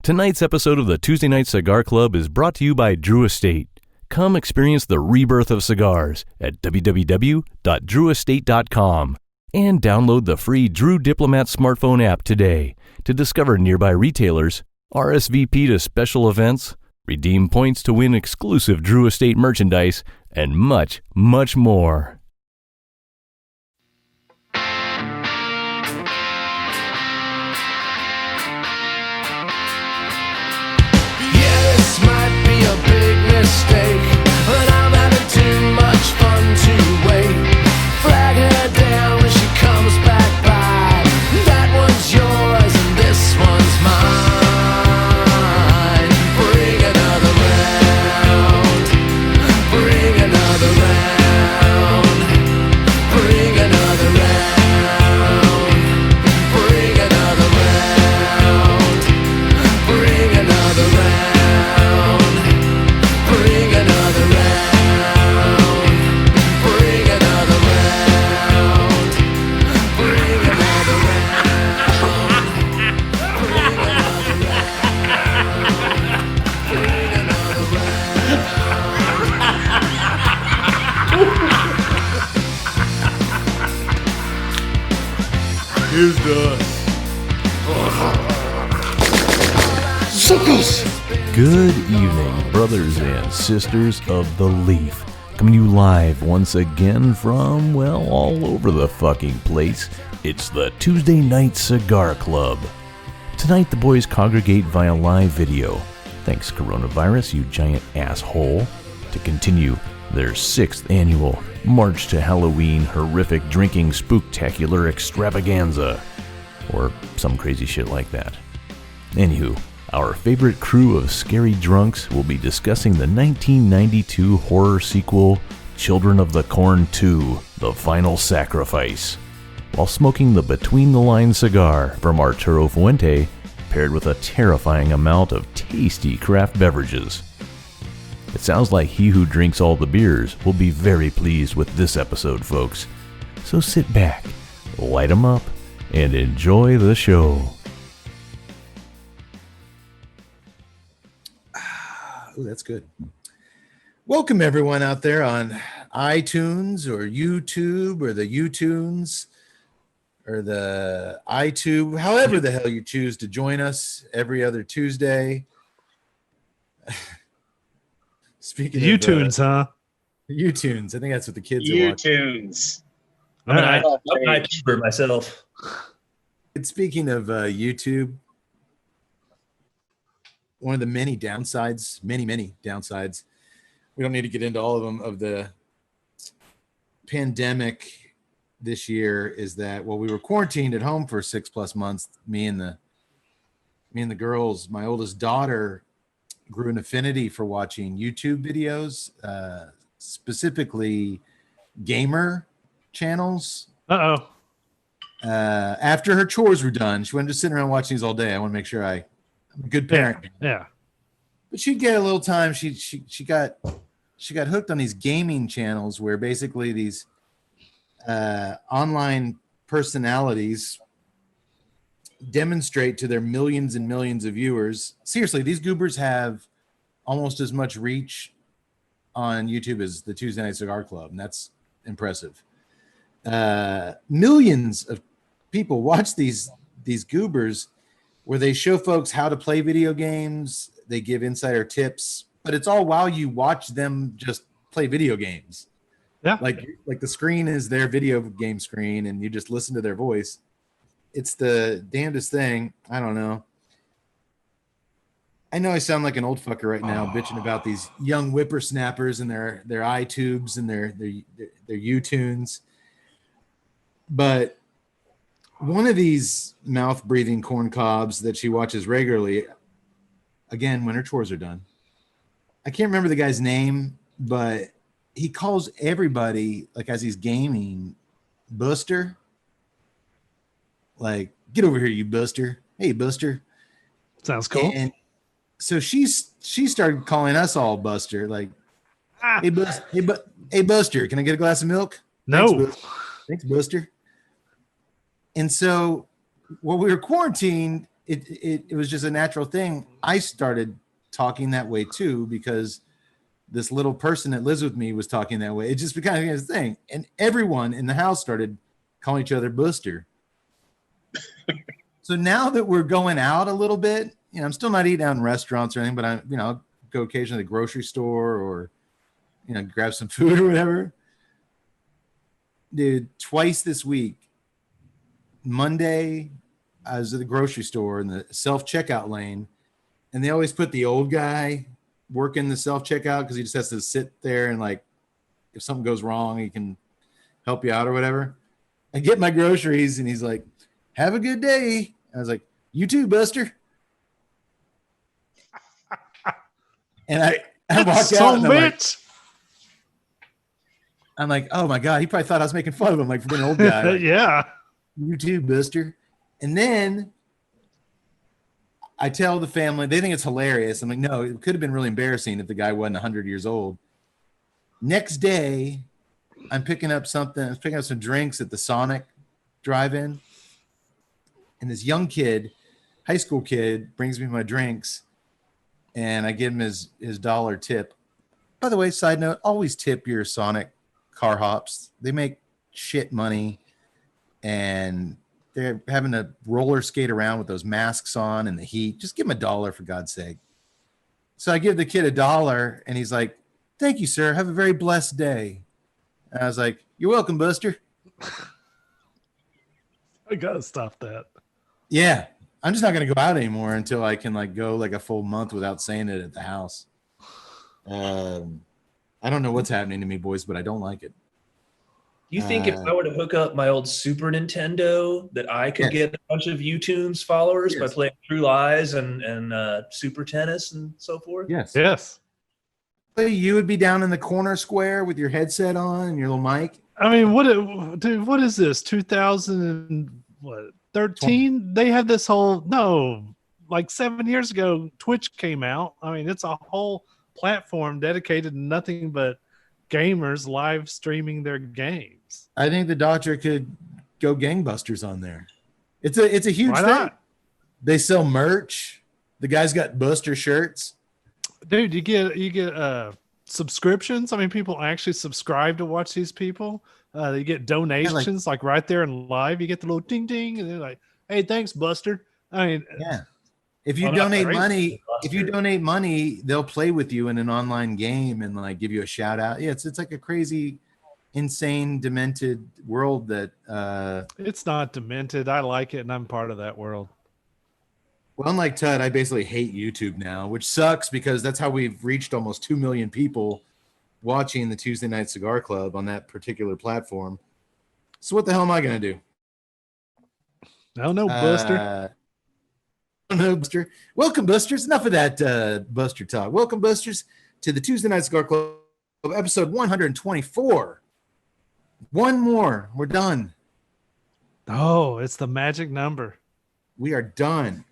Tonight's episode of the Tuesday Night Cigar Club is brought to you by Drew Estate. Come experience the rebirth of cigars at www.drewestate.com and download the free Drew Diplomat smartphone app today to discover nearby retailers, RSVP to special events, redeem points to win exclusive Drew Estate merchandise, and much, much more. Mistake, but I'm having too much fun to wait. Flag her down when she comes back by. That one's yours and this one's mine. Bring another round. Bring another round. Bring another round. Bring another round. Bring another round. Bring another round. Bring another round. Bring another round. Bring another round. Bring another round. Here's the suckers. Good evening, brothers and sisters of the Leaf. Coming to you live once again from, well, all over the fucking place. It's the Tuesday Night Cigar Club. Tonight the boys congregate via live video. Thanks, coronavirus, you giant asshole. To continue their 6th annual March to Halloween horrific drinking spooktacular extravaganza. Or some crazy shit like that. Anywho, our favorite crew of scary drunks will be discussing the 1992 horror sequel, Children of the Corn 2, The Final Sacrifice, while smoking the Between the Lines cigar from Arturo Fuente, paired with a terrifying amount of tasty craft beverages. It sounds like he who drinks all the beers will be very pleased with this episode, folks. So sit back, light 'em up, and enjoy the show. Oh, that's good. Welcome everyone out there on iTunes or YouTube or the YouTunes or the iTube, however the hell you choose to join us every other Tuesday. Speaking YouTunes, of YouTunes, I think that's what the kids are watching. YouTunes. I'm an iTuber myself. And speaking of YouTube, one of the many downsides, many downsides, we don't need to get into all of them, of the pandemic this year is that, well, we were quarantined at home for 6+ months. Me and the girls. My oldest daughter grew an affinity for watching YouTube videos, specifically gamer channels. After her chores were done, she wasn't just sitting around watching these all day. I want to make sure I'm a good parent. Yeah. But she'd get a little time. She got hooked on these gaming channels where basically these online personalities demonstrate to their millions and millions of viewers. Seriously, these goobers have almost as much reach on YouTube as the Tuesday Night Cigar Club, and that's impressive. Millions of people watch these goobers where they show folks how to play video games. They give insider tips, but it's all while you watch them just play video games. Yeah. Like the screen is their video game screen and you just listen to their voice. It's the damnedest thing. I don't know. I know I sound like an old fucker right now, bitching about these young whippersnappers and their iTubes and their YouTunes. But one of these mouth-breathing corn cobs that she watches regularly, again, when her chores are done, I can't remember the guy's name, but he calls everybody, like as he's gaming, Buster. Like, get over here, you Buster. Hey, Buster. Sounds cool. And so she started calling us all Buster. Like, hey, Buster, can I get a glass of milk? No. Thanks, Buster. And so while we were quarantined, it was just a natural thing. I started talking that way too because this little person that lives with me was talking that way. It just became a thing, and everyone in the house started calling each other Buster. So now that we're going out a little bit, I'm still not eating out in restaurants or anything, but I'll go occasionally to the grocery store or, grab some food or whatever. Dude, twice this week, Monday, I was at the grocery store in the self-checkout lane, and they always put the old guy working the self-checkout because he just has to sit there and, like, if something goes wrong, he can help you out or whatever. I get my groceries, and he's like, have a good day. I was like, you too, Buster. And I walk out. And I'm like, oh my God, he probably thought I was making fun of him, like for being an old guy. Like, yeah. You too, Buster. And then I tell the family, they think it's hilarious. I'm like, no, it could have been really embarrassing if the guy wasn't 100 years old. Next day, I'm picking up some drinks at the Sonic drive-in. And this young kid, high school kid, brings me my drinks, and I give him his $1 tip. By the way, side note, always tip your Sonic car hops. They make shit money, and they're having to roller skate around with those masks on and the heat. Just give him $1 for God's sake. So I give the kid $1, and he's like, thank you, sir. Have a very blessed day. And I was like, you're welcome, Buster. I gotta stop that. Yeah, I'm just not going to go out anymore until I can go like a full month without saying it at the house. I don't know what's happening to me, boys, but I don't like it. You think if I were to hook up my old Super Nintendo that I could get a bunch of YouTube's followers by playing True Lies and Super Tennis and so forth? Yes. You would be down in the corner square with your headset on and your little mic. I mean, what is this? 2013? They had this like 7 years ago, Twitch came out. I mean, it's a whole platform dedicated to nothing but gamers live streaming their games. I think the doctor could go gangbusters on there. It's a huge thing. Not? They sell merch. The guy's got Buster shirts. Dude, you get subscriptions. I mean, people actually subscribe to watch these people. You get donations like right there in live. You get the little ding ding, and they're like, "Hey, thanks, Buster." I mean, yeah. If you donate money, they'll play with you in an online game and like give you a shout out. Yeah, it's like a crazy, insane, demented world that. It's not demented. I like it, and I'm part of that world. Well, unlike Tud, I basically hate YouTube now, which sucks because that's how we've reached almost 2 million people watching the Tuesday Night Cigar Club on that particular platform. So what the hell am I going to do? I don't know, Buster. No, Buster. Welcome, Busters. Enough of that Buster talk. Welcome, Busters, to the Tuesday Night Cigar Club, episode 124. One more. We're done. Oh, it's the magic number. We are done.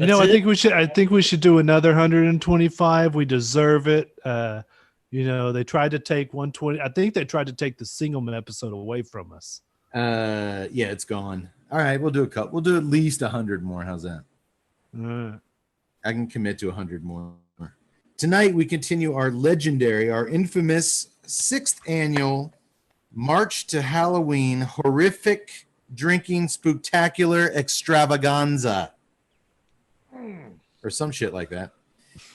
I think we should do another 125. We deserve it. They tried to take 120. I think they tried to take the Singleman episode away from us. Yeah, it's gone. All right, we'll do a couple. We'll do at least 100 more. How's that? I can commit to 100 more. Tonight we continue our infamous 6th annual March to Halloween horrific drinking spooktacular extravaganza. Or some shit like that,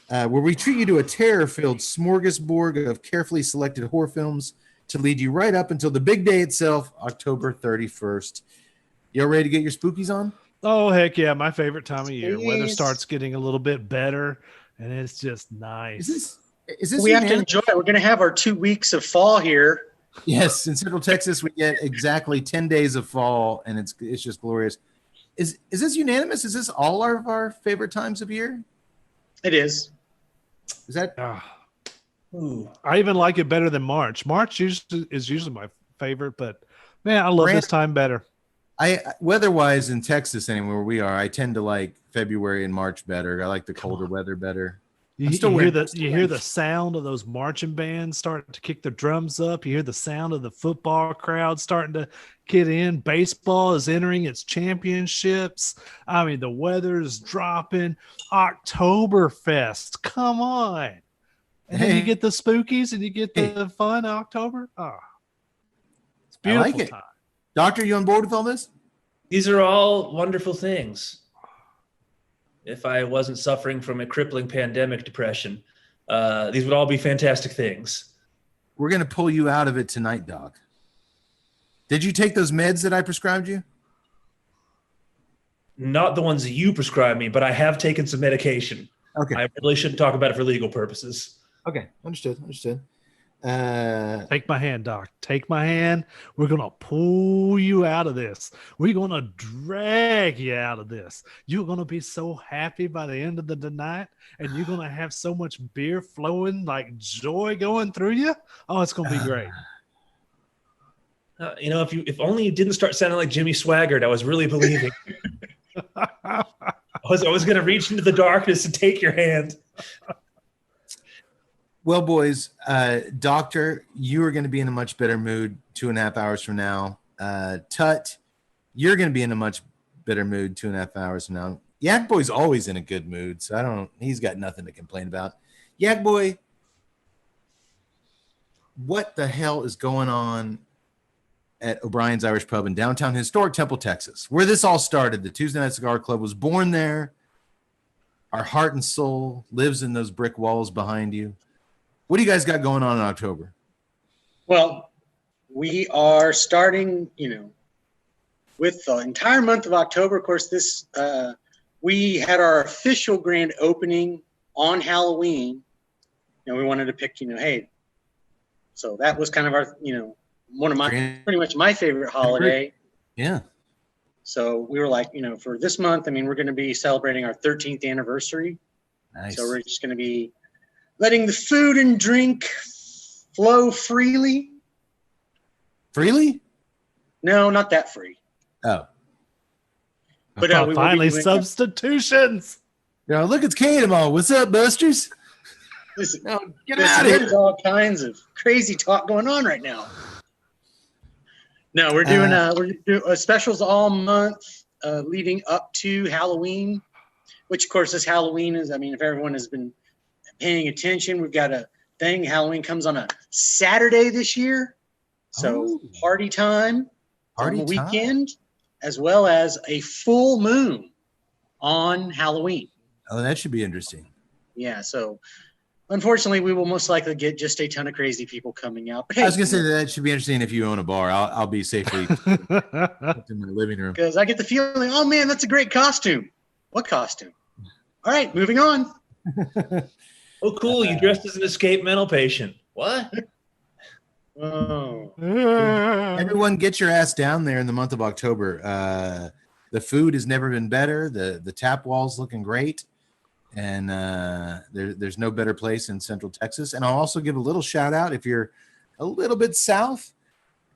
where we treat you to a terror-filled smorgasbord of carefully selected horror films to lead you right up until the big day itself, October 31st. Y'all ready to get your spookies on? Oh, heck yeah. My favorite time of year. Weather starts getting a little bit better, and it's just nice. Is this we have to enjoy it. We're going to have our 2 weeks of fall here. Yes, in Central Texas, we get exactly 10 days of fall, and it's just glorious. Is this unanimous? Is this all of our favorite times of year? It is. Is that? I even like it better than March. March is usually my favorite, but man, I love this time better. Weather-wise in Texas, anywhere where we are, I tend to like February and March better. I like the colder weather better. You hear the sound of those marching bands starting to kick their drums up. You hear the sound of the football crowd starting to get in. Baseball is entering its championships. I mean, the weather is dropping. Oktoberfest, come on! And then you get the spookies and you get the fun October. Oh, it's beautiful. I like it. Time. Doctor, you on board with all this? These are all wonderful things. If I wasn't suffering from a crippling pandemic depression, these would all be fantastic things. We're going to pull you out of it tonight, Doc. Did you take those meds that I prescribed you? Not the ones that you prescribed me, but I have taken some medication. Okay. I really shouldn't talk about it for legal purposes. Okay. Understood. Take my hand, Doc. Take my hand. We're going to pull you out of this. We're going to drag you out of this. You're going to be so happy by the end of the night, and you're going to have so much beer flowing, like joy going through you. Oh, it's going to be great. If only you didn't start sounding like Jimmy Swaggart, I was really believing. I was going to reach into the darkness and take your hand. Well, boys, Doctor, you are going to be in a much better mood 2.5 hours from now. Tut, you're going to be in a much better mood 2.5 hours from now. Yak Boy's always in a good mood, so he's got nothing to complain about. Yak Boy, what the hell is going on at O'Brien's Irish Pub in downtown historic Temple, Texas, where this all started? The Tuesday Night Cigar Club was born there. Our heart and soul lives in those brick walls behind you. What do you guys got going on in October? Well, we are starting, with the entire month of October. Of course, we had our official grand opening on Halloween, and we wanted to pick, hey, so that was kind of our, one of my, pretty much my favorite holiday. Yeah. So we were like, for this month, we're going to be celebrating our 13th anniversary. Nice. So we're just going to be letting the food and drink flow freely. Freely? No, not that free. Oh. But we finally substitutions. Look, it's Kane tomorrow. What's up, Busters? Listen, get out of here. There's all kinds of crazy talk going on right now. No, we're doing specials all month leading up to Halloween, which, of course, this Halloween is, if everyone has been paying attention, we've got a thing. Halloween comes on a Saturday this year. So party time on the weekend, as well as a full moon on Halloween. Oh, that should be interesting. Yeah, so unfortunately, we will most likely get just a ton of crazy people coming out. But hey, I was going to say that should be interesting if you own a bar. I'll be safely in my living room. Because I get the feeling, oh, man, that's a great costume. What costume? All right, moving on. Oh, cool. You dressed as an escaped mental patient. What? Oh. Everyone get your ass down there in the month of October. The food has never been better. The tap wall's looking great. And there's no better place in Central Texas. And I'll also give a little shout out if you're a little bit south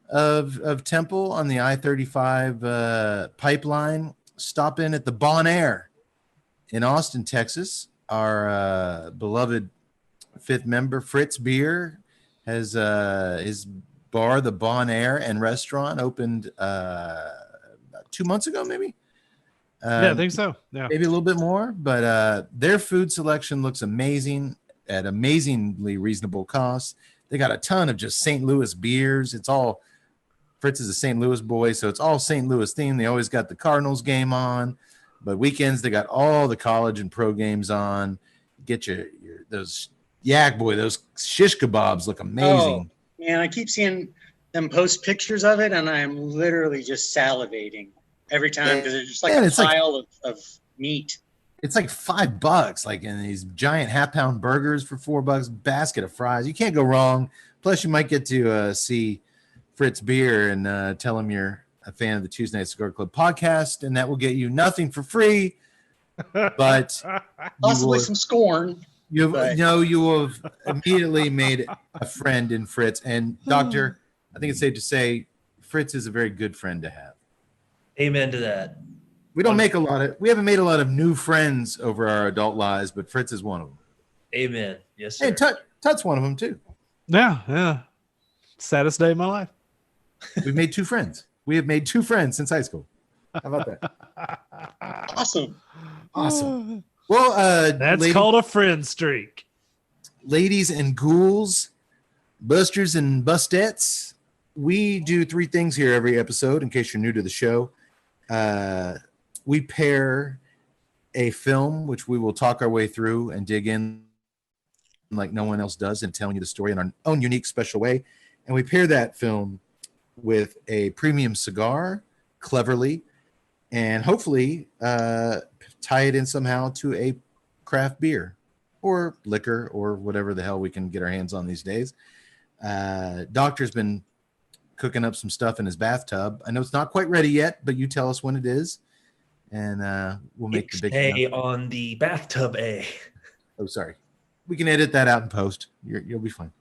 of Temple on the I-35 pipeline, stop in at the Bon Air in Austin, Texas. Our beloved fifth member, Fritz Beer, has his bar, the Bon Air and restaurant, opened about 2 months ago, maybe. Yeah, I think so. Yeah, maybe a little bit more, but their food selection looks amazing at amazingly reasonable costs. They got a ton of just St. Louis beers. It's all Fritz is a St. Louis boy, so it's all St. Louis themed. They always got the Cardinals game on, but weekends they got all the college and pro games on. Get your those Yak Boy, those shish kebabs look amazing. Oh, man, I keep seeing them post pictures of it, and I'm literally just salivating every time because it's just like a pile of meat. It's like $5, like in these giant half-pound burgers for $4, basket of fries. You can't go wrong. Plus, you might get to see Fritz Beer and tell him you're a fan of the Tuesday Night Cigar Club podcast, and that will get you nothing for free, but possibly some scorn. You will have immediately made a friend in Fritz. And Doctor, I think it's safe to say Fritz is a very good friend to have. Amen to that. We haven't made a lot of new friends over our adult lives, but Fritz is one of them. Amen. Yes, sir. Hey, Tut's one of them too. Yeah. Saddest day of my life. We've made 2 friends. We have made 2 friends since high school. How about that? Awesome. Well, That's called a friend streak. Ladies and ghouls, busters and bustettes, we do 3 things here every episode. In case you're new to the show, we pair a film, which we will talk our way through and dig in like no one else does, and telling you the story in our own unique, special way. And we pair that film with a premium cigar, cleverly, and hopefully tie it in somehow to a craft beer or liquor or whatever the hell we can get our hands on these days. Doctor's been cooking up some stuff in his bathtub. I know it's not quite ready yet, but you tell us when it is, and we'll make the big A on the bathtub A. Oh, sorry. We can edit that out in post. You'll be fine.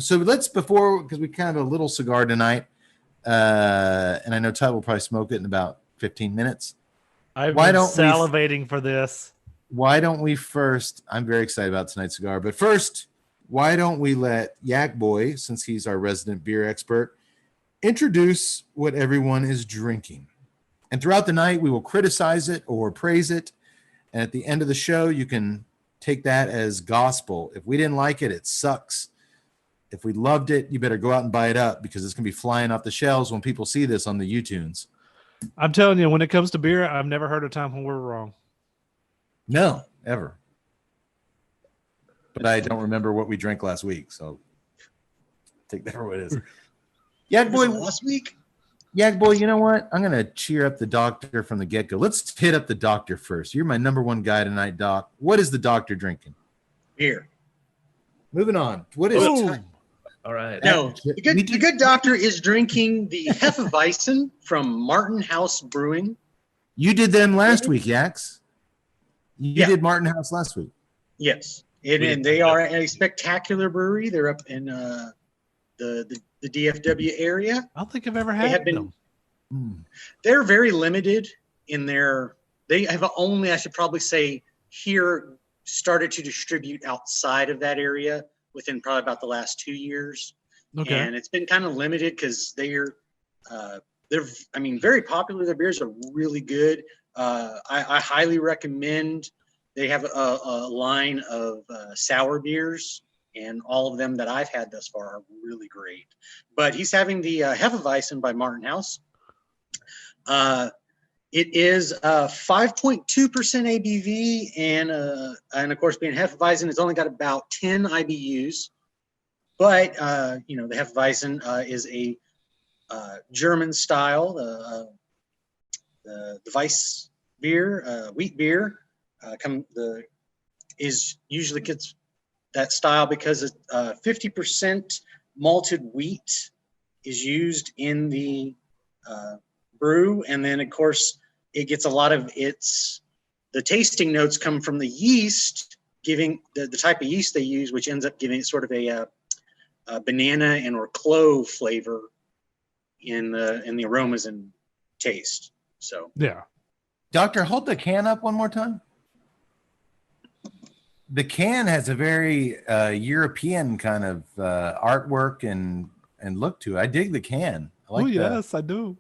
So let's, because we kind of a little cigar tonight, and I know Todd will probably smoke it in about 15 minutes. I've been salivating for this. Why don't we first, I'm very excited about tonight's cigar, but first, why don't we let Yak Boy, since he's our resident beer expert, introduce what everyone is drinking. And throughout the night, we will criticize it or praise it. And at the end of the show, you can take that as gospel. If we didn't like it, it sucks. If we loved it, you better go out and buy it up, because it's going to be flying off the shelves when people see this on the YouTunes. I'm telling you, when it comes to beer, I've never heard a time when we're wrong. No, ever. But I don't remember what we drank last week, so take that for what it is. Yak Boy, last week? Yak Boy, you know what? I'm going to cheer up the doctor from the get-go. Let's hit up the doctor first. You're my number 1 guy tonight, Doc. What is the doctor drinking? Beer. Moving on. What is All right. No, the good doctor is drinking the Hefeweizen from Martin House Brewing. You did them last week, Yaks. You did Martin House last week. Yes. And they are a spectacular brewery. They're up in the DFW area. I don't think I've ever had them. They're very limited in their, they have only, I should probably say, here started to distribute outside of that area within probably about the last 2 years. Okay. And it's been kind of limited because they're very popular. Their beers are really good. I highly recommend. They have a line of sour beers, and all of them that I've had thus far are really great. But he's having the Hefeweizen by Martin House. It is 5.2% ABV, and of course, being Hefeweizen, it's only got about 10 IBUs. But the Hefeweizen is a German style, the Weiss beer, wheat beer. Is usually gets that style because it's 50% malted wheat is used in the brew, and then of course it gets a lot of the tasting notes come from the yeast, giving the type of yeast they use, which ends up giving it sort of a banana and or clove flavor in the aromas and taste. So yeah, Doctor, hold the can up one more time. The can has a very European kind of artwork and look to it. I dig the can. I like yes, I do.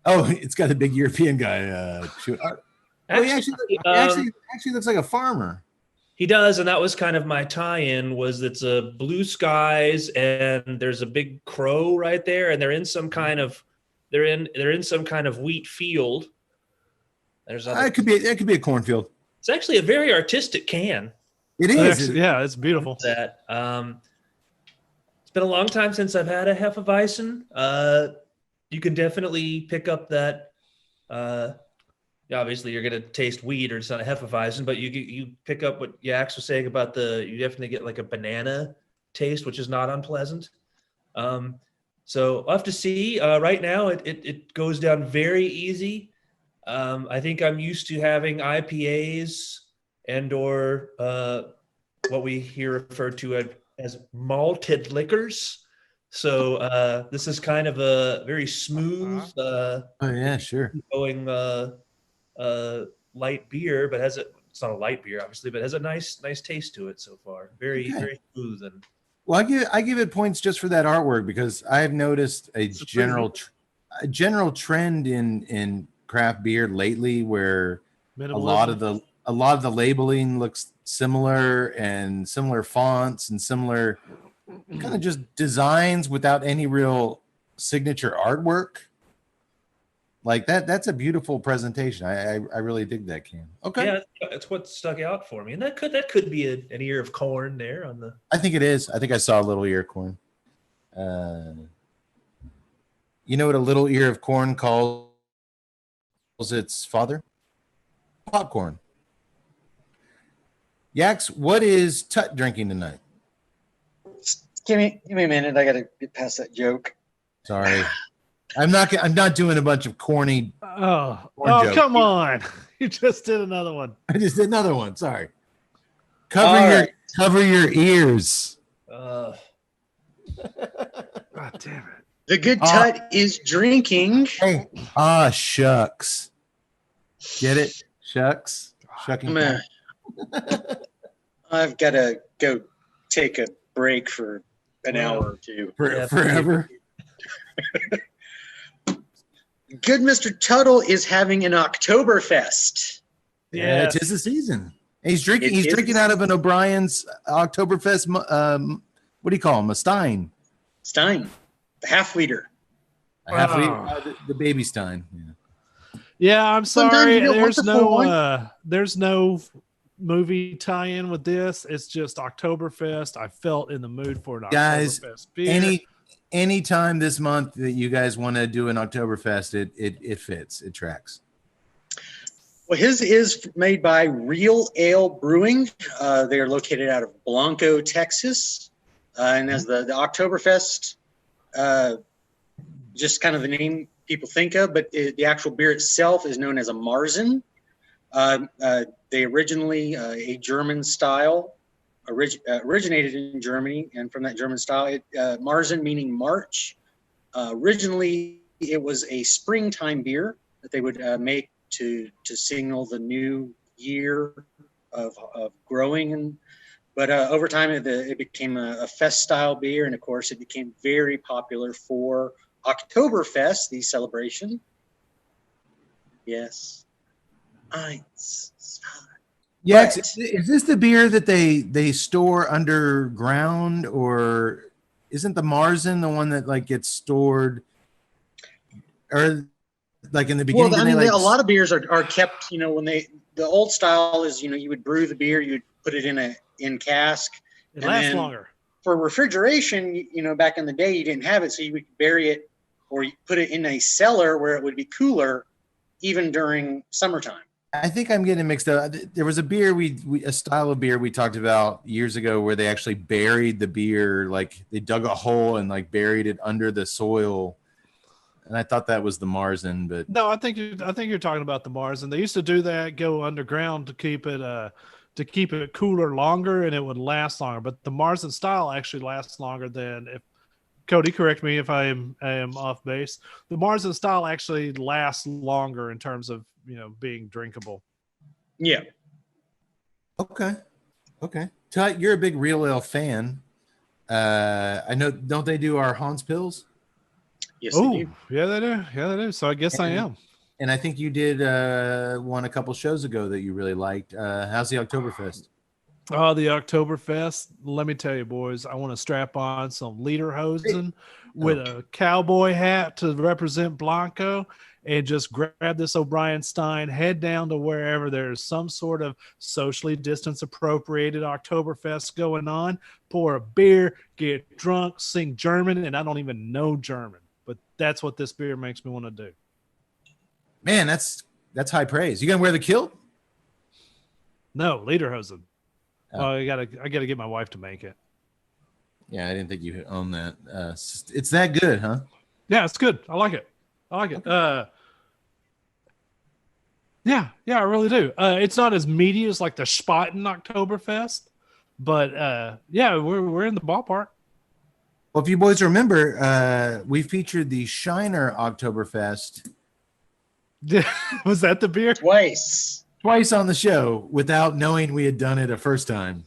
Oh, it's got a big European guy. He actually looks like a farmer. He does, and that was kind of my tie-in. Was it's a blue skies, and there's a big crow right there, and they're in some kind of wheat field. There's it could be a cornfield. It's actually a very artistic can. It is. Yeah, it's beautiful. It's been a long time since I've had a Hefeweizen. You can definitely pick up that. Obviously, you're going to taste wheat, or it's not a Hefeweizen, but you pick up what Yax was saying about you definitely get like a banana taste, which is not unpleasant. So I'll have to see. Right now, it goes down very easy. I think I'm used to having IPAs and or what we here refer to as malted liquors. So this is kind of a very smooth going light beer, but has it's not a light beer, obviously, but it has a nice taste to it so far. Very Okay. very smooth and. Well, I give it points just for that artwork because I have noticed a general trend in craft beer lately where a lot of the labeling looks similar and similar fonts and similar kind of just designs without any real signature artwork. Like that's a beautiful presentation. I really dig that can. Okay. Yeah, that's what stuck out for me, and that could be an ear of corn there on the. I think it is. I think I saw a little ear of corn. You know what a little ear of corn calls its father? Popcorn. Yaks, what is Tut drinking tonight? Give me a minute. I gotta get past that joke. Sorry, I'm not doing a bunch of corny. Oh, jokes. come on! You just did another one. I just did another one. Sorry. Cover your ears. God damn it! The good Tut is drinking. Hey, shucks. Get it? Shucks. Shucking. I've got to go take a break for an hour or two. Forever. Good Mr. Tuttle is having an Oktoberfest. Yeah, it is the season. He's drinking out of an O'Brien's Oktoberfest. What do you call him? A Stein. Stein, the half liter. A half liter. The baby Stein. Yeah. Yeah, I'm sorry. Sometimes There's no movie tie-in with this. It's just Oktoberfest. I felt in the mood for an Oktoberfest beer. Any time this month that you guys want to do an Oktoberfest, it fits. It tracks. Well, his is made by Real Ale Brewing. They are located out of Blanco, Texas. And as the Oktoberfest, just kind of the name people think of, but the actual beer itself is known as a Marzen. They originally, a German style, originated in Germany, and from that German style, Marzen meaning March. Originally, it was a springtime beer that they would make to signal the new year of growing. But over time, it became a fest-style beer, and of course, it became very popular for Oktoberfest, the celebration. Yes. Yes. Is this the beer that they store underground, or isn't the Marzen the one that like gets stored, or like in the beginning? Well, I mean, a lot of beers are kept. When the old style is, you would brew the beer, you'd put it in cask. It lasts longer. For refrigeration, back in the day, you didn't have it, so you would bury it or you put it in a cellar where it would be cooler, even during summertime. I think I'm getting mixed up. There was a beer a style of beer we talked about years ago where they actually buried the beer, like they dug a hole and like buried it under the soil. And I thought that was the Marzen, but no, I think you're talking about the Marzen. They used to do that, go underground to keep it cooler longer, and it would last longer. But the Marzen style actually lasts longer than if. Cody, correct me if I am off base. The Marzen style actually lasts longer in terms of being drinkable. Yeah. Okay. Tut, you're a big Real Ale fan. I know. Don't they do our Hans Pills? Yes, they do. Yeah, they do. So I guess I am. And I think you did one a couple shows ago that you really liked. How's the Oktoberfest? Oh, the Oktoberfest. Let me tell you, boys, I want to strap on some lederhosen with a cowboy hat to represent Blanco and just grab this O'Brien Stein, head down to wherever there's some sort of socially distance appropriated Oktoberfest going on, pour a beer, get drunk, sing German, and I don't even know German. But that's what this beer makes me want to do. Man, that's high praise. You gonna wear the kilt? No, lederhosen. Oh. Well, I gotta get my wife to make it. Yeah, I didn't think you own that. It's that good, huh? Yeah, it's good. I like it. Yeah, I really do. It's not as meaty as like the Spaten Oktoberfest, but yeah, we're in the ballpark. Well, if you boys remember, we featured the Shiner Oktoberfest. Was that the beer? Twice. twice on the show without knowing we had done it a first time.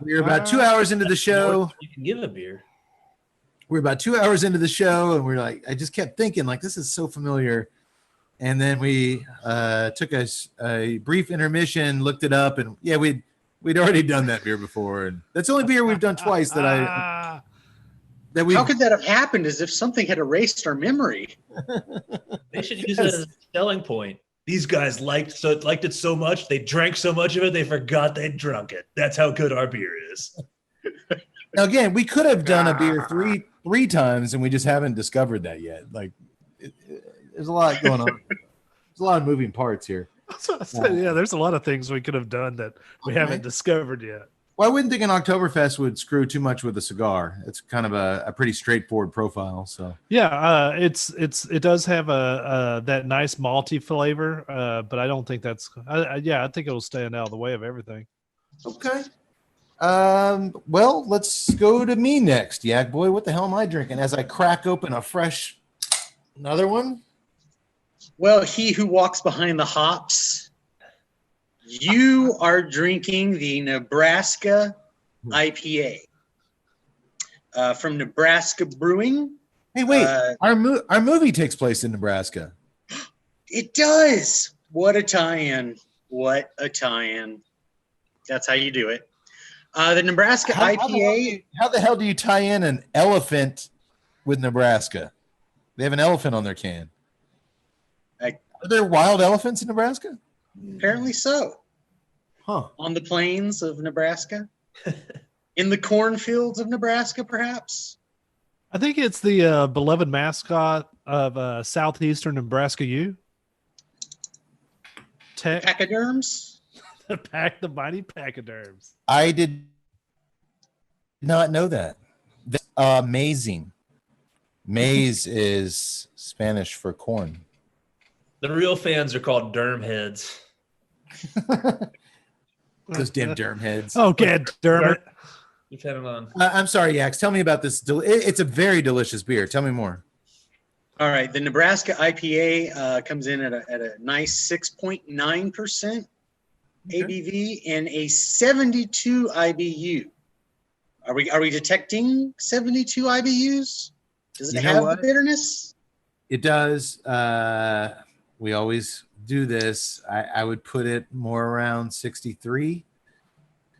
We were about 2 hours into the show. You can give a beer. We're about 2 hours into the show, and we're like, I just kept thinking, like, this is so familiar. And then we took a brief intermission, looked it up, and yeah, we'd already done that beer before, and that's the only beer we've done twice that we. How could that have happened? As if something had erased our memory. They should use it as a selling point. These guys liked it so much, they drank so much of it, they forgot they'd drunk it. That's how good our beer is. Now, again, we could have done a beer three times, and we just haven't discovered that yet. Like, there's a lot going on. There's a lot of moving parts here. Yeah, there's a lot of things we could have done that we haven't discovered yet. Well, I wouldn't think an Oktoberfest would screw too much with a cigar. It's kind of a pretty straightforward profile. So yeah, it does have that nice malty flavor, but I don't think that's. I think it'll stand out of the way of everything. Okay. Well, let's go to me next, Yak Boy. What the hell am I drinking? As I crack open another one. Well, he who walks behind the hops. You are drinking the Nebraska IPA from Nebraska Brewing. Hey, wait! Our movie takes place in Nebraska. It does. What a tie-in! What a tie-in! That's how you do it. The Nebraska IPA. How the hell do you tie in an elephant with Nebraska? They have an elephant on their can. Are there wild elephants in Nebraska? Apparently so. Huh. On the plains of Nebraska? In the cornfields of Nebraska, perhaps? I think it's the beloved mascot of southeastern Nebraska U. Pachyderms? The mighty pachyderms. I did not know that. That's amazing. Maize is Spanish for corn. The real fans are called derm heads. Those damn derm heads. Oh, God, Dermot. Depending on. I'm sorry, Yax. Tell me about this. It's a very delicious beer. Tell me more. All right. The Nebraska IPA comes in at a nice 6.9% ABV and a 72 IBU. Are we detecting 72 IBUs? Does it have the bitterness? It does. We always do this. I would put it more around 63,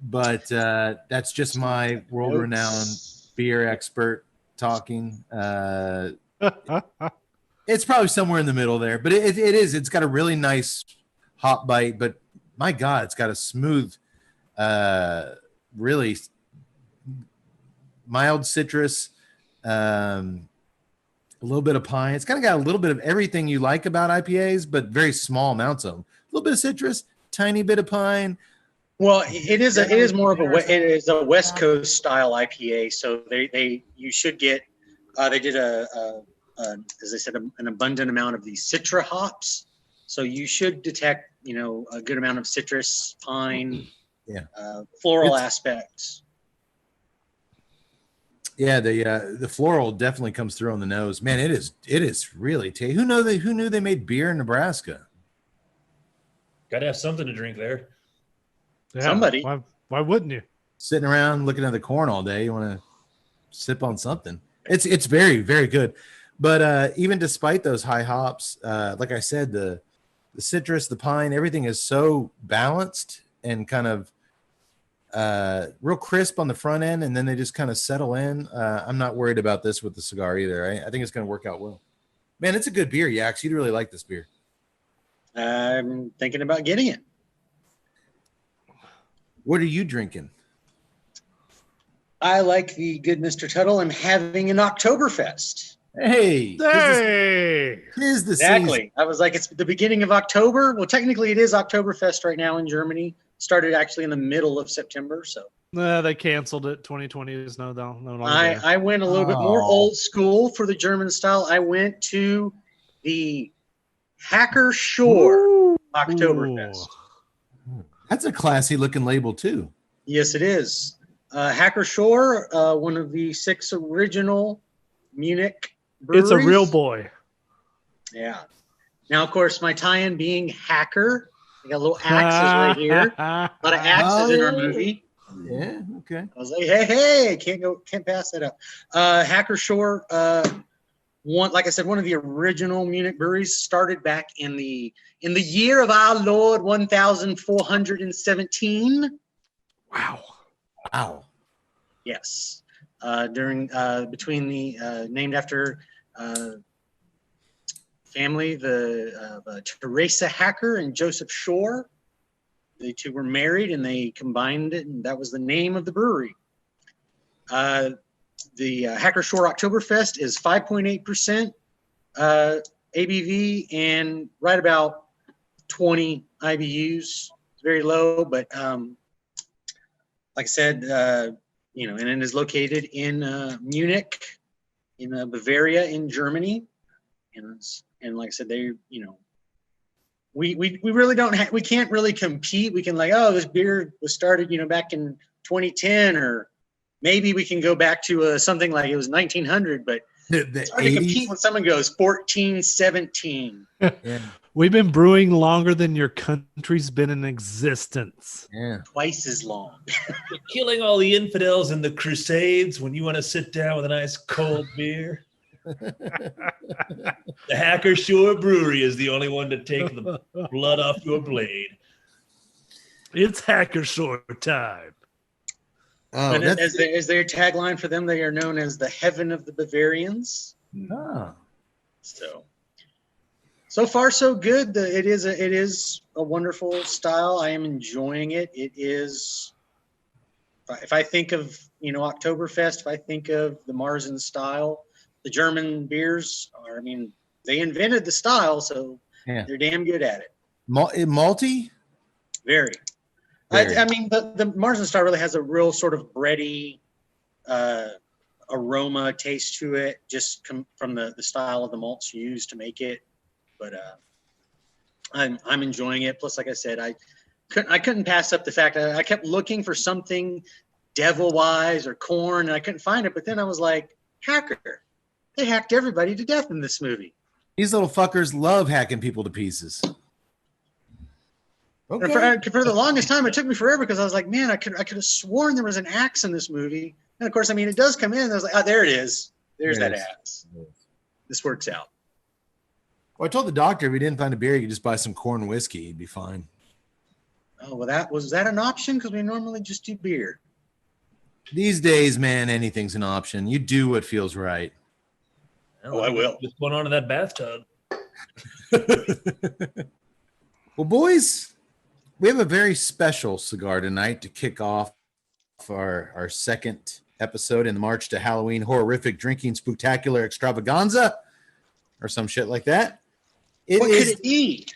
but that's just my world-renowned beer expert talking. It's probably somewhere in the middle there, but it is. It's got a really nice hop bite, but my God, it's got a smooth, really mild citrus, a little bit of pine. It's kind of got a little bit of everything you like about IPAs, but very small amounts of them. A little bit of citrus, tiny bit of pine. Well, it is more of a West Coast style IPA. So you should get. They did as I said, an abundant amount of these citra hops. So you should detect, a good amount of citrus, pine, floral aspects. Yeah, the floral definitely comes through on the nose. Man, it is really tasty. Who knew they made beer in Nebraska? Got to have something to drink there. Yeah, somebody. Why wouldn't you? Sitting around looking at the corn all day, you want to sip on something. It's very, very good. But even despite those high hops, like I said, the citrus, the pine, everything is so balanced and kind of real crisp on the front end, and then they just kind of settle in. I'm not worried about this with the cigar either. I think it's going to work out well. Man, it's a good beer, Yax. You'd really like this beer. I'm thinking about getting it. What are you drinking? I like the good Mr. Tuttle. I'm having an Oktoberfest. Hey! Tis the exactly. season. I was like, it's the beginning of October. Well, technically, it is Oktoberfest right now in Germany. Started actually in the middle of September. So they canceled it. 2020 is no longer. I went a little bit more old school for the German style. I went to the Hacker Shore Oktoberfest. That's a classy looking label too. Yes, it is. Hacker Shore, one of the 6 original Munich breweries. It's a real boy. Yeah. Now, of course, my tie-in being Hacker, We got little axes right here. A lot of axes in our movie. Yeah. Okay. I was like, hey, can't pass that up. Hacker Shore, like I said, one of the original Munich breweries, started back in the year of our Lord 1417. Wow. Wow. Yes. Between the named after family, the Teresa Hacker and Joseph Shore. The two were married and they combined it, and that was the name of the brewery. The Hacker Shore Oktoberfest is 5.8% ABV and right about 20 IBUs. It's very low, but like I said, and it is located in Munich, in Bavaria, in Germany, and like I said, they, we really don't we can't really compete. We can this beer was started back in 2010, or maybe we can go back to something like it was 1900, but it's hard to compete when someone goes 1417. Yeah. We've been brewing longer than your country's been in existence. Yeah. Twice as long. You're killing all the infidels in the Crusades when you want to sit down with a nice cold beer. The Hacker Shore Brewery is the only one to take the blood off your blade. It's Hacker Shore time. Oh, And as their tagline for them, they are known as the heaven of the Bavarians. oh. So far so good. It is a wonderful style. I am enjoying it. It is. If I think of Oktoberfest, if I think of the Marzen style, the German beers are. They invented the style, so they're damn good at it. Malty? Very. The Marzen style really has a real sort of bready aroma taste to it, just from the style of the malts used to make it. But I'm enjoying it. Plus, like I said, I couldn't pass up the fact that I kept looking for something Devil Wise or Corn, and I couldn't find it. But then I was like, Hacker. They hacked everybody to death in this movie. These little fuckers love hacking people to pieces. Okay. And for the longest time, it took me forever because I was like, man, I could have sworn there was an axe in this movie. And of course, it does come in. And I was like, oh, there it is. There's that axe. This works out. Well, I told the doctor if he didn't find a beer, he could just buy some corn whiskey. He'd be fine. Oh, well, was that an option? Because we normally just do beer. These days, man, anything's an option. You do what feels right. Oh, I will. What's going on in that bathtub? Well, boys, we have a very special cigar tonight to kick off our second episode in the March to Halloween horrific drinking spooktacular extravaganza or some shit like that. What could it be?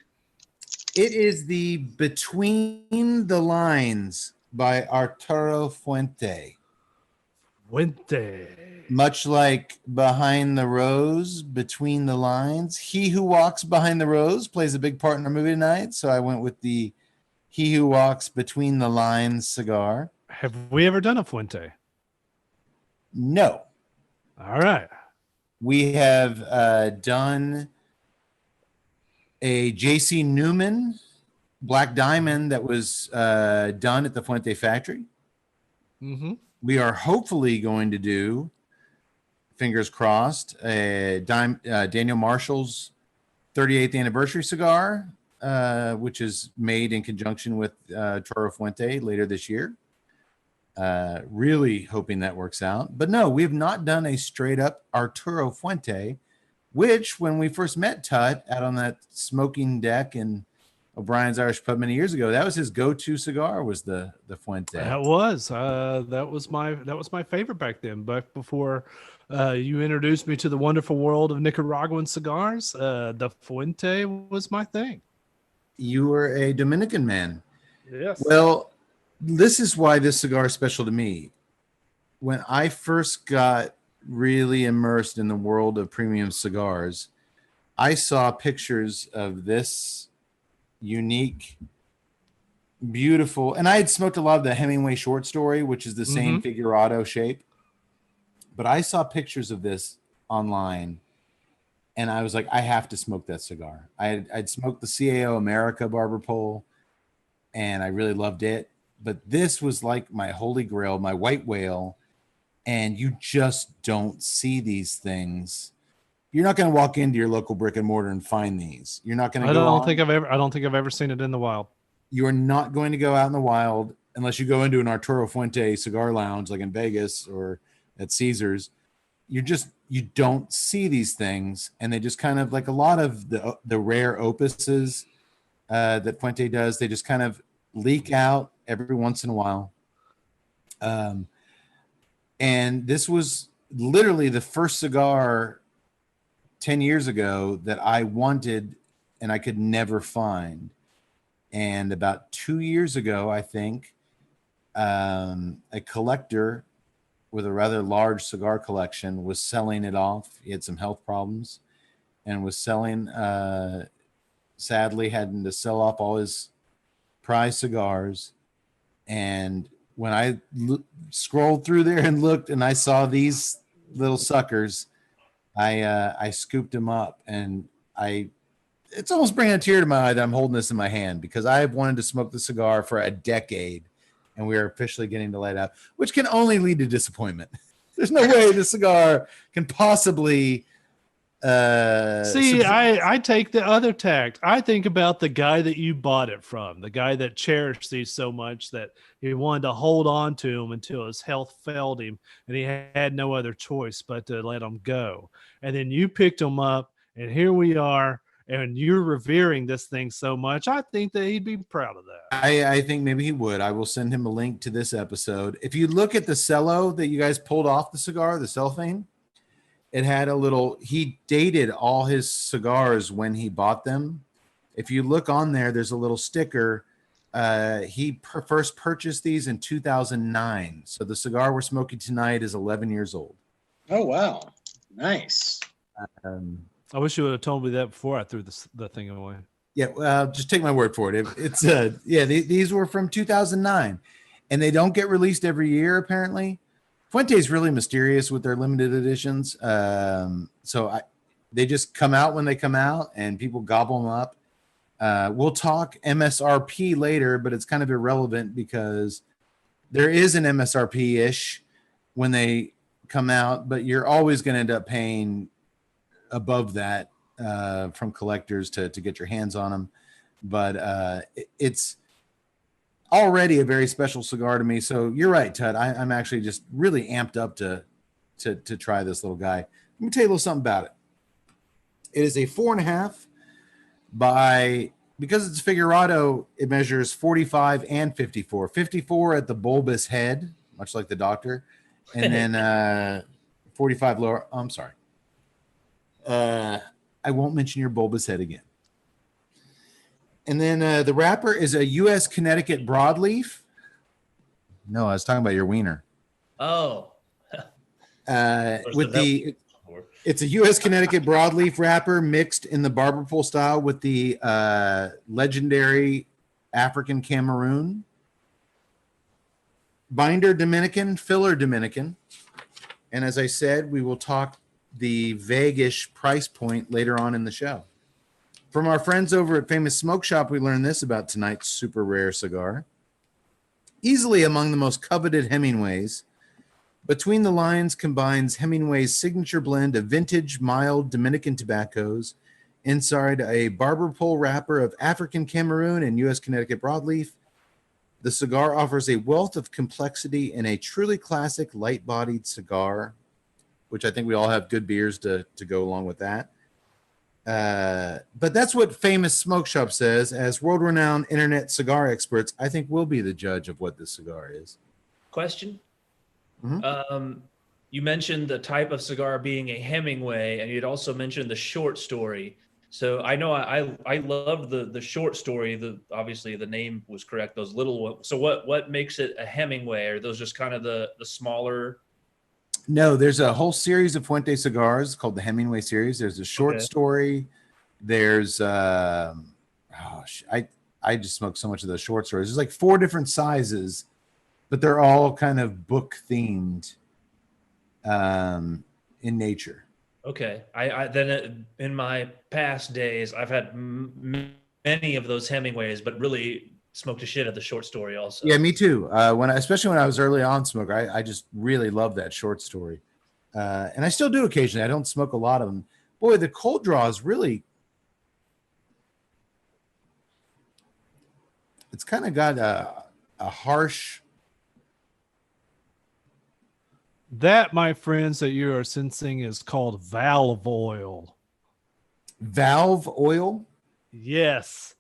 It is the Between the Lines by Arturo Fuente. Much like Behind the Rose, Between the Lines. He Who Walks Behind the Rose plays a big part in our movie tonight, so I went with the He Who Walks Between the Lines cigar. Have we ever done a Fuente? No. All right. We have done a J.C. Newman Black Diamond that was done at the Fuente factory. Mm-hmm. We are hopefully going to do, fingers crossed, Daniel Marshall's 38th anniversary cigar, which is made in conjunction with Arturo Fuente later this year. Really hoping that works out. But no, we have not done a straight up Arturo Fuente, which when we first met Tut out on that smoking deck in O'Brien's Irish Pub many years ago, that was his go-to cigar, was the Fuente. That was my favorite back then. Back before you introduced me to the wonderful world of Nicaraguan cigars, the Fuente was my thing. You were a Dominican man. Yes. Well, this is why this cigar is special to me. When I first got really immersed in the world of premium cigars, I saw pictures of this unique, beautiful, and I had smoked a lot of the Hemingway short story, which is the same figurado shape, but I saw pictures of this online and I was like, I have to smoke that cigar. I'd smoked the CAO America Barber Pole. and I really loved it. But this was like my holy grail, my white whale, and you just don't see these things. You're not going to walk into your local brick and mortar and find these. You're not going to go. I don't think I've ever seen it in the wild. You are not going to go out in the wild unless you go into an Arturo Fuente cigar lounge, like in Vegas or at Caesars. You don't see these things, and they just kind of, like a lot of the rare opuses that Fuente does, they just kind of leak out every once in a while. And this was literally the first cigar 10 years ago that I wanted and I could never find. And about 2 years ago, I think, a collector with a rather large cigar collection was selling it off. He had some health problems and was selling, sadly, having to sell off all his prize cigars. And when I scrolled through there and looked and I saw these little suckers, I scooped them up, and it's almost bringing a tear to my eye that I'm holding this in my hand, because I've wanted to smoke the cigar for a decade, and we are officially getting to light up, which can only lead to disappointment. There's no way the cigar can possibly see. I take the other tact. I think about the guy that you bought it from, the guy that cherished these so much that he wanted to hold on to them until his health failed him and he had no other choice but to let them go. And then you picked them up, and here we are, and you're revering this thing so much. I think that he'd be proud of that. I think maybe he would. I will send him a link to this episode. If you look at the cello that you guys pulled off the cigar, the cellophane, it had a little, he dated all his cigars when he bought them. If you look on there, there's a little sticker. He first purchased these in 2009. So the cigar we're smoking tonight is 11 years old. Oh, wow. Nice. I wish you would have told me that before I threw the thing away. Yeah, well, just take my word for it. It's these were from 2009, and they don't get released every year apparently. Fuente's really mysterious with their limited editions, so they just come out when they come out, and people gobble them up. We'll talk MSRP later, but it's kind of irrelevant because there is an MSRP-ish when they come out, but you're always going to end up paying above that from collectors to get your hands on them. But it's already a very special cigar to me. So you're right, Tud. I'm actually just really amped up to try this little guy. Let me tell you a little something about it. It is a 4.5 because it's Figurado, it measures 45 and 54. 54 at the bulbous head, much like the doctor, and then 45 lower. I'm sorry. I won't mention your bulbous head again. And then the wrapper is a U.S. Connecticut broadleaf. No, I was talking about your wiener. Oh. It's a U.S. Connecticut broadleaf wrapper mixed in the barber pole style with the legendary African Cameroon. Binder Dominican, filler Dominican. And as I said, we will talk the vague-ish price point later on in the show. From our friends over at Famous Smoke Shop, we learned this about tonight's super rare cigar. Easily among the most coveted Hemingways, Between the Lines combines Hemingway's signature blend of vintage, mild Dominican tobaccos inside a barber pole wrapper of African Cameroon and U.S. Connecticut broadleaf. The cigar offers a wealth of complexity in a truly classic light-bodied cigar, which I think we all have good beers to go along with that. But that's what Famous Smoke Shop says. As world-renowned internet cigar experts, I think we'll be the judge of what this cigar is. Question? Mm-hmm. You mentioned the type of cigar being a Hemingway, and you'd also mentioned the short story. So I know I loved the short story. Obviously the name was correct. Those little ones. So what makes it a Hemingway? Are those just kind of the smaller? No, there's a whole series of Fuente cigars called the Hemingway series. There's a short story. There's I just smoked so much of those short stories. There's like 4 different sizes, but they're all kind of book themed in nature. Okay. I then in my past days, I've had many of those Hemingways, but really smoked a shit at the short story also. Yeah, me too. Especially when I was early on smoker, I just really loved that short story. And I still do occasionally. I don't smoke a lot of them. Boy, the cold draw is really, it's kind of got a harsh. That, my friends, that you are sensing is called valve oil. Valve oil? Yes.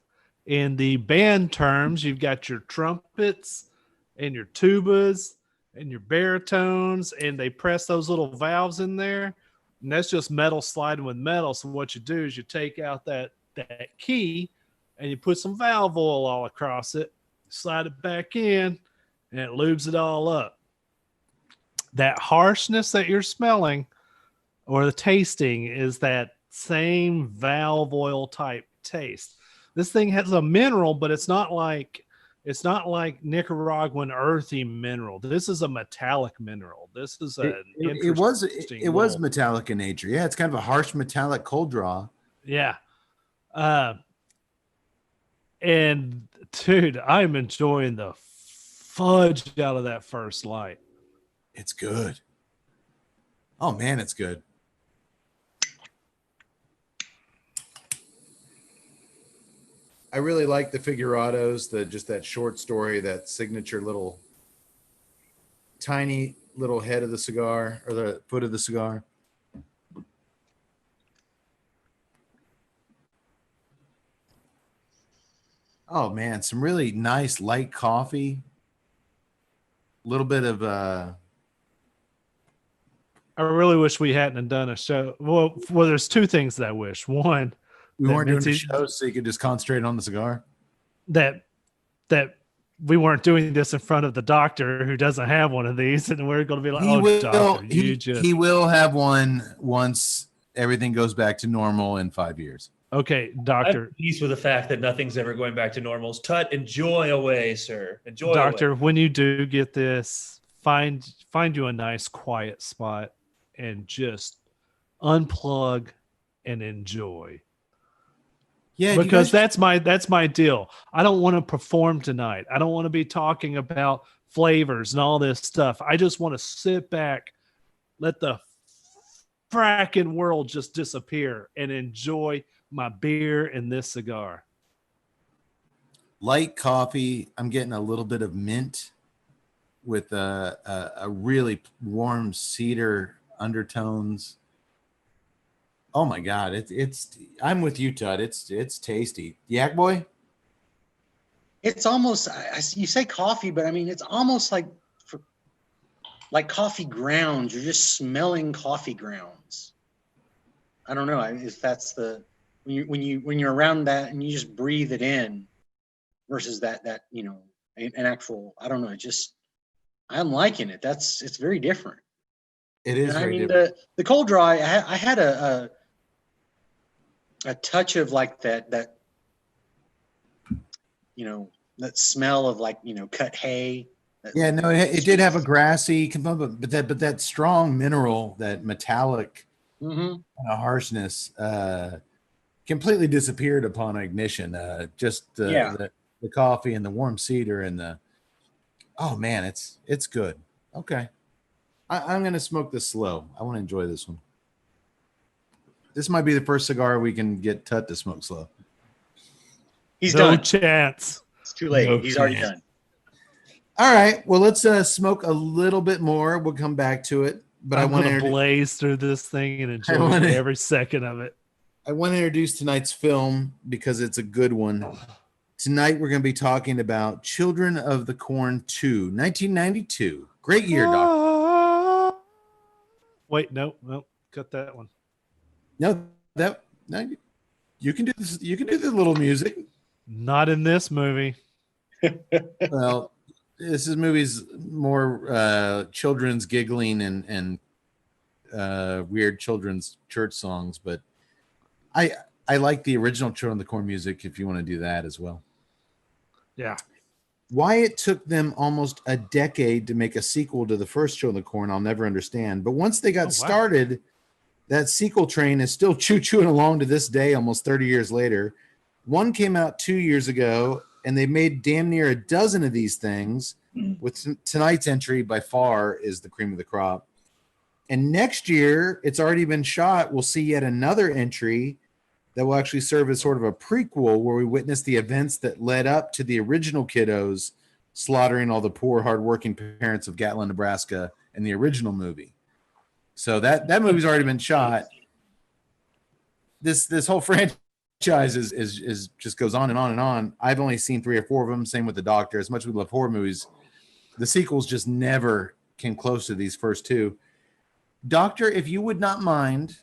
In the band terms, you've got your trumpets and your tubas and your baritones, and they press those little valves in there. And that's just metal sliding with metal. So what you do is you take out that key and you put some valve oil all across it, slide it back in, and it lubes it all up. That harshness that you're smelling or the tasting is that same valve oil type taste. This thing has a mineral, but it's not like Nicaraguan earthy mineral. This is a metallic mineral. This is it was metallic in nature. Yeah, it's kind of a harsh metallic cold draw. Yeah. And dude, I'm enjoying the fudge out of that first light. It's good. Oh man, it's good. I really like the figurados, just that short story, that signature little tiny little head of the cigar or the foot of the cigar. Oh man, some really nice light coffee. A little bit of I really wish we hadn't done a show. Well, there's two things that I wish. One, we weren't doing the show, so you could just concentrate on the cigar. That we weren't doing this in front of the doctor who doesn't have one of these, and we're going to be like, doctor, he will have one once everything goes back to normal in 5 years. Okay, doctor. I'm pleased with the fact that nothing's ever going back to normal. Tut, enjoy away, sir. Enjoy, doctor. Away. When you do get this, find you a nice quiet spot and just unplug and enjoy. Yeah, because that's my deal. I don't want to perform tonight. I don't want to be talking about flavors and all this stuff. I just want to sit back, let the fracking world just disappear and enjoy my beer and this cigar. Light coffee. I'm getting a little bit of mint with a really warm cedar undertones. Oh my God, it's I'm with you, Tut. It's tasty. Yak boy? It's almost, you say coffee, but I mean, it's almost like coffee grounds. You're just smelling coffee grounds. I don't know if that's when you're around that and you just breathe it in versus that an actual, I don't know. I'm liking it. It's very different. It is. And different. The cold draw, I had a touch of like that that smell of cut hay. Yeah, no, it did have a grassy component, but that strong mineral, that metallic kind of harshness, completely disappeared upon ignition. Just the coffee and the warm cedar and oh man, it's good. Okay. I'm going to smoke this slow. I want to enjoy this one. This might be the first cigar we can get Tut to smoke slow. He's no done. Chance. It's too late. He's already done. All right. Well, let's smoke a little bit more. We'll come back to it. But I want to blaze through this thing and enjoy every second of it. I want to introduce tonight's film because it's a good one. Tonight, we're going to be talking about Children of the Corn 2, 1992. Great year, Doc. Wait, no, cut that one. No, you can do this. You can do the little music. Not in this movie. Well, this movie's more children's giggling and weird children's church songs, but I like the original Children of the Corn music if you want to do that as well. Yeah. Why it took them almost a decade to make a sequel to the first Children of the Corn, I'll never understand. But once they got started, that sequel train is still choo-chooing along to this day, almost 30 years later. One came out 2 years ago, and they made damn near a dozen of these things. With tonight's entry, by far, is the cream of the crop. And next year, it's already been shot. We'll see yet another entry that will actually serve as sort of a prequel where we witness the events that led up to the original kiddos slaughtering all the poor, hardworking parents of Gatlin, Nebraska in the original movie. So that movie's already been shot. This whole franchise is just goes on and on and on. I've only seen 3 or 4 of them. Same with The Doctor. As much as we love horror movies, the sequels just never came close to these first 2. Doctor, if you would not mind,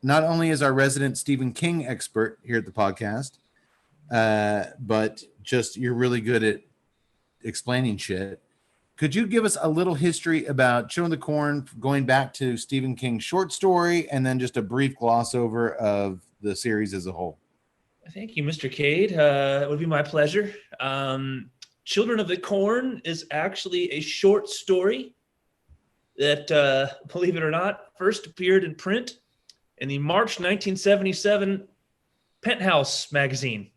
not only as our resident Stephen King expert here at the podcast, but just you're really good at explaining shit. Could you give us a little history about Children of the Corn, going back to Stephen King's short story, and then just a brief gloss over of the series as a whole? Thank you, Mr. Cade. It would be my pleasure. Children of the Corn is actually a short story that, believe it or not, first appeared in print in the March 1977 Penthouse magazine.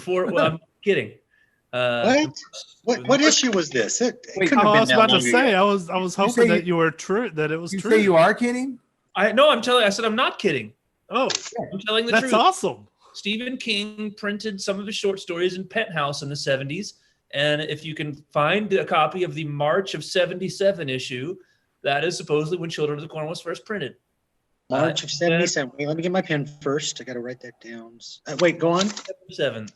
I'm kidding. What issue was this? It couldn't have I been was that about to long say, ago. I was hoping that you were true, that it was You true. say you are kidding? I said I'm not kidding. Oh, I'm telling the that's truth. awesome. Stephen King printed some of his short stories in Penthouse in the 70s. And if you can find a copy of the March of 77 issue, that is supposedly when Children of the Corn was first printed. March of 77. Wait, let me get my pen first. I got to write that down. Wait, go on. 77.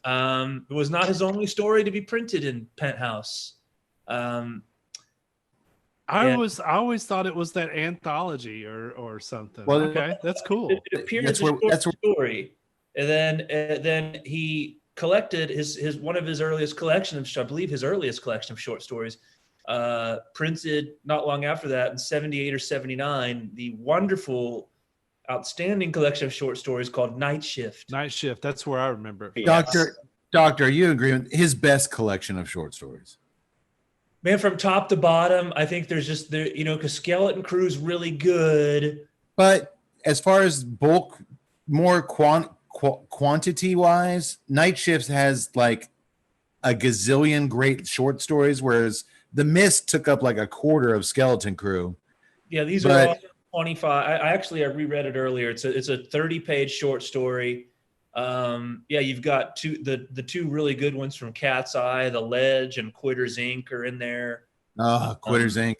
It was not his only story to be printed in Penthouse. I always thought it was that anthology or something. Well, okay, that's cool. It appeared as a short story, and then he collected his one of his earliest collections, I believe his earliest collection of short stories, printed not long after that in 78 or 79, the wonderful, outstanding collection of short stories called Night Shift. Night Shift. That's where I remember it. Doctor, you agree with his best collection of short stories? Man, from top to bottom, I think there's just because Skeleton Crew's really good. But as far as bulk, more quantity wise, Night Shifts has like a gazillion great short stories, whereas The Mist took up like a quarter of Skeleton Crew. Yeah, these are all 25. I reread it earlier. It's a 30-page short story. You've got the 2 really good ones from Cat's Eye, The Ledge and Quitters Inc. are in there. Quitters Inc.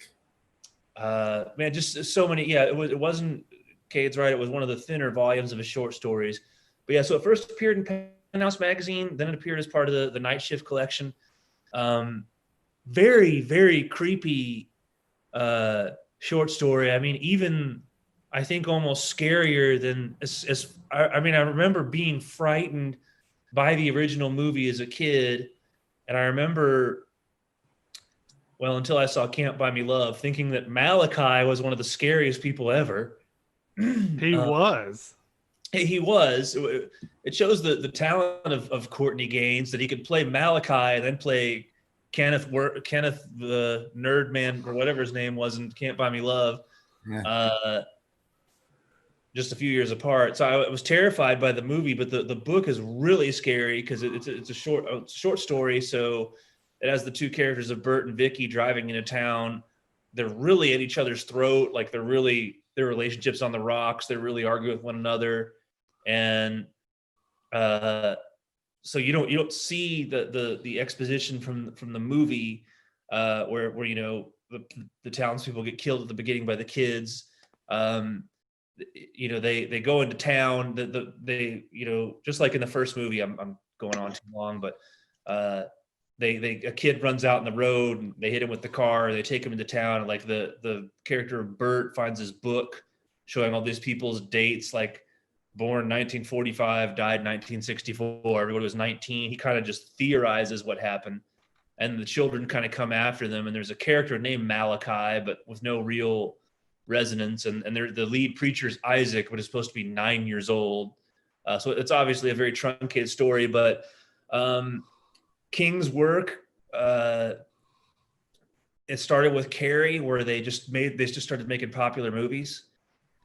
Man, just so many. Yeah, it wasn't Cade's right. It was one of the thinner volumes of his short stories. But yeah, so it first appeared in Penthouse magazine, then it appeared as part of the Night Shift collection. Very, very creepy short story. I mean, even I think almost scarier than I remember being frightened by the original movie as a kid. And I remember, well, until I saw Can't Buy Me Love, thinking that Malachi was one of the scariest people ever. He was. He was. It shows the talent of Courtney Gaines, that he could play Malachi and then play Kenneth the nerd man or whatever his name was in Can't Buy Me Love. Yeah. Just a few years apart. So I was terrified by the movie, but the book is really scary because it's a short story. So it has the 2 characters of Bert and Vicky driving into town. They're really at each other's throat. Like their relationship's on the rocks. They're really arguing with one another. And so you don't see the exposition from the movie where the townspeople get killed at the beginning by the kids. They go into town. They just like in the first movie. I'm going on too long, but a kid runs out in the road and they hit him with the car. They take him into town, and like the character of Bert finds his book showing all these people's dates, like born 1945, died 1964. Everybody was 19. He kind of just theorizes what happened, and the children kind of come after them. And there's a character named Malachi, but with no real resonance. And the lead preacher is Isaac, but is supposed to be 9 years old. So it's obviously a very truncated story, but King's work, it started with Carrie, where they just started making popular movies,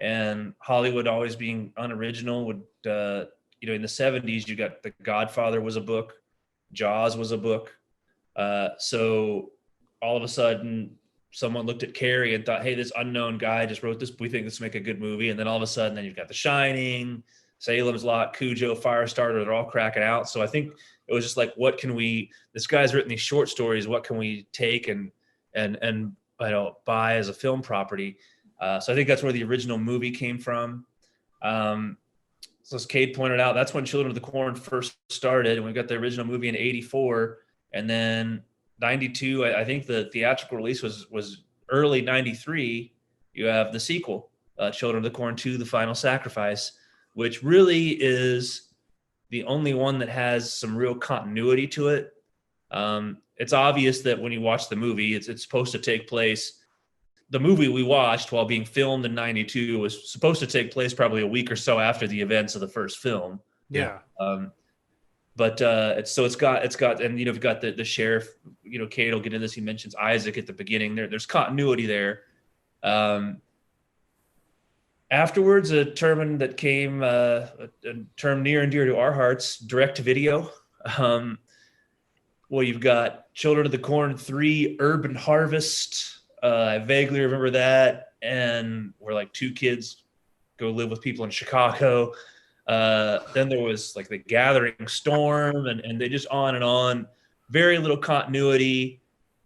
and Hollywood always being unoriginal would, in the 70s, you got The Godfather was a book. Jaws was a book. So all of a sudden, someone looked at Carrie and thought, hey, this unknown guy just wrote this. We think this will make a good movie. And then all of a sudden, then you've got The Shining, Salem's Lot, Cujo, Firestarter. They're all cracking out. So I think it was just like, what can we? This guy's written these short stories. What can we take and buy as a film property? So I think that's where the original movie came from. So as Cade pointed out, that's when Children of the Corn first started, and we got the original movie in '84, and then '92. I think the theatrical release was early '93. You have the sequel, Children of the Corn 2: The Final Sacrifice, which really is the only one that has some real continuity to it. It's obvious that when you watch the movie, it's supposed to take place. The movie we watched while being filmed in '92 was supposed to take place probably a week or so after the events of the first film. Yeah. But it's got, and you've got the sheriff, Cade will get into this. He mentions Isaac at the beginning. There's continuity there. Afterwards, a term that came, a term near and dear to our hearts, direct to video. Well, you've got Children of the Corn 3, Urban Harvest. I vaguely remember that, and where like two kids go live with people in Chicago. Then there was like The Gathering Storm, and they just on and on. Very little continuity,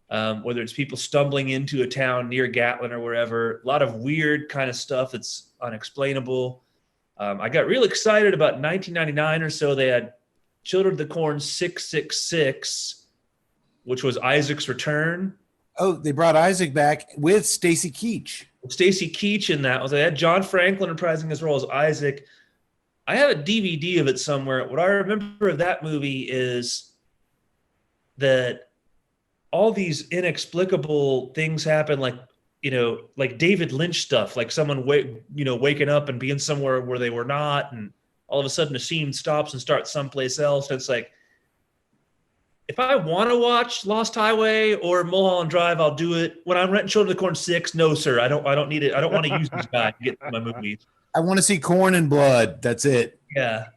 whether it's people stumbling into a town near Gatlin or wherever. A lot of weird kind of stuff that's unexplainable. I got real excited about 1999 or so. They had Children of the Corn 666, which was Isaac's return. Oh, they brought Isaac back with Stacy Keach. Stacy Keach in that. They had John Franklin reprising his role as Isaac. I have a DVD of it somewhere. What I remember of that movie is that all these inexplicable things happen, like David Lynch stuff, like someone waking up and being somewhere where they were not, and all of a sudden a scene stops and starts someplace else. And it's like, if I want to watch Lost Highway or Mulholland Drive, I'll do it. When I'm renting Children of the Corn 6, no, sir, I don't need it. I don't want to use this guy to get to my movies. I want to see corn and blood. That's it. Yeah.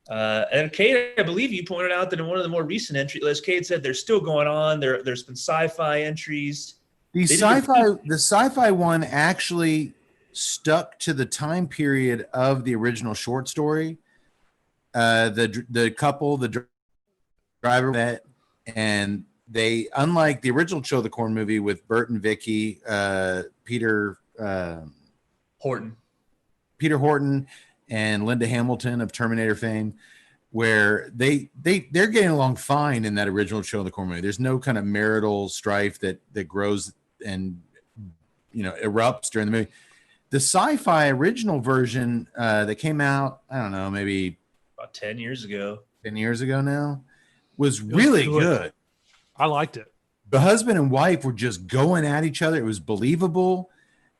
And Cade, I believe you pointed out that in one of the more recent entries, as Cade said, they're still going on. There's been sci-fi entries. The sci-fi one actually stuck to the time period of the original short story. The couple, the driver met, and they, unlike the original Children of the Corn movie with Bert and Vicky, Peter Horton, and Linda Hamilton of Terminator fame, where they're getting along fine in that original Children of the Corn movie. There's no kind of marital strife that grows and erupts during the movie. The sci-fi original version that came out, I don't know, maybe about 10 years ago. 10 years ago now, was really good. I liked it. The husband and wife were just going at each other. It was believable.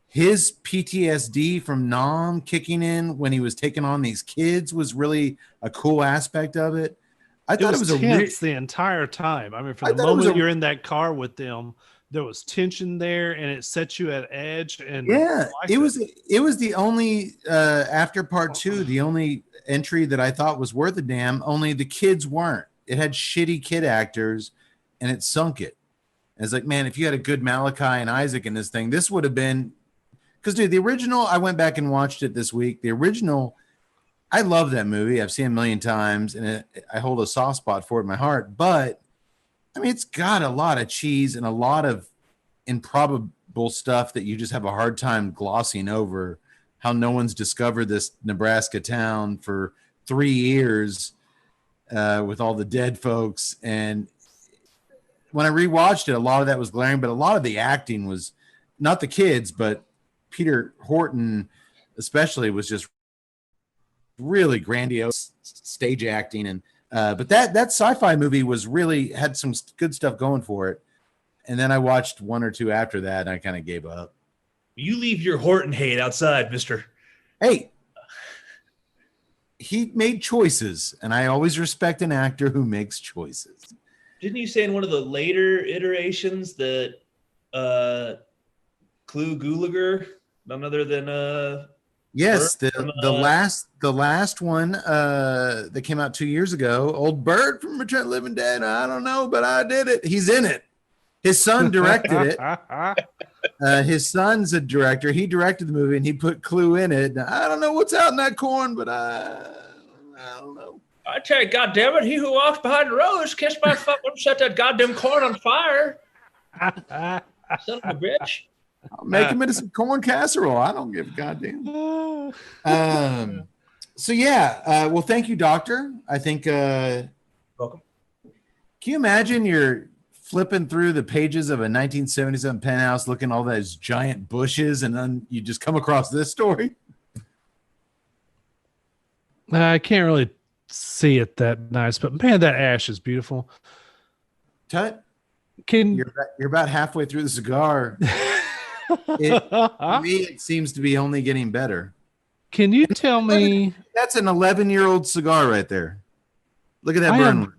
His PTSD from Nam kicking in when he was taking on these kids was really a cool aspect of it. I thought it was tense the entire time. I mean, from the moment you're in that car with them, there was tension there, and it set you at edge. And yeah, it was the only after part 2, the only entry that I thought was worth a damn. Only the kids weren't. It had shitty kid actors, and it sunk it. And it's like, man, if you had a good Malachi and Isaac in this thing, this would have been. Because, dude, the original, I went back and watched it this week. The original, I love that movie. I've seen it a million times, and I hold a soft spot for it in my heart. But, I mean, it's got a lot of cheese and a lot of improbable stuff that you just have a hard time glossing over. How no one's discovered this Nebraska town for 3 years with all the dead folks. And when I rewatched it, a lot of that was glaring, but a lot of the acting was not the kids, but Peter Horton especially was just really grandiose stage acting. And but that sci-fi movie was really had some good stuff going for it. And then I watched 1 or 2 after that, and I kind of gave up. You leave your Horton hate outside, mister. Hey, he made choices, and I always respect an actor who makes choices. Didn't you say in one of the later iterations that Clu Gulager, none other than Yes, Bird the last one that came out 2 years ago. Old Bird from Return of the Living Dead. I don't know, but I did it. He's in it. His son directed it. His son's a director. He directed the movie and he put Clue in it. Now, I don't know what's out in that corn, but I don't know. I tell you, goddammit, he who walks behind the rose, kiss my fuck, wouldn't set that goddamn corn on fire. Son of a bitch. I'll make him into some corn casserole. I don't give a goddamn. So yeah, well, thank you, Doctor. I think. Welcome. Can you imagine you're flipping through the pages of a 1977 Penthouse, looking at all those giant bushes, and then you just come across this story? I can't really see it that nice, but man, that ash is beautiful. Tut, Can you're about halfway through the cigar. To me, it seems to be only getting better. Can you tell me? That's an 11-year-old cigar right there. Look at that burn.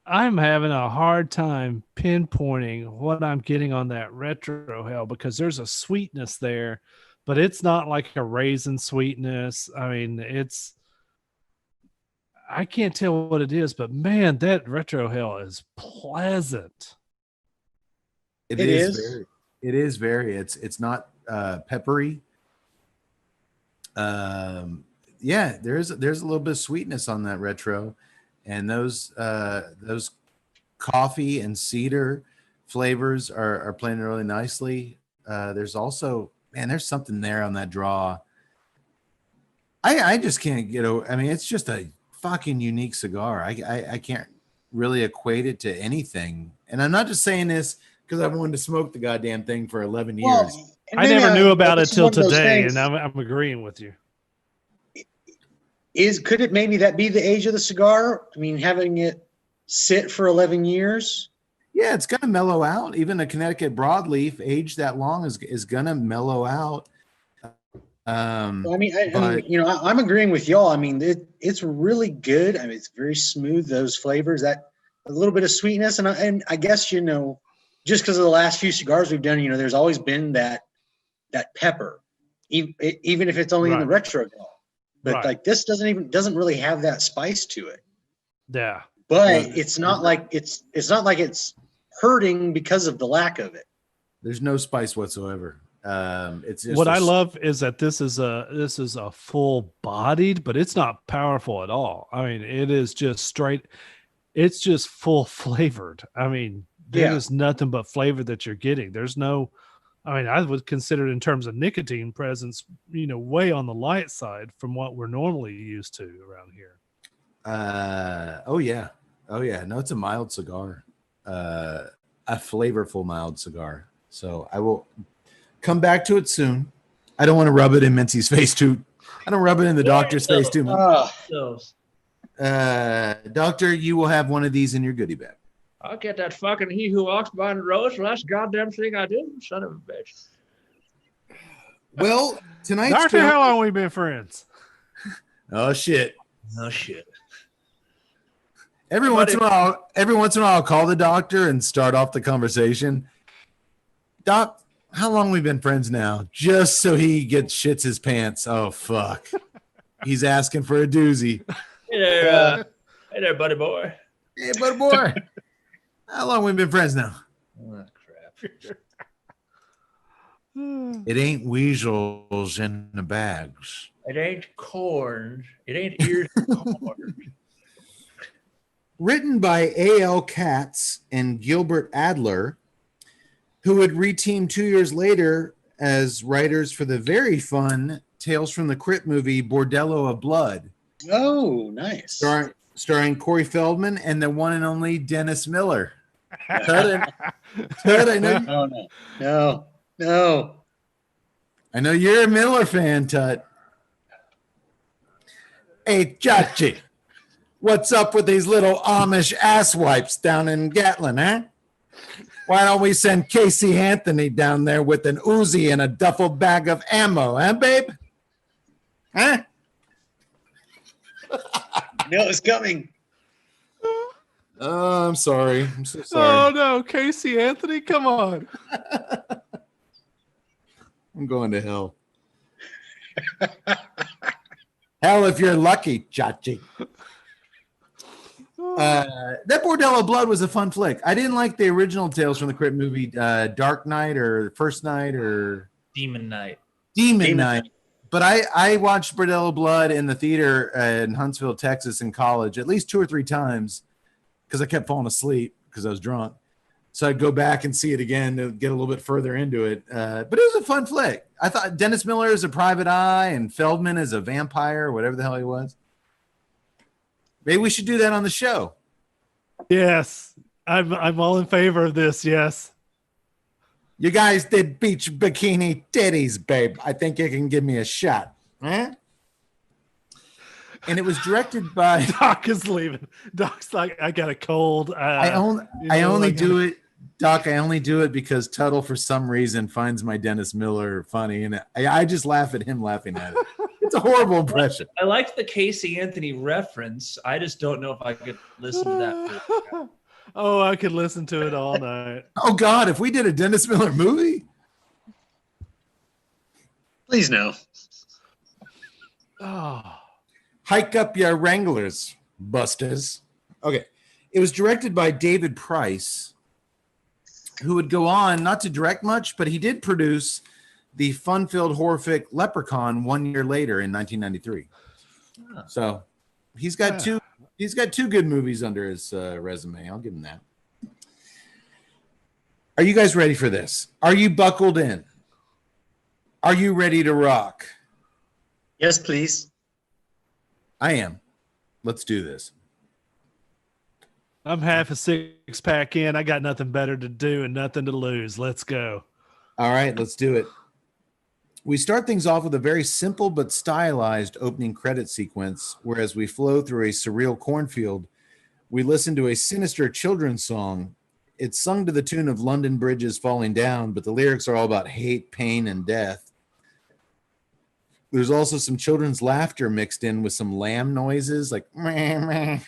I'm having a hard time pinpointing what I'm getting on that retro hell because there's a sweetness there, but it's not like a raisin sweetness. I mean, I can't tell what it is, but man, that retro hell is pleasant. It is. It is very. It's not peppery. Yeah, there's a little bit of sweetness on that retro, and those coffee and cedar flavors are playing really nicely. There's also, man, there's something there on that draw. I just can't get over. I mean, it's just a fucking unique cigar. I can't really equate it to anything, and I'm not just saying this because I've wanted to smoke the goddamn thing for 11 years. Well, I never knew about it till today, things, and I'm agreeing with you. Could it maybe that be the age of the cigar? I mean, having it sit for 11 years? Yeah, it's going to mellow out. Even a Connecticut broadleaf aged that long is going to mellow out. I mean, I'm agreeing with y'all. I mean, it's really good. I mean, it's very smooth. Those flavors, that a little bit of sweetness, and I guess just because of the last few cigars we've done, there's always been that pepper, even if it's only in the retro draw. But like this doesn't really have that spice to it. Yeah. But it's not like it's hurting because of the lack of it. There's no spice whatsoever. It's just what I love is that this is a full bodied, but it's not powerful at all. I mean, it is just straight. It's just full flavored. I mean, there's nothing but flavor that you're getting. There's no, I mean, I would consider it in terms of nicotine presence, way on the light side from what we're normally used to around here. Oh yeah. No, it's a mild cigar, a flavorful mild cigar. So I will come back to it soon. I don't want to rub it in Mincy's face too. I don't rub it in the doctor's face too much. Doctor, you will have one of these in your goodie bag. I'll get that fucking he who walks behind the rose. Well, that's the goddamn thing I do, son of a bitch. Well, tonight, Doctor, how long we been friends? Oh shit. Every once in a while, I'll call the doctor and start off the conversation. Doc, how long we been friends now? Just so he shits his pants. Oh fuck. He's asking for a doozy. Hey there, buddy boy. Hey, buddy boy. How long we been friends now? Oh, crap. It ain't weasels in the bags. It ain't corn. It ain't ears of corn. Written by A.L. Katz and Gilbert Adler, who would reteam 2 years later as writers for the very fun Tales from the Crypt movie Bordello of Blood. Oh, nice. Starring Corey Feldman and the one and only Dennis Miller. Tut, I know. No. I know you're a Miller fan, Tut. Hey, Chachi, what's up with these little Amish asswipes down in Gatlin, huh? Why don't we send Casey Anthony down there with an Uzi and a duffel bag of ammo, huh, babe? Huh? No, it's coming. Oh, I'm sorry. I'm so sorry. Oh no, Casey Anthony, come on. I'm going to hell. Hell, if you're lucky, Chachi. That Bordello Blood was a fun flick. I didn't like the original Tales from the Crypt movie, Dark Knight or First Night or Demon Night. Demon Night. But I watched Bordello Blood in the theater in Huntsville, Texas in college at least 2 or 3 times because I kept falling asleep because I was drunk. So I'd go back and see it again to get a little bit further into it. But it was a fun flick. I thought Dennis Miller is a private eye and Feldman is a vampire or whatever the hell he was. Maybe we should do that on the show. Yes, I'm all in favor of this. Yes. You guys did beach bikini titties, babe. I think you can give me a shot. Huh? And it was directed by Doc is leaving. Doc's like, I got a cold. I only do it, Doc. I only do it because Tuttle, for some reason, finds my Dennis Miller funny, and I just laugh at him laughing at it. It's a horrible impression. I liked the Casey Anthony reference. I just don't know if I could listen to that. Oh, I could listen to it all night. Oh God, if we did a Dennis Miller movie, Please no. Oh, hike up your Wranglers, busters. Okay, it was directed by David Price, who would go on not to direct much, but he did produce the fun-filled horrific Leprechaun 1 year later in 1993. So he's got two. He's got 2 good movies under his resume. I'll give him that. Are you guys ready for this? Are you buckled in? Are you ready to rock? Yes, please. I am. Let's do this. I'm half a 6-pack in. I got nothing better to do and nothing to lose. Let's go. All right, let's do it. We start things off with a very simple but stylized opening credit sequence, where as we flow through a surreal cornfield, we listen to a sinister children's song. It's sung to the tune of London Bridges Falling Down, but the lyrics are all about hate, pain, and death. There's also some children's laughter mixed in with some lamb noises, like meh, meh.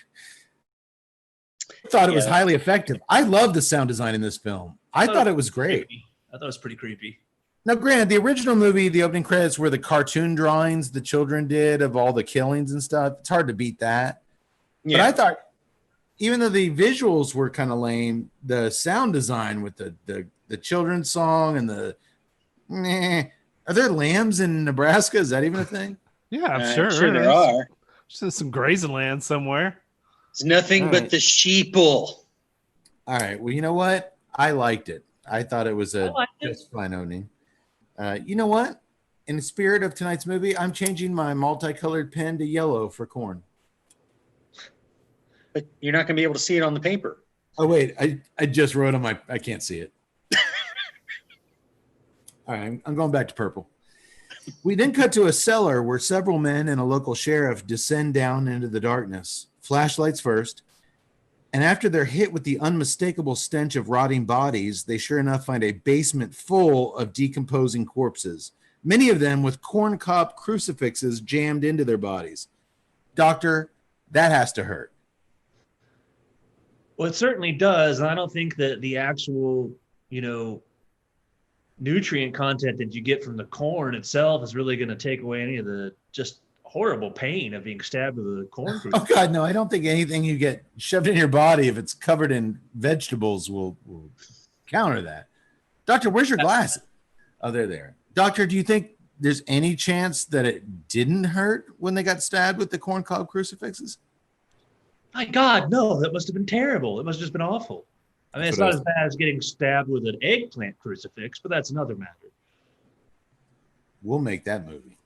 I thought it was highly effective. I love the sound design in this film. I thought it was great. I thought it was pretty creepy. Now, granted, the original movie, the opening credits were the cartoon drawings the children did of all the killings and stuff. It's hard to beat that. Yeah. But I thought, even though the visuals were kind of lame, the sound design with the children's song and the are there lambs in Nebraska? Is that even a thing? Yeah, I'm sure there are. There's some grazing land somewhere. It's nothing but the sheeple. All right. Well, you know what? I liked it. I thought it was just fine opening. You know what? In the spirit of tonight's movie, I'm changing my multicolored pen to yellow for corn. But you're not going to be able to see it on the paper. Oh, wait. I just wrote on I can't see it. All right. I'm going back to purple. We then cut to a cellar where several men and a local sheriff descend down into the darkness. Flashlights first. And after they're hit with the unmistakable stench of rotting bodies, they sure enough find a basement full of decomposing corpses, many of them with corncob crucifixes jammed into their bodies. Doctor, that has to hurt. Well, it certainly does. And I don't think that the actual, nutrient content that you get from the corn itself is really going to take away any of the just horrible pain of being stabbed with a corn crucifix. Oh God, no! I don't think anything you get shoved in your body, if it's covered in vegetables, will counter that. Doctor, where's your glasses? Oh, they're there. Doctor, do you think there's any chance that it didn't hurt when they got stabbed with the corncob crucifixes? My God, no! That must have been terrible. It must have just been awful. I mean, it's not as bad as getting stabbed with an eggplant crucifix, but that's another matter. We'll make that movie.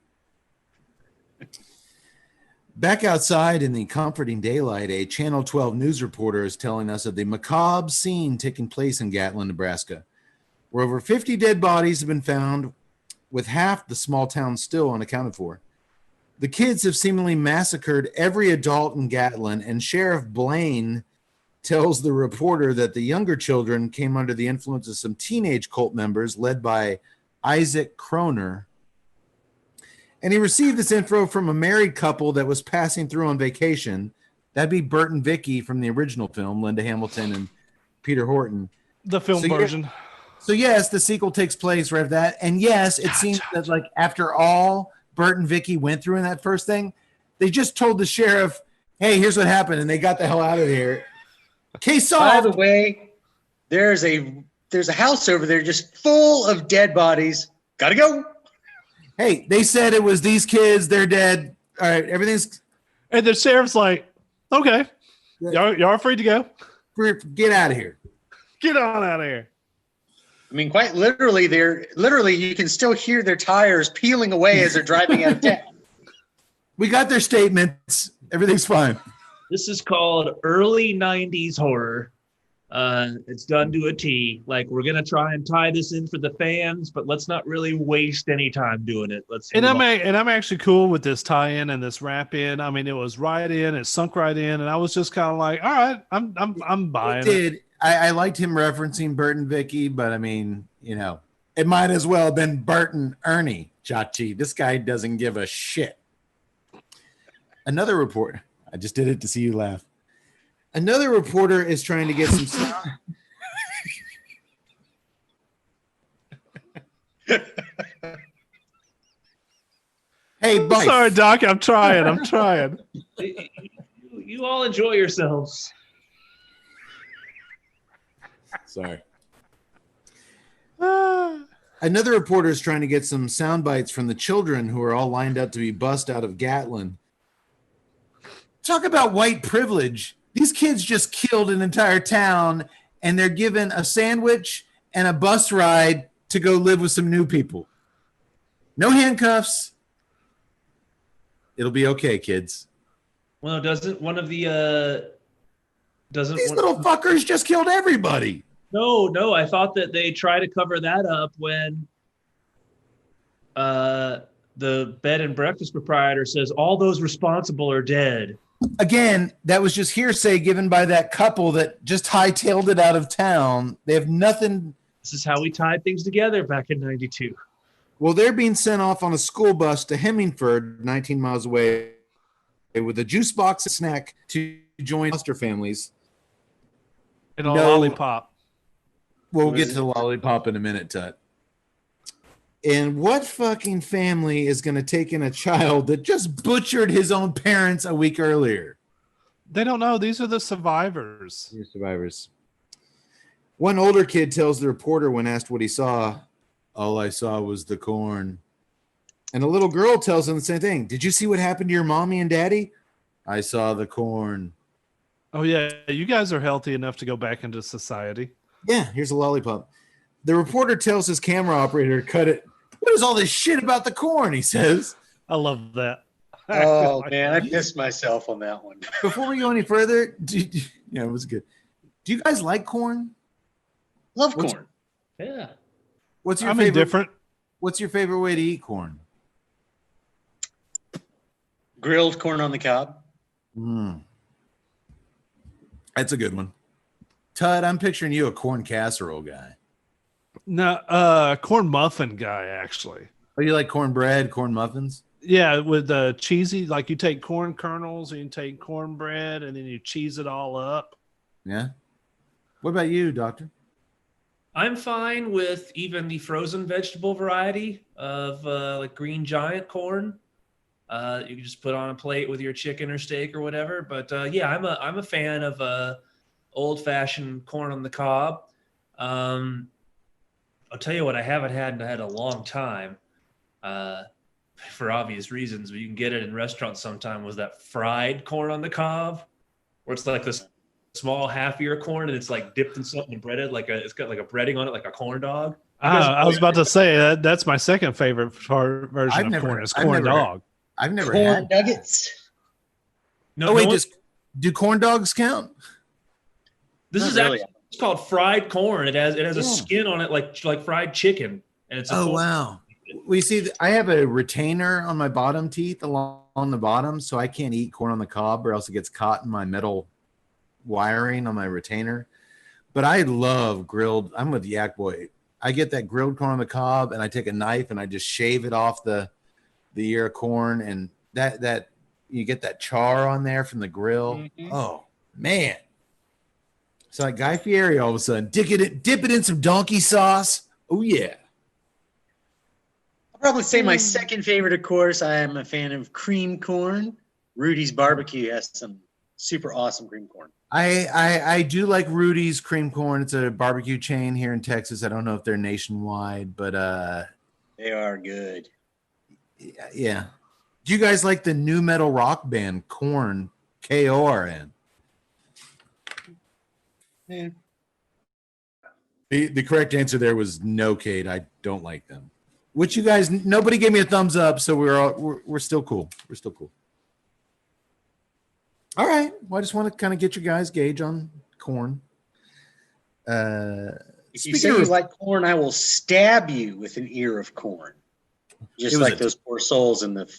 Back outside in the comforting daylight, a Channel 12 news reporter is telling us of the macabre scene taking place in Gatlin, Nebraska, where over 50 dead bodies have been found, with half the small town still unaccounted for. The kids have seemingly massacred every adult in Gatlin, and Sheriff Blaine tells the reporter that the younger children came under the influence of some teenage cult members led by Isaac Kroner. And he received this info from a married couple that was passing through on vacation. That'd be Bert and Vicky from the original film, Linda Hamilton and Peter Horton. The film version. So yes, the sequel takes place right after that. And yes, it seems that like after all Bert and Vicky went through in that first thing. They just told the sheriff, hey, here's what happened, and they got the hell out of there. Case By solved. the way, there's a house over there just full of dead bodies. Gotta go. Hey, they said it was these kids. They're dead. All right, everything's. And the sheriff's like, okay, y'all are free to go. Get out of here. Get on out of here. I mean, quite literally, you can still hear their tires peeling away as they're driving out of town. We got their statements. Everything's fine. This is called early 90s horror. It's done to a T. Like, we're going to try and tie this in for the fans, but let's not really waste any time doing it. I'm actually cool with this tie-in and this wrap-in. I mean, it was right in, it sunk right in, and I was just kind of like, all right, I'm buying it. I liked him referencing Bert and Vicky, but I mean, you know, it might as well have been Bert and Ernie, Chachi. This guy doesn't give a shit. Another report. I just did it to see you laugh. Another reporter is trying to get some sound. Hey, Bife. Sorry, Doc. I'm trying. You all enjoy yourselves. Sorry. Another reporter is trying to get some sound bites from the children who are all lined up to be bussed out of Gatlin. Talk about white privilege. These kids just killed an entire town, and they're given a sandwich and a bus ride to go live with some new people. No handcuffs. It'll be okay, kids. Well, doesn't one of the these little fuckers just killed everybody? No. I thought that they try to cover that up when the bed and breakfast proprietor says all those responsible are dead. Again, that was just hearsay given by that couple that just hightailed it out of town. They have nothing. This is how we tied things together back in 92. Well, they're being sent off on a school bus to Hemingford, 19 miles away, with a juice box and snack to join foster families. And a lollipop. We'll get to the lollipop in a minute, Tut. And what fucking family is going to take in a child that just butchered his own parents a week earlier? They don't know. These are the survivors. These survivors. One older kid tells the reporter when asked what he saw, all I saw was the corn. And a little girl tells him the same thing. Did you see what happened to your mommy and daddy? I saw the corn. Oh, yeah. You guys are healthy enough to go back into society. Yeah, here's a lollipop. The reporter tells his camera operator to cut it. What is all this shit about the corn? He says. I love that. Oh, man, I pissed myself on that one. Before we go any further, yeah, it was good. Do you guys like corn? Love corn. Yeah. What's your I'm favorite? indifferent. What's your favorite way to eat corn? Grilled corn on the cob. That's a good one. Tud, I'm picturing you a corn casserole guy. No, corn muffin guy, actually. Oh, you like cornbread, corn muffins? Yeah, with the cheesy, like you take corn kernels and you take cornbread and then you cheese it all up. Yeah. What about you, Doctor? I'm fine with even the frozen vegetable variety of like green giant corn. You can just put on a plate with your chicken or steak or whatever. But yeah, I'm a fan of old-fashioned corn on the cob. I'll tell you what I haven't had in a long time, for obvious reasons, but you can get it in restaurants sometime, was that fried corn on the cob, where it's like this small half-ear corn and it's like dipped in something and breaded, it's got like a breading on it, like a corn dog. I was about to say that's my second favorite version of corn is corn dog. I've never Corn had nuggets. No, do corn dogs count? This Not is really. actually it's called fried corn. It has a skin on it like fried chicken, and it's wow. We see. I have a retainer on my bottom teeth along the bottom, so I can't eat corn on the cob, or else it gets caught in my metal wiring on my retainer. But I love grilled. I'm with Yak Boy. I get that grilled corn on the cob, and I take a knife and I just shave it off the ear of corn, and that you get that char on there from the grill. Mm-hmm. Oh man. It's like Guy Fieri all of a sudden. Dip it in some donkey sauce. Oh, yeah. I'll Probably say my second favorite, of course. I am a fan of cream corn. Rudy's Barbecue has some super awesome cream corn. I do like Rudy's cream corn. It's a barbecue chain here in Texas. I don't know if they're nationwide, but they are good. Yeah. Do you guys like the new metal rock band Korn? Korn. Yeah. The correct answer there was no, Kate. I don't like them. Which you guys, nobody gave me a thumbs up, so we're still cool. We're still cool. All right. Well, I just want to kind of get your guys' gauge on corn. If you say you like corn, I will stab you with an ear of corn. Just like those poor souls in the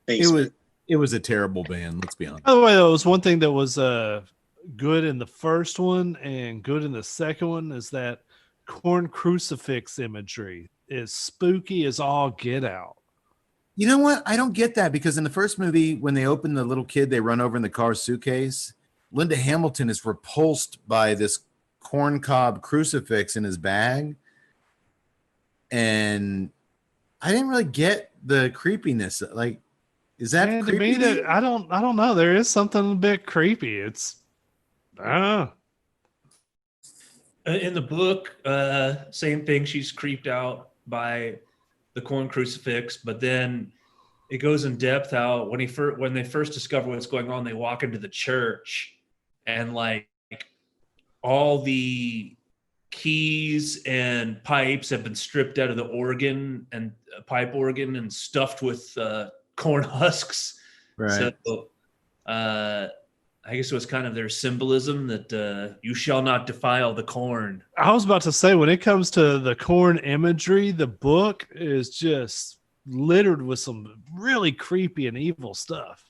basement. It was a terrible band. Let's be honest. By the way, though, was one thing that was good in the first one and good in the second one is that corn crucifix imagery is spooky as all get out. You know what? I don't get that because in the first movie, when they open the little kid, they run over in the car suitcase. Linda Hamilton is repulsed by this corn cob crucifix in his bag. And I didn't really get the creepiness. Like, is that creepy? To me, I don't know. There is something a bit creepy. It's I don't know. In the book, same thing. She's creeped out by the corn crucifix, but then it goes in depth how when they first discover what's going on, they walk into the church and like all the keys and pipes have been stripped out of the organ and pipe organ and stuffed with corn husks. Right. So I guess it was kind of their symbolism that you shall not defile the corn. I was about to say, when it comes to the corn imagery, the book is just littered with some really creepy and evil stuff.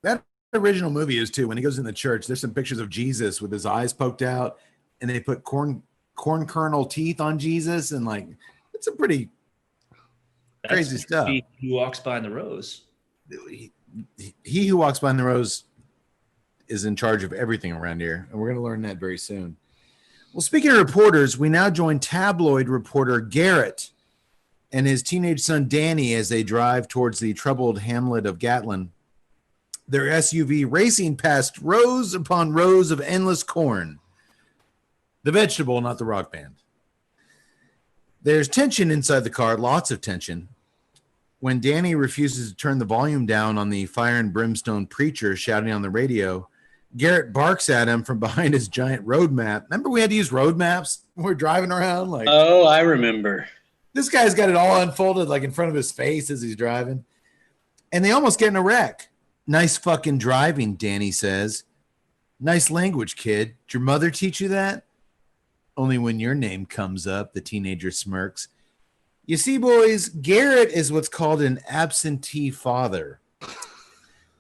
That original movie is too. When he goes in the church, there's some pictures of Jesus with his eyes poked out, and they put corn kernel teeth on Jesus, and like it's a pretty crazy stuff. He who walks by in the rose. He who walks by in the rose is in charge of everything around here, and we're going to learn that very soon. Well, speaking of reporters, we now join tabloid reporter Garrett and his teenage son Danny as they drive towards the troubled hamlet of Gatlin. Their SUV racing past rows upon rows of endless corn. The vegetable, not the rock band. There's tension inside the car, lots of tension. When Danny refuses to turn the volume down on the fire and brimstone preacher shouting on the radio, Garrett barks at him from behind his giant road map. Remember we had to use road maps when we're driving around? Like, oh, I remember. This guy's got it all unfolded like in front of his face as he's driving. And they almost get in a wreck. Nice fucking driving, Danny says. Nice language, kid. Did your mother teach you that? Only when your name comes up, the teenager smirks. You see, boys, Garrett is what's called an absentee father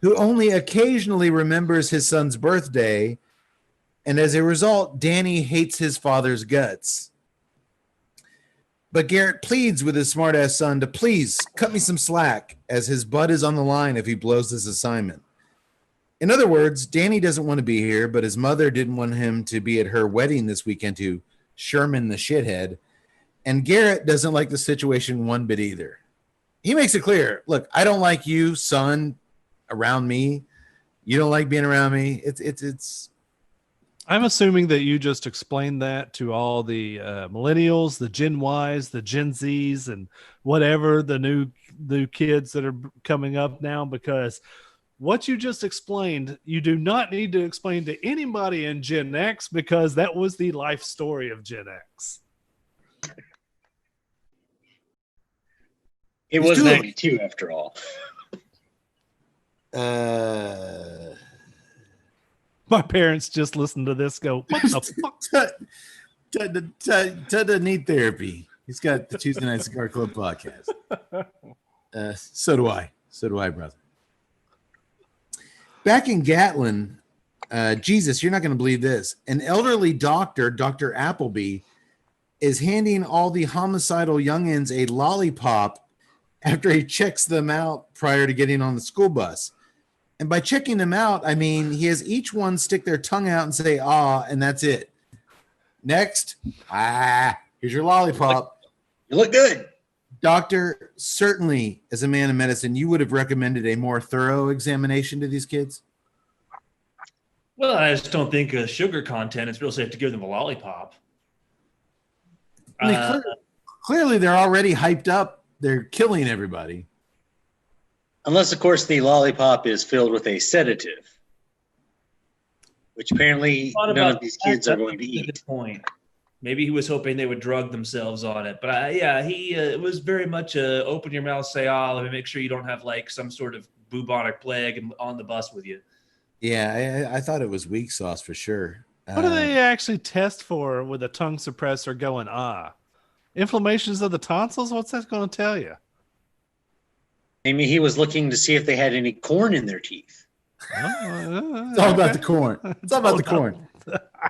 who only occasionally remembers his son's birthday, and as a result, Danny hates his father's guts. But Garrett pleads with his smart-ass son to please cut me some slack, as his butt is on the line if he blows this assignment. In other words, Danny doesn't want to be here, but his mother didn't want him to be at her wedding this weekend to Sherman the shithead. And Garrett doesn't like the situation one bit either. He makes it clear, look, I don't like you, son, around me. You don't like being around me. It's. I'm assuming that you just explained that to all the millennials, the Gen Ys, the Gen Zs, and whatever the new kids that are coming up now, because what you just explained, you do not need to explain to anybody in Gen X, because that was the life story of Gen X. It was 92 after all. My parents just listened to this go, what the fuck? Ted need therapy. He's got the Tuesday Night Cigar Club podcast. So do I. So do I, brother. Back in Gatlin, Jesus, you're not going to believe this. An elderly doctor, Dr. Appleby, is handing all the homicidal youngins a lollipop after he checks them out prior to getting on the school bus. And by checking them out, I mean he has each one stick their tongue out and say, ah, and that's it. Next, here's your lollipop. You look good. Doctor, certainly as a man of medicine, you would have recommended a more thorough examination to these kids. Well, I just don't think sugar content. It's real safe to give them a lollipop. I mean, clearly they're already hyped up. They're killing everybody. Unless, of course, the lollipop is filled with a sedative, which apparently none of these kids are going to eat. Good point. Maybe he was hoping they would drug themselves on it. But he was very much open your mouth, say, let me make sure you don't have like some sort of bubonic plague on the bus with you. Yeah, I thought it was weak sauce for sure. What do they actually test for with a tongue suppressor going, inflammations of the tonsils? What's that going to tell you? Maybe he was looking to see if they had any corn in their teeth. It's all about the corn. It's all about the corn.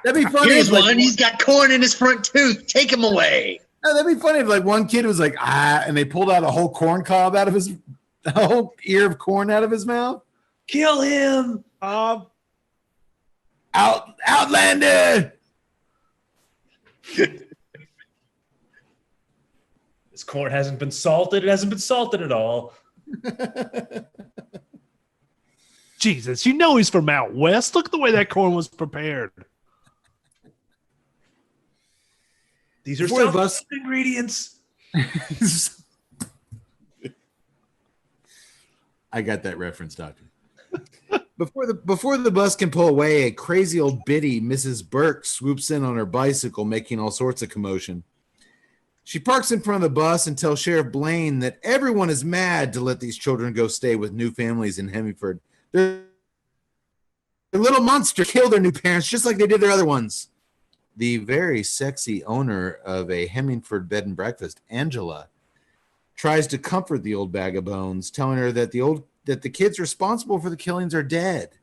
That'd be funny. Here's one. He's got corn in his front tooth. Take him away. No, that'd be funny if like one kid was like, and they pulled out a whole corn cob out of a whole ear of corn out of his mouth. Kill him. Outlander. This corn hasn't been salted. It hasn't been salted at all. Jesus, you know he's from out west. Look at the way that corn was prepared. These are Southwest ingredients. I got that reference, Doctor. Before the bus can pull away, a crazy old biddy, Mrs. Burke, swoops in on her bicycle, making all sorts of commotion. She parks in front of the bus and tells Sheriff Blaine that everyone is mad to let these children go stay with new families in Hemingford. The little monster killed their new parents just like they did their other ones. The very sexy owner of a Hemingford bed and breakfast, Angela, tries to comfort the old bag of bones, telling her that the kids responsible for the killings are dead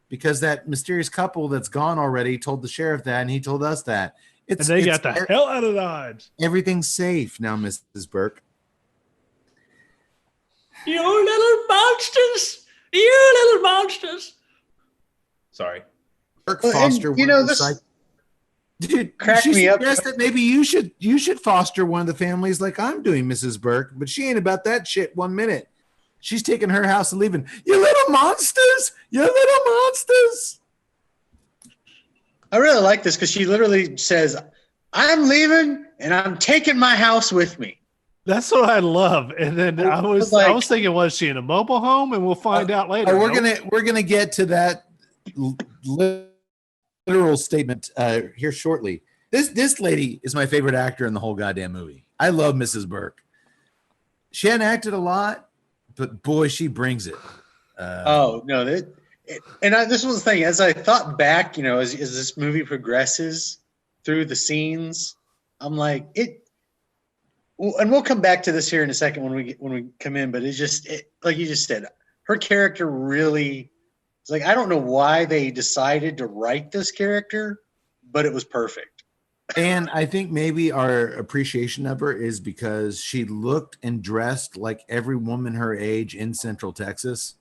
because that mysterious couple that's gone already told the sheriff that, and he told us that. And they got the hell out of Dodge. Everything's safe now, Mrs. Burke. You little monsters! You little monsters! Sorry. Burke Foster. Dude, crack me up. That maybe you should foster one of the families like I'm doing, Mrs. Burke. But she ain't about that shit 1 minute. She's taking her house and leaving. You little monsters! You little monsters! I really like this because she literally says, I'm leaving and I'm taking my house with me. That's what I love. And then I was thinking, was she in a mobile home? And we'll find out later. We're gonna get to that literal statement here shortly. This lady is my favorite actor in the whole goddamn movie. I love Mrs. Burke. She hadn't acted a lot, but boy, she brings it. This was the thing. As I thought back, as this movie progresses through the scenes, I'm like and we'll come back to this here in a second when we come in. But like you just said, her character really. It's like I don't know why they decided to write this character, but it was perfect. And I think maybe our appreciation of her is because she looked and dressed like every woman her age in Central Texas.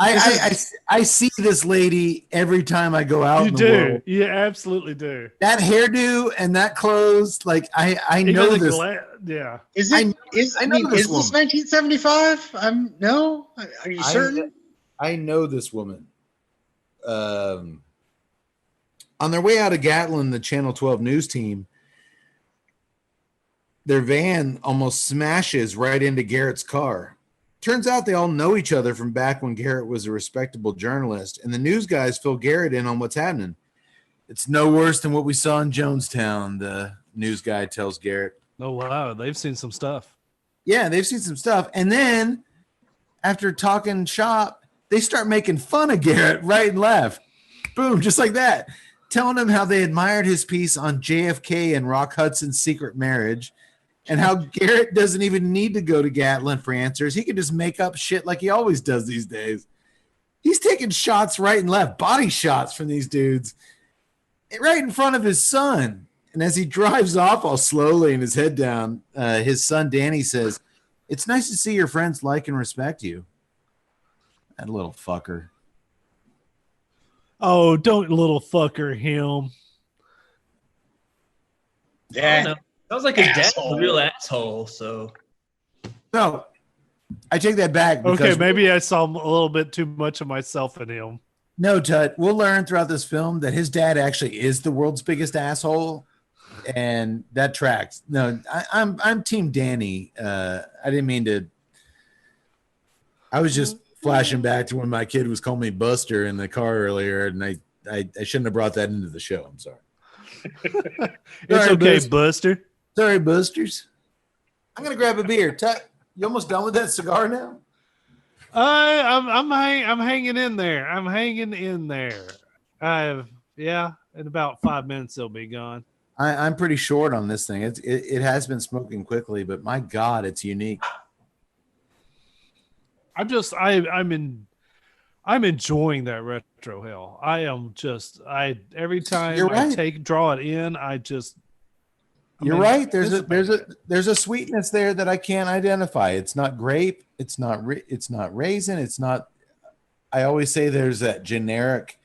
I see this lady every time I go out. You do. You absolutely do. That hairdo and that clothes, like I know this. Yeah. Is this 1975? No. Are you certain? I know this woman. On their way out of Gatlin, the Channel 12 news team, their van almost smashes right into Garrett's car. Turns out they all know each other from back when Garrett was a respectable journalist, and the news guys fill Garrett in on what's happening. It's no worse than what we saw in Jonestown, the news guy tells Garrett. Oh, wow. They've seen some stuff. Yeah, they've seen some stuff. And then after talking shop, they start making fun of Garrett right and left. Boom, just like that. Telling him how they admired his piece on JFK and Rock Hudson's secret marriage, and how Garrett doesn't even need to go to Gatlin for answers. He can just make up shit like he always does these days. He's taking shots right and left, body shots from these dudes, right in front of his son. And as he drives off all slowly and his head down, his son Danny says, "It's nice to see your friends like and respect you." That little fucker. Oh, don't little fucker him. Yeah. Sounds like his dad's Asshole. a real asshole. So No, I take that back. Okay, maybe I saw a little bit too much of myself in him. No, Tut, we'll learn throughout this film that his dad actually is the world's biggest asshole, and that tracks. No, I'm Team Danny. I didn't mean to. I was just flashing back to when my kid was calling me Buster in the car earlier, and I shouldn't have brought that into the show. I'm sorry. It's Sorry, okay, Buster. Buster. Sorry, Busters. I'm gonna grab a beer. Tut, you almost done with that cigar now? I'm hanging in there. I'm hanging in there. In about 5 minutes it'll be gone. I'm pretty short on this thing. It has been smoking quickly, but my God, it's unique. I'm enjoying that retro hell. I am just every time You're right. I draw it in, You're right. There's a sweetness there that I can't identify. It's not grape. It's not raisin. It's not. I always say there's that generic,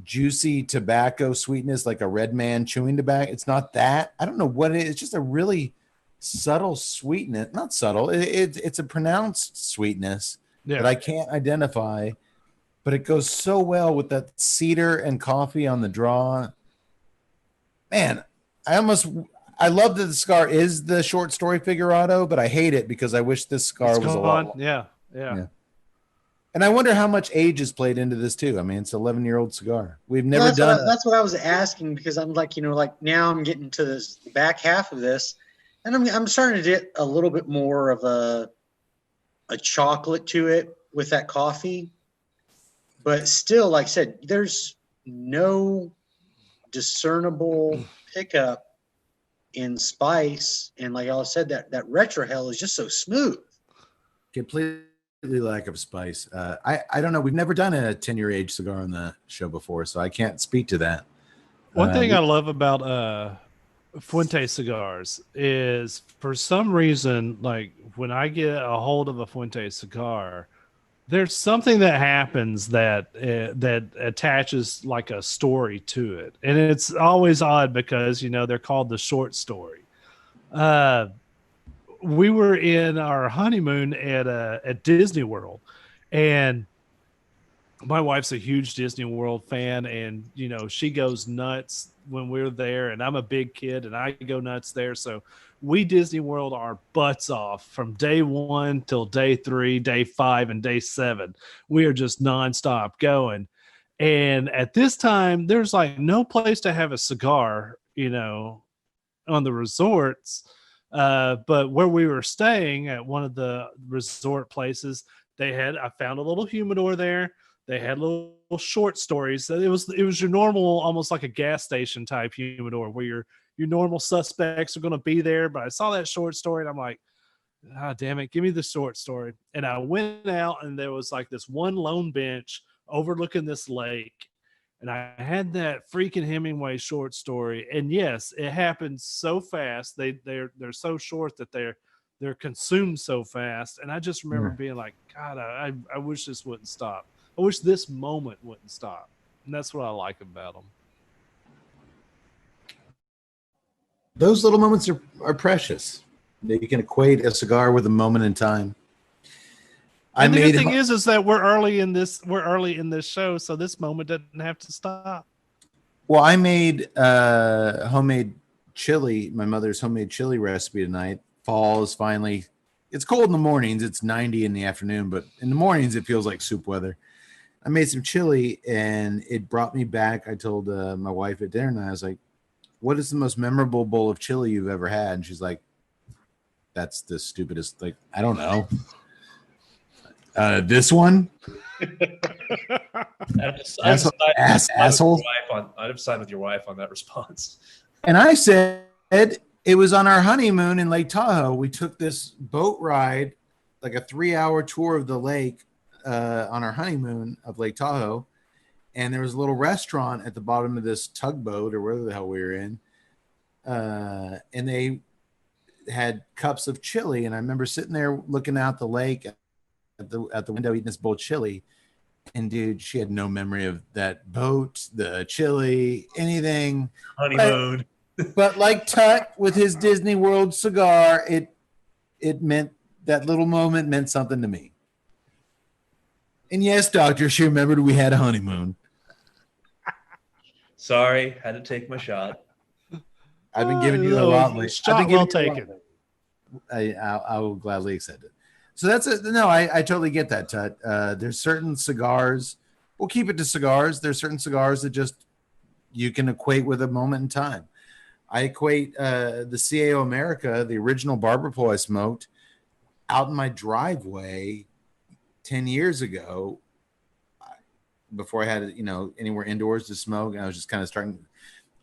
juicy tobacco sweetness, like a red man chewing tobacco. It's not that. I don't know what it is. It's just a really subtle sweetness. Not subtle. It's a pronounced sweetness that I can't identify. But it goes so well with that cedar and coffee on the draw. Man, I love that the cigar is the short story figurado, but I hate it because I wish this cigar was a lot. Yeah. And I wonder how much age is played into this too. I mean, it's an 11-year-old cigar. We've never That's what I was asking, because I'm like, now I'm getting to this back half of this, and I'm starting to get a little bit more of a chocolate to it with that coffee, but still, like I said, there's no discernible pickup in spice, and like I said, that retro hell is just so smooth. Completely lack of spice. I don't know. We've never done a 10-year age cigar on the show before, so I can't speak to that. One thing I love about Fuente cigars is, for some reason, like when I get a hold of a Fuente cigar, there's something that happens that attaches like a story to it, and it's always odd because they're called the short story. We were in our honeymoon at Disney World, and my wife's a huge Disney World fan, and she goes nuts when we're there, and I'm a big kid and I go nuts there. So we Disney World our butts off from day 1 till day 3, day 5, and day 7. We are just nonstop going. And at this time, there's like no place to have a cigar, on the resorts. But where we were staying at one of the resort places, I found a little humidor there. They had little short stories. It was your normal, almost like a gas station type humidor where your normal suspects are going to be there. But I saw that short story and I'm like, damn it, give me the short story. And I went out and there was like this one lone bench overlooking this lake. And I had that freaking Hemingway short story. And yes, it happens so fast. They're so short that they're consumed so fast. And I just remember being like, God, I wish this wouldn't stop. I wish this moment wouldn't stop. And that's what I like about them. Those little moments are precious. You can equate a cigar with a moment in time. And the good thing is that we're early in this show, so this moment doesn't have to stop. Well, I made homemade chili, my mother's homemade chili recipe tonight. Fall is finally, it's cold in the mornings, it's 90 in the afternoon, but in the mornings it feels like soup weather. I made some chili and it brought me back. I told my wife at dinner, and I was like, what is the most memorable bowl of chili you've ever had? And she's like, that's the stupidest, like, I don't know. This one? Asshole. I'd have sided with your wife on that response. And I said, it was on our honeymoon in Lake Tahoe. We took this boat ride, like a 3-hour tour of the lake on our honeymoon of Lake Tahoe. And there was a little restaurant at the bottom of this tugboat or wherever the hell we were in. And they had cups of chili. And I remember sitting there looking out the lake at the window eating this bowl of chili. And dude, she had no memory of that boat, the chili, anything. Honeymoon. But like Tut with his Disney World cigar, it meant that little moment meant something to me. And yes, Doctor, she remembered we had a honeymoon. Sorry, had to take my shot. I've been giving you a lot lately. Shot well taken. I will gladly accept it. So that's it. No, I totally get that, Tut. There's certain cigars. We'll keep it to cigars. There's certain cigars that just you can equate with a moment in time. I equate the CAO America, the original barber pole I smoked, out in my driveway 10 years ago, before I had anywhere indoors to smoke. And I was just kind of starting.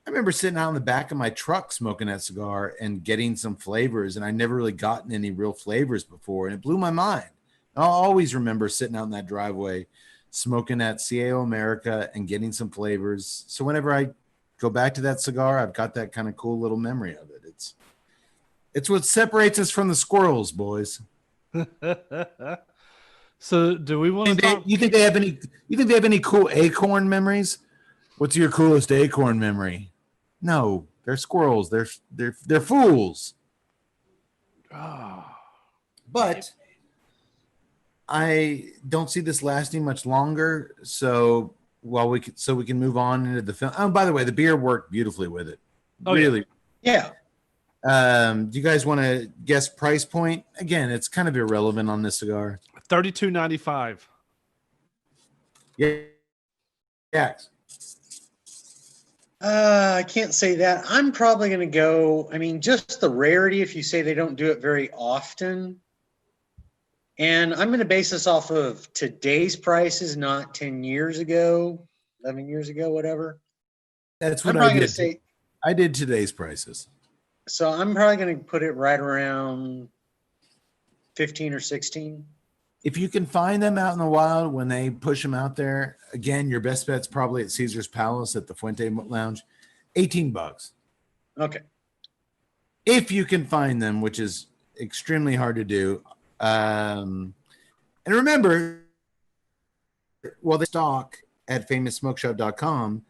I remember sitting out in the back of my truck smoking that cigar and getting some flavors, and I never really gotten any real flavors before, and it blew my mind. I'll always remember sitting out in that driveway smoking that CAO America and getting some flavors. So whenever I go back to that cigar, I've got that kind of cool little memory of it. It's what separates us from the squirrels, boys. So do we want to talk? You think they have any cool acorn memories? What's your coolest acorn memory? No, they're squirrels. They're fools. But I don't see this lasting much longer. So we can move on into the film. Oh, by the way, the beer worked beautifully with it. Oh, really? Yeah. Do you guys want to guess price point? Again, it's kind of irrelevant on this cigar. $32.95. Yeah. Yeah. I can't say that. I'm probably going to go, just the rarity, if you say they don't do it very often. And I'm going to base this off of today's prices, not 10 years ago, 11 years ago, whatever. That's what I'm I going did. to say. I did today's prices. So I'm probably going to put it right around 15 or 16. If you can find them out in the wild when they push them out there, again, your best bet's probably at Caesar's Palace at the Fuente Lounge, $18. Okay. If you can find them, which is extremely hard to do. And remember, while they stock at famoussmokeshop.com,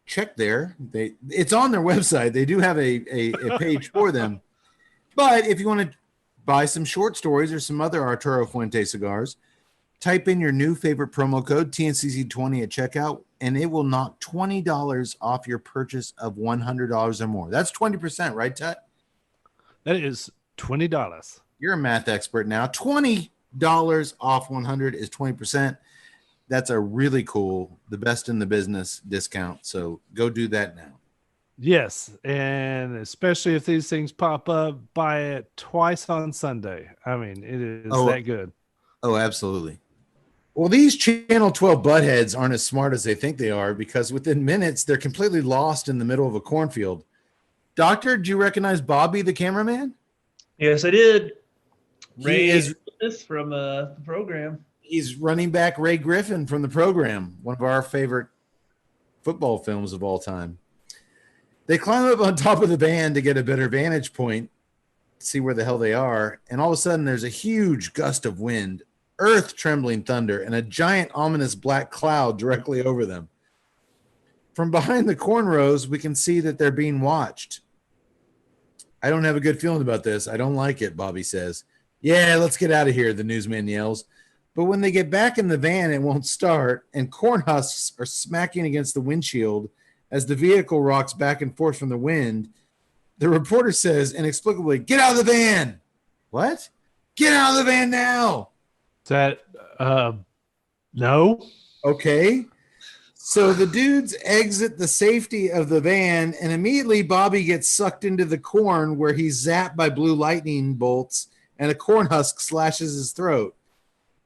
check there. It's on their website. They do have a page for them. But if you want to buy some short stories or some other Arturo Fuente cigars, type in your new favorite promo code TNCC20 at checkout, and it will knock $20 off your purchase of $100 or more. That's 20%, right, Tut? That is $20. You're a math expert now. $20 off 100 is 20%. That's a really cool, the best in the business discount. So go do that now. Yes, and especially if these things pop up, buy it twice on Sunday. It is that good. Oh, absolutely. Well, these Channel 12 buttheads aren't as smart as they think they are, because within minutes, they're completely lost in the middle of a cornfield. Doctor, do you recognize Bobby, the cameraman? Yes, I did. Ray is from the program. He's running back Ray Griffin from the program, one of our favorite football films of all time. They climb up on top of the van to get a better vantage point, see where the hell they are, and all of a sudden there's a huge gust of wind, earth-trembling thunder, and a giant ominous black cloud directly over them. From behind the corn rows, we can see that they're being watched. I don't have a good feeling about this. I don't like it, Bobby says. Yeah, let's get out of here, the newsman yells. But when they get back in the van, it won't start, and corn husks are smacking against the windshield as the vehicle rocks back and forth from the wind. The reporter says inexplicably, "Get out of the van!" What? Get out of the van now! Is that, no? Okay. So the dudes exit the safety of the van, and immediately Bobby gets sucked into the corn, where he's zapped by blue lightning bolts, and a corn husk slashes his throat.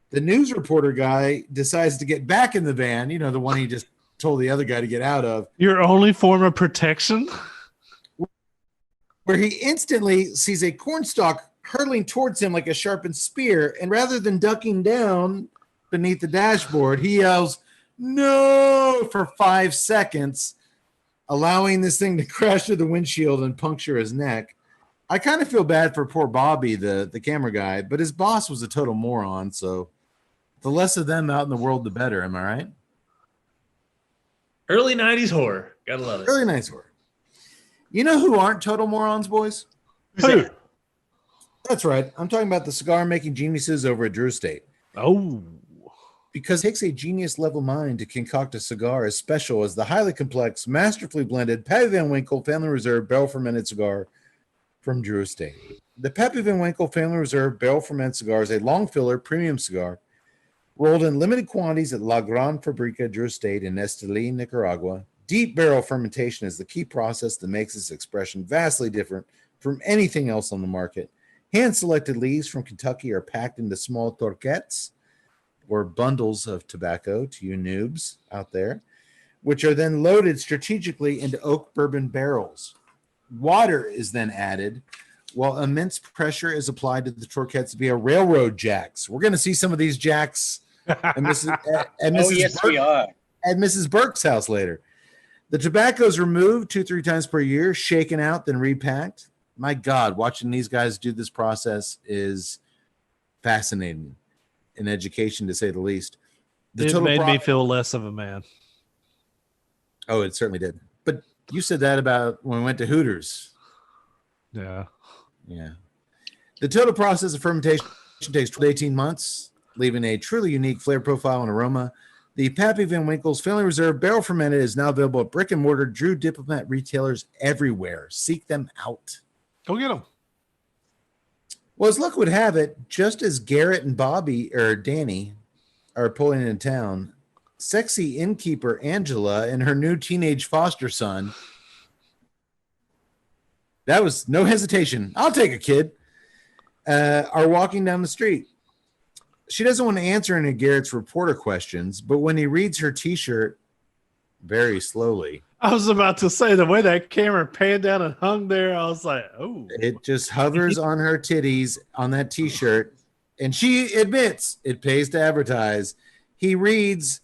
The news reporter guy decides to get back in the van, the one he just told the other guy to get out of. Your only form of protection? Where he instantly sees a cornstalk hurtling towards him like a sharpened spear, and rather than ducking down beneath the dashboard, he yells, "No!" for 5 seconds, allowing this thing to crash through the windshield and puncture his neck. I kind of feel bad for poor Bobby, the camera guy, but his boss was a total moron, so the less of them out in the world, the better. Am I right? Early 90s horror. Gotta love it. Really nice work. You know who aren't total morons, boys? Who? That's right. I'm talking about the cigar making geniuses over at Drew Estate. Oh. Because it takes a genius level mind to concoct a cigar as special as the highly complex, masterfully blended Pappy Van Winkle Family Reserve Barrel Fermented Cigar from Drew Estate. The Pappy Van Winkle Family Reserve Barrel Fermented Cigar is a long filler premium cigar rolled in limited quantities at La Gran Fabrica Drew Estate in Esteli, Nicaragua. Deep barrel fermentation is the key process that makes this expression vastly different from anything else on the market. Hand-selected leaves from Kentucky are packed into small torquettes, or bundles of tobacco to you noobs out there, which are then loaded strategically into oak bourbon barrels. Water is then added while immense pressure is applied to the torquettes via railroad jacks. We're going to see some of these jacks at Mrs. Burke's house later. The tobacco is removed 2-3 times per year, shaken out, then repacked. My God, watching these guys do this process is fascinating. An education, to say the least. It made me feel less of a man. Oh, it certainly did. But you said that about when we went to Hooters. Yeah. The total process of fermentation takes 12 to 18 months, leaving a truly unique flavor profile and aroma. The Pappy Van Winkle's Family Reserve Barrel Fermented is now available at brick and mortar Drew Diplomat retailers everywhere. Seek them out. Go get them. Well, as luck would have it, just as Garrett and Danny are pulling into town, sexy innkeeper Angela and her new teenage foster son, that was no hesitation, I'll take a kid, are walking down the street. She doesn't want to answer any of Garrett's reporter questions, but when he reads her T-shirt very slowly, I was about to say, the way that camera panned down and hung there, I was like, oh. It just hovers on her titties on that T-shirt, and she admits it pays to advertise. He reads,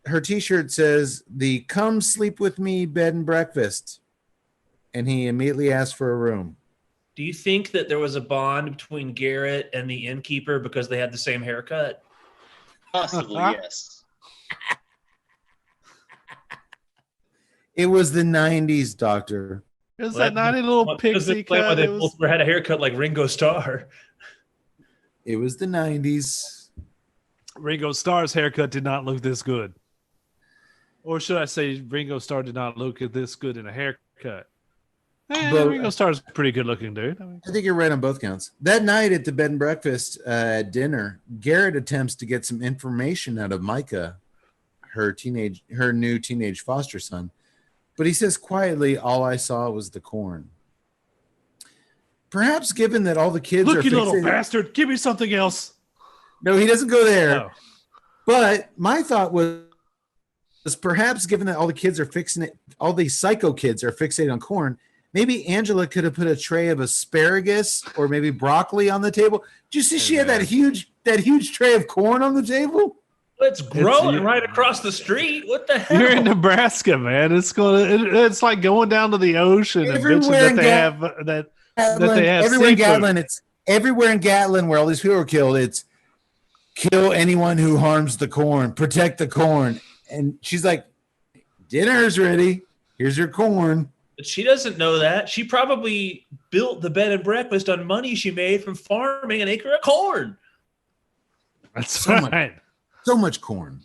her T-shirt says, the come sleep with me bed and breakfast, and he immediately asks for a room. Do you think that there was a bond between Garrett and the innkeeper because they had the same haircut? Possibly, yes. It was the 90s, Doctor. It was that 90 little pixie cut. They both had a haircut like Ringo Starr. It was the 90s. Ringo Starr's haircut did not look this good. Or should I say Ringo Starr did not look this good in a haircut? Ringo Starr's a pretty good looking dude. I think you're right on both counts. That night at the bed and breakfast at dinner, Garrett attempts to get some information out of Micah, her new teenage foster son. But he says quietly, all I saw was the corn. Perhaps given that all the kids Look, you little bastard, give me something else. No, he doesn't go there. Oh. But my thought was perhaps given that all these psycho kids are fixated on corn, maybe Angela could have put a tray of asparagus or maybe broccoli on the table. Did you see she had that huge tray of corn on the table? It's growing right across the street. What the hell? You're in Nebraska, man. It's like going down to the ocean and bitching that they have that they have everywhere in seafood. Gatlin. It's everywhere in Gatlin where all these people are killed. It's kill anyone who harms the corn, protect the corn. And she's like, dinner's ready. Here's your corn. But she doesn't know that. She probably built the bed and breakfast on money she made from farming an acre of corn. That's right. So much corn.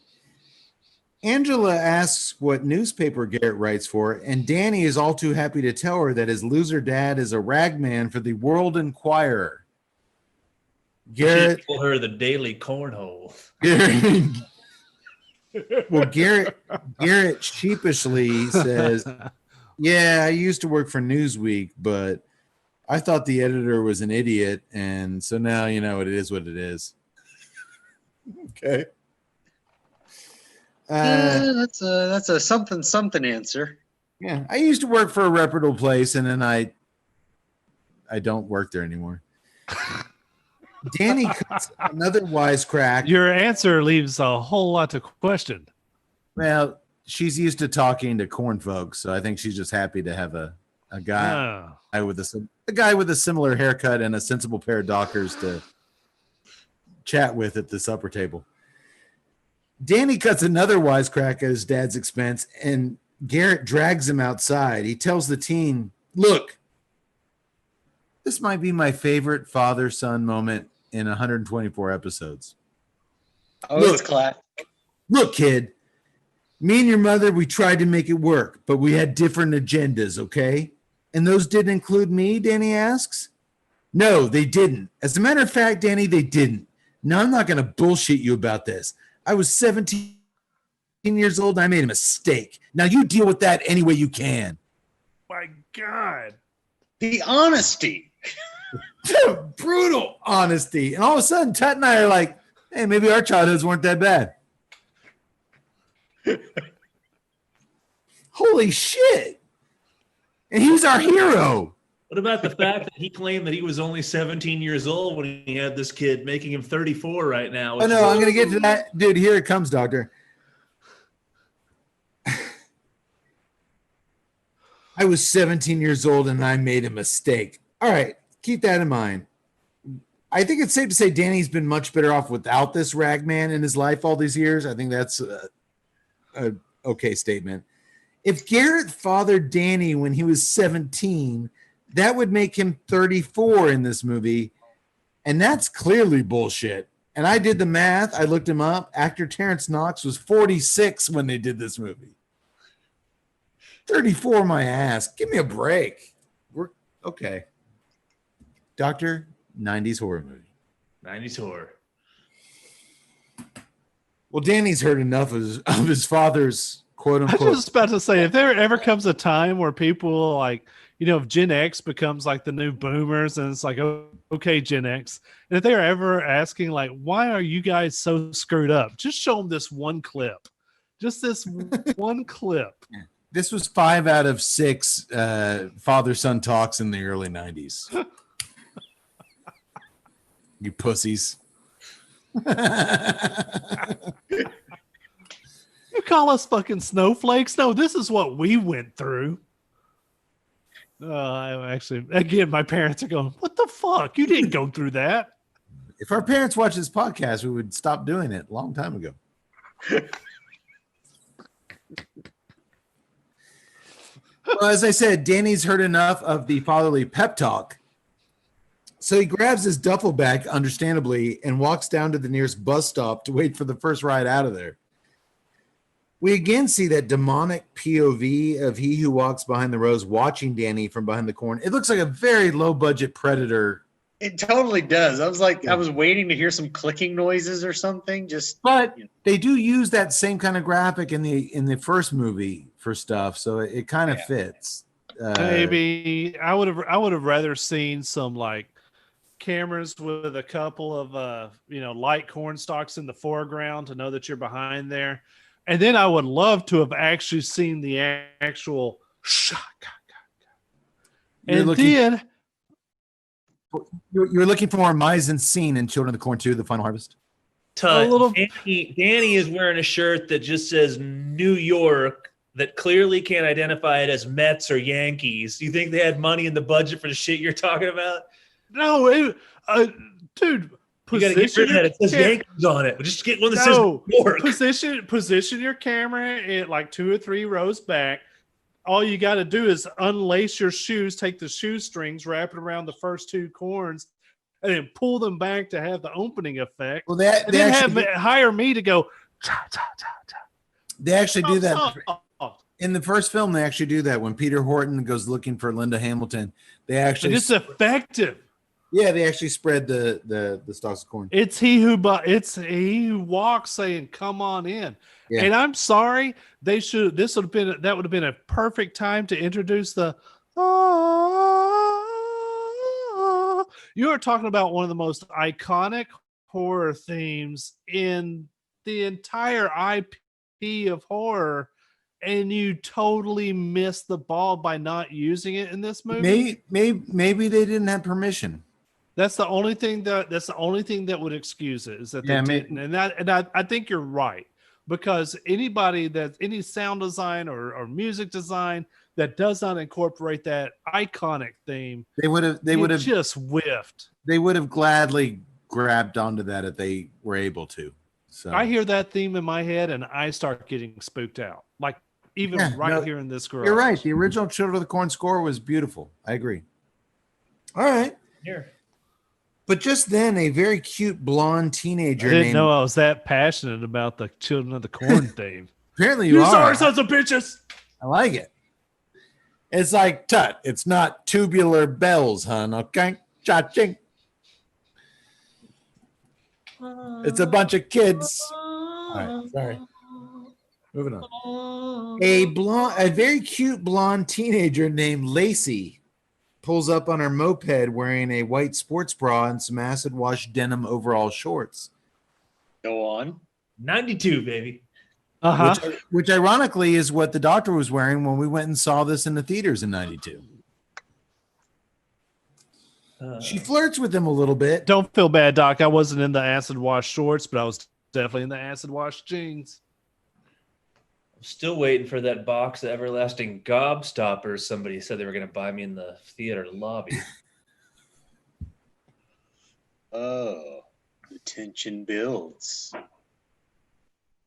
Angela asks what newspaper Garrett writes for, and Danny is all too happy to tell her that his loser dad is a ragman for the World Enquirer. Garrett told her the Daily Cornhole. Garrett sheepishly says, yeah, I used to work for Newsweek, but I thought the editor was an idiot, and so now you know it is what it is. Okay. That's a something answer. Yeah, I used to work for a reputable place, and then I don't work there anymore. Danny cuts another wisecrack. Your answer leaves a whole lot to question. Well, she's used to talking to corn folks, so I think she's just happy to have a guy with a similar haircut and a sensible pair of Dockers to chat with at the supper table. Danny cuts another wisecrack at his dad's expense and Garrett drags him outside. He tells the teen, look, this might be my favorite father-son moment in 124 episodes. Oh, it's class. Look, kid, me and your mother, we tried to make it work, but we had different agendas, okay? And those didn't include me, Danny asks. No, they didn't. As a matter of fact, Danny, they didn't. Now, I'm not going to bullshit you about this. I was 17 years old and I made a mistake. Now, you deal with that any way you can. My God. The honesty. Brutal honesty. And all of a sudden, Tut and I are like, hey, maybe our childhoods weren't that bad. Holy shit. And he's our hero. What about the fact that he claimed that he was only 17 years old when he had this kid, making him 34 right now? Oh, no, I'm going to get to that. Dude, here it comes, doctor. I was 17 years old and I made a mistake. All right, keep that in mind. I think it's safe to say Danny's been much better off without this ragman in his life all these years. I think that's a okay statement. If Garrett fathered Danny when he was 17, that would make him 34 in this movie. And that's clearly bullshit. And I did the math. I looked him up. Actor Terrence Knox was 46 when they did this movie. 34, my ass. Give me a break. We're okay. Doctor, 90s horror movie. 90s horror. Well, Danny's heard enough of his father's quote I was unquote. just about to say, if there ever comes a time where people like, you know, if Gen X becomes like the new boomers and it's like, oh, okay, Gen X. And if they're ever asking like, why are you guys so screwed up? Just show them this one clip. Just this one clip. This was 5 out of 6 father-son talks in the early 90s. You pussies. You call us fucking snowflakes? No, this is what we went through. I actually, again, my parents are going, what the fuck? You didn't go through that. If our parents watched this podcast, we would stop doing it a long time ago. Well, as I said, Danny's heard enough of the fatherly pep talk. So he grabs his duffel bag, understandably, and walks down to the nearest bus stop to wait for the first ride out of there. We again see that demonic POV of he who walks behind the rose watching Danny from behind the corn. It looks like a very low-budget Predator. It totally does. I was like, I was waiting to hear some clicking noises or something. But they do use that same kind of graphic in the first movie for stuff, so it kind of fits. Maybe I would have rather seen some like cameras with a couple of light corn stalks in the foreground to know that you're behind there, and then I would love to have actually seen the actual shot. And then you're looking for more mise en scene in Children of the Corn 2, The Final Harvest. Danny is wearing a shirt that just says New York that clearly can't identify it as Mets or Yankees. Do you think they had money in the budget for the shit you're talking about? No, dude. You gotta get rid of that. It says Yankees on it. Just get one that says New York. Position your camera at like 2 or 3 rows back. All you got to do is unlace your shoes, take the shoestrings, wrap it around the first 2 corns, and then pull them back to have the opening effect. Well, hire me to go. They actually do that in the first film. They actually do that when Peter Horton goes looking for Linda Hamilton. It's effective. Yeah, they actually spread the stalks of corn. It's he who walks saying, "Come on in." Yeah. And I'm sorry, that would have been a perfect time to introduce the. You are talking about one of the most iconic horror themes in the entire IP of horror, and you totally missed the ball by not using it in this movie. Maybe they didn't have permission. That's the only thing that would excuse it, is that they didn't. And I think you're right, because any sound design or music design that does not incorporate that iconic theme, they would have just whiffed. They would have gladly grabbed onto that if they were able to. So I hear that theme in my head and I start getting spooked out. Like even Yeah, right no, here in this garage. You're right. The original Children of the Corn score was beautiful. I agree. All right. Here. But just then, a very cute blonde teenager I didn't named. know I was that passionate about the Children of the Corn theme. Apparently, you You are. sorry sons of bitches. I like it. It's like Tut. It's not tubular bells, hun. Okay, cha-ching. It's a bunch of kids. All right, sorry. Moving on. A very cute blonde teenager named Lacey pulls up on her moped wearing a white sports bra and some acid wash denim overall shorts. Go on. 92, baby. Which ironically is what the doctor was wearing when we went and saw this in the theaters in 92. She flirts with him a little bit. Don't feel bad, Doc. I wasn't in the acid wash shorts, but I was definitely in the acid wash jeans. I'm still waiting for that box of everlasting gobstoppers. Somebody said they were going to buy me in the theater lobby. Oh, the tension builds.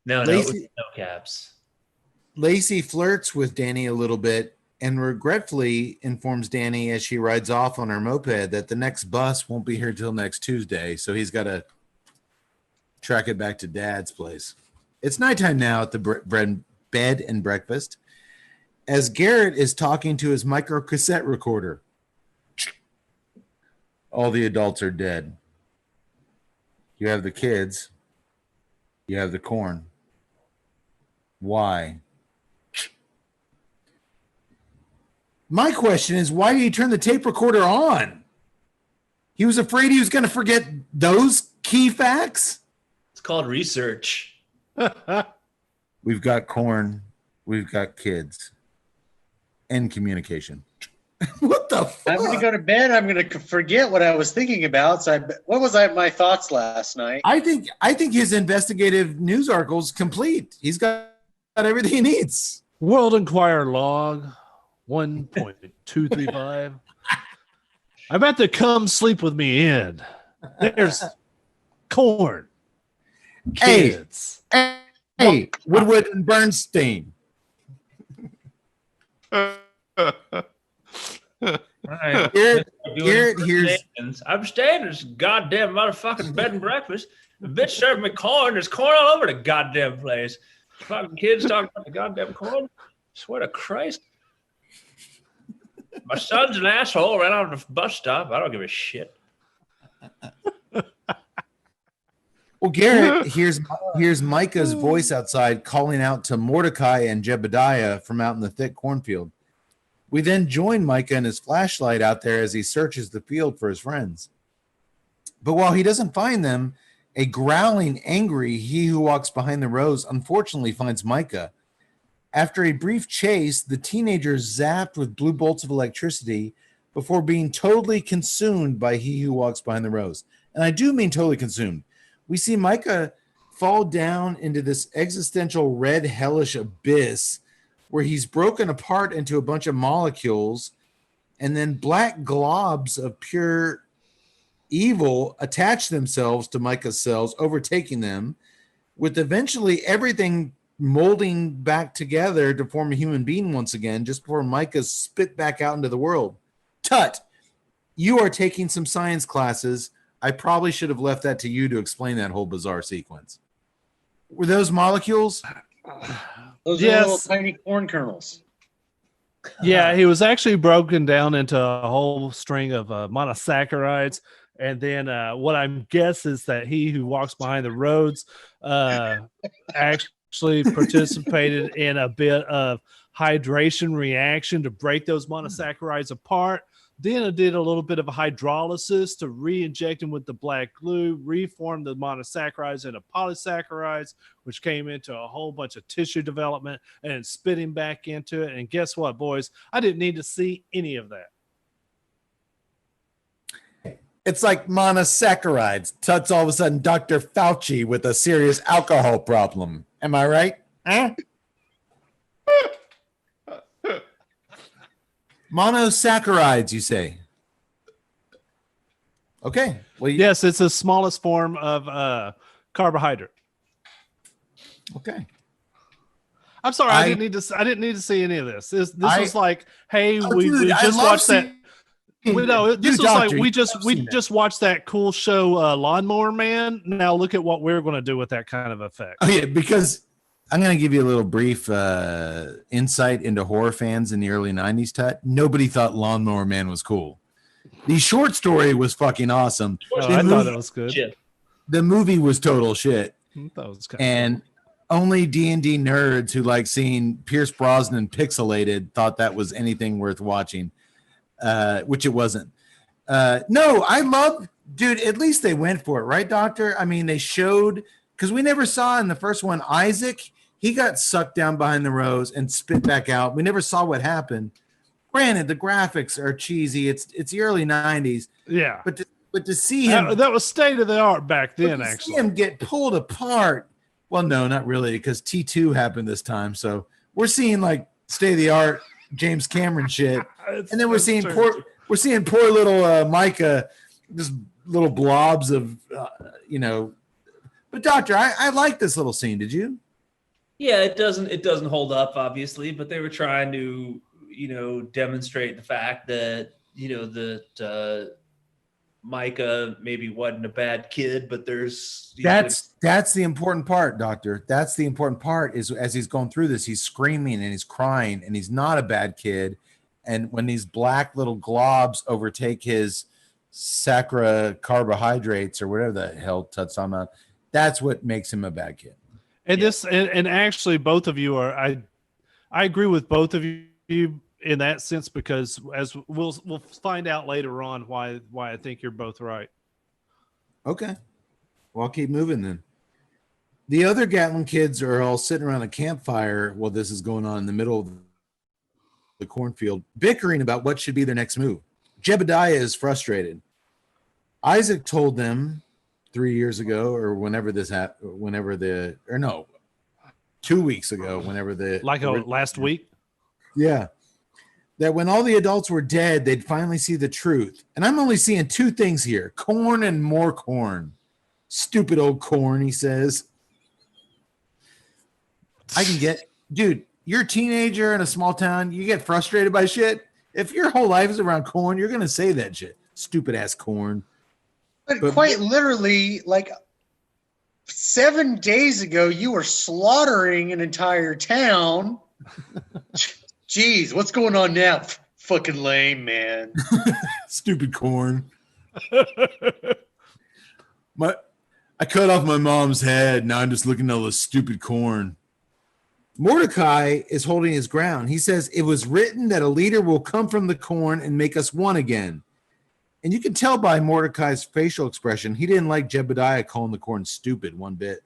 No, Lacey- no caps. Lacey flirts with Danny a little bit and regretfully informs Danny as she rides off on her moped that the next bus won't be here till next Tuesday, so he's got to track it back to Dad's place. It's nighttime now at the bed and breakfast as Garrett is talking to his micro cassette recorder. All the adults are dead. You have the kids. You have the corn. Why? My question is, why did he turn the tape recorder on? He was afraid he was going to forget those key facts? It's called research. We've got corn. We've got kids. And communication. What the fuck? I'm going to go to bed. I'm going to forget what I was thinking about. So my thoughts last night? I think his investigative news article is complete. He's got everything he needs. World Enquirer log 1.235. I bet to come sleep with me in. There's corn. Kids. Hey, Woodward and Bernstein. Right. Garrett here's. I'm staying in this goddamn motherfucking bed and breakfast. The bitch served me corn. There's corn all over the goddamn place. Fucking kids talking about the goddamn corn. Swear to Christ. My son's an asshole right on the bus stop. I don't give a shit. Well, Garrett here's Micah's voice outside calling out to Mordecai and Jebediah from out in the thick cornfield. We then join Micah and his flashlight out there as he searches the field for his friends. But while he doesn't find them, a growling, angry he who walks behind the rows unfortunately finds Micah. After a brief chase, the teenager is zapped with blue bolts of electricity before being totally consumed by he who walks behind the rows. And I do mean totally consumed. We see Micah fall down into this existential red hellish abyss where he's broken apart into a bunch of molecules, and then black globs of pure evil attach themselves to Micah's cells, overtaking them, with eventually everything molding back together to form a human being once again, just before Micah's spit back out into the world. Tut, you are taking some science classes. I probably should have left that to you to explain that whole bizarre sequence. Were those molecules? Those are little tiny corn kernels. Yeah, he was actually broken down into a whole string of monosaccharides. And then what I'm guess is that he who walks behind the roads actually participated in a bit of hydration reaction to break those monosaccharides apart. Then it did a little bit of a hydrolysis to re-inject them with the black glue, reform the monosaccharides into polysaccharides, which came into a whole bunch of tissue development and spitting back into it. And guess what, boys? I didn't need to see any of that. It's like monosaccharides. Tut's all of a sudden Dr. Fauci with a serious alcohol problem. Am I right? Huh? Monosaccharides, you say? Okay. Well, Yes, it's the smallest form of carbohydrate. Okay. I'm sorry, I didn't need to see any of this. This was like, hey, we just watched that. This was like we just watched that cool show, Lawnmower Man. Now look at what we're going to do with that kind of effect. Oh yeah, because I'm going to give you a little brief insight into horror fans in the early '90s. Nobody thought Lawnmower Man was cool. The short story was fucking awesome. I thought it was good. Shit. The movie was total shit. That was And only D&D nerds who like seeing Pierce Brosnan pixelated thought that was anything worth watching, which it wasn't. No, I love, dude, at least they went for it, right, Doctor? I mean, they showed, because we never saw in the first one, Isaac, he got sucked down behind the rose and spit back out. We never saw what happened. Granted, the graphics are cheesy. It's the early 90s. Yeah. But to see him, that was state of the art back then, to actually. see him get pulled apart. Well, no, not really, because T2 happened this time. So we're seeing like state of the art James Cameron shit, and then we're seeing poor little Micah, just little blobs of, But Doctor, I like this little scene. Did you? Yeah, it doesn't hold up, obviously, but they were trying to, demonstrate the fact that, that Micah maybe wasn't a bad kid, but that's the important part, Doctor. That's the important part, is as he's going through this, he's screaming and he's crying and he's not a bad kid. And when these black little globs overtake his sacra carbohydrates or whatever the hell Tut's talking about, that's what makes him a bad kid. And and actually both of you are, I agree with both of you in that sense, because as we'll find out later on why I think you're both right. Okay. Well, I'll keep moving then. The other Gatlin kids are all sitting around a campfire while this is going on in the middle of the cornfield, bickering about what should be their next move. Jebediah is frustrated. Isaac told them 3 years ago, or whenever this happened, 2 weeks ago, last week. Yeah. That when all the adults were dead, they'd finally see the truth. And I'm only seeing two things here: corn and more corn. Stupid old corn, he says. Dude, you're a teenager in a small town. You get frustrated by shit. If your whole life is around corn, you're going to say that shit. Stupid ass corn. But quite literally, like 7 days ago, you were slaughtering an entire town. Jeez, what's going on now? Fucking lame, man. Stupid corn. I cut off my mom's head. Now I'm just looking at all this stupid corn. Mordecai is holding his ground. He says, it was written that a leader will come from the corn and make us one again. And you can tell by Mordecai's facial expression, he didn't like Jebediah calling the corn stupid one bit.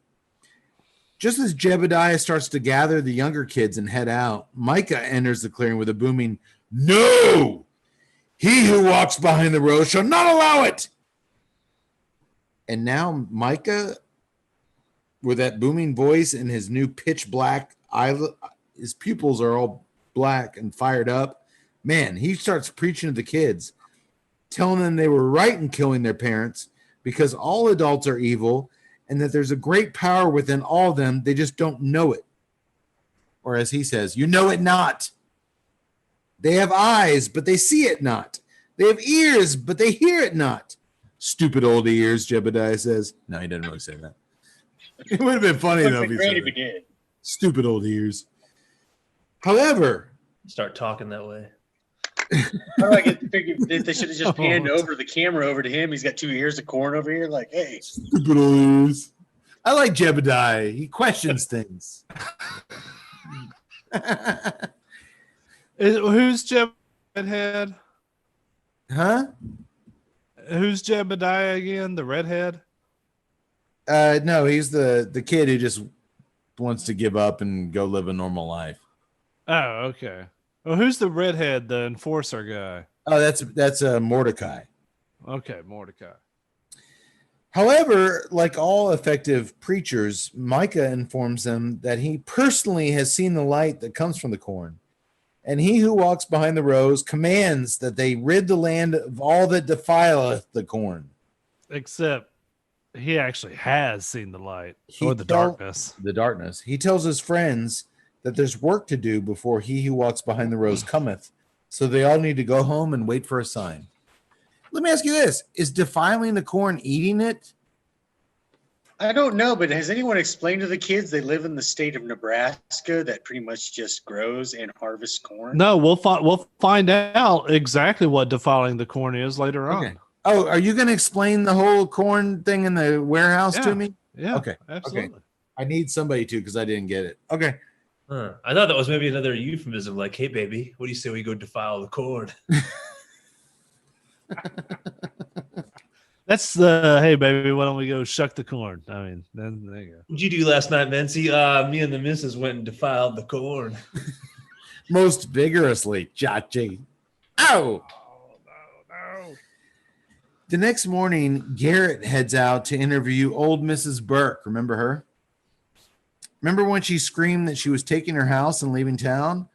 Just as Jebediah starts to gather the younger kids and head out, Micah enters the clearing with a booming, "No! He who walks behind the row shall not allow it!" And now Micah, with that booming voice and his new pitch black eye, his pupils are all black and fired up. Man, he starts preaching to the kids, telling them they were right in killing their parents because all adults are evil and that there's a great power within all of them. They just don't know it. Or as he says, you know it not. They have eyes, but they see it not. They have ears, but they hear it not. Stupid old ears, Jebediah says. No, he doesn't really say that. It would have been funny, though, if he said he did. Stupid old ears. However, start talking that way. I figured they should have just panned over the camera over to him. He's got 2 ears of corn over here. Like, hey. Stupid old ears. I like Jebediah. He questions things. Who's Jebediah? Huh? Who's Jebediah again? The redhead? No, he's the kid who just wants to give up and go live a normal life. Oh, okay. Well, who's the redhead, the enforcer guy? Oh, that's Mordecai. Okay, Mordecai. However, like all effective preachers, Micah informs them that he personally has seen the light that comes from the corn. And he who walks behind the rows commands that they rid the land of all that defileth the corn. Except he actually has seen the light or the darkness. The darkness. He tells his friends that there's work to do before he who walks behind the rows cometh. So they all need to go home and wait for a sign. Let me ask you this. Is defiling the corn eating it? I don't know, but has anyone explained to the kids they live in the state of Nebraska that pretty much just grows and harvests corn? No, we'll find out exactly what defiling the corn is later on. Okay. Oh, are you going to explain the whole corn thing in the warehouse to me? Yeah. Okay. Absolutely. Okay. I need somebody to because I didn't get it. Okay. Huh. I thought that was maybe another euphemism, like, "Hey, baby, what do you say we go defile the corn?" That's the hey baby, why don't we go shuck the corn? I mean, then there you go. What'd you do last night, Mency? Me and the missus went and defiled the corn. Most vigorously, Chachi. Ow! No. The next morning, Garrett heads out to interview old Mrs. Burke. Remember her? Remember when she screamed that she was taking her house and leaving town?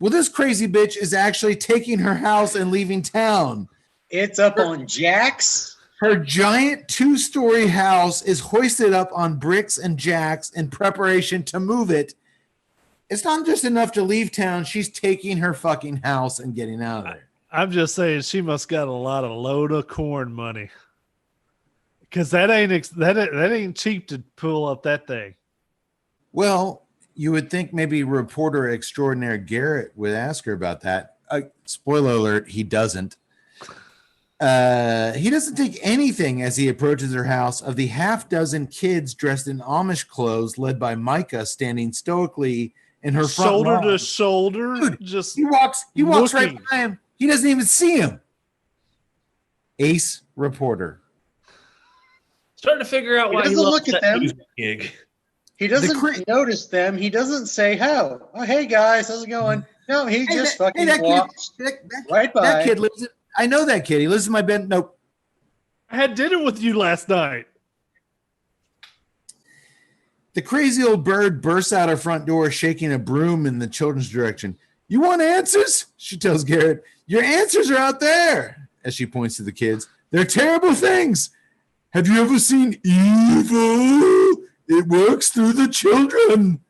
Well, this crazy bitch is actually taking her house and leaving town. It's up on jacks. Her giant 2-story house is hoisted up on bricks and jacks in preparation to move it. It's not just enough to leave town. She's taking her fucking house and getting out of there. I'm just saying she must got a lot of load of corn money. Because that ain't cheap to pull up that thing. Well, you would think maybe reporter extraordinaire Garrett would ask her about that. Spoiler alert, he doesn't. He doesn't take anything as he approaches her house of the half dozen kids dressed in Amish clothes led by Micah standing stoically in her front shoulder lawn. to shoulder. Dude, just he walks right looking. by him. He doesn't even see him. Ace reporter. Starting to figure out why He he doesn't loves look at that them. news gig. He doesn't notice them. He doesn't say, "Oh, hey guys, how's it going?" No, he just fucking walks right by. That kid lives. I know that kid. He lives in my bed. Nope. I had dinner with you last night. The crazy old bird bursts out her front door, shaking a broom in the children's direction. "You want answers?" she tells Garrett. "Your answers are out there," as she points to the kids. "They're terrible things. Have you ever seen evil? It works through the children."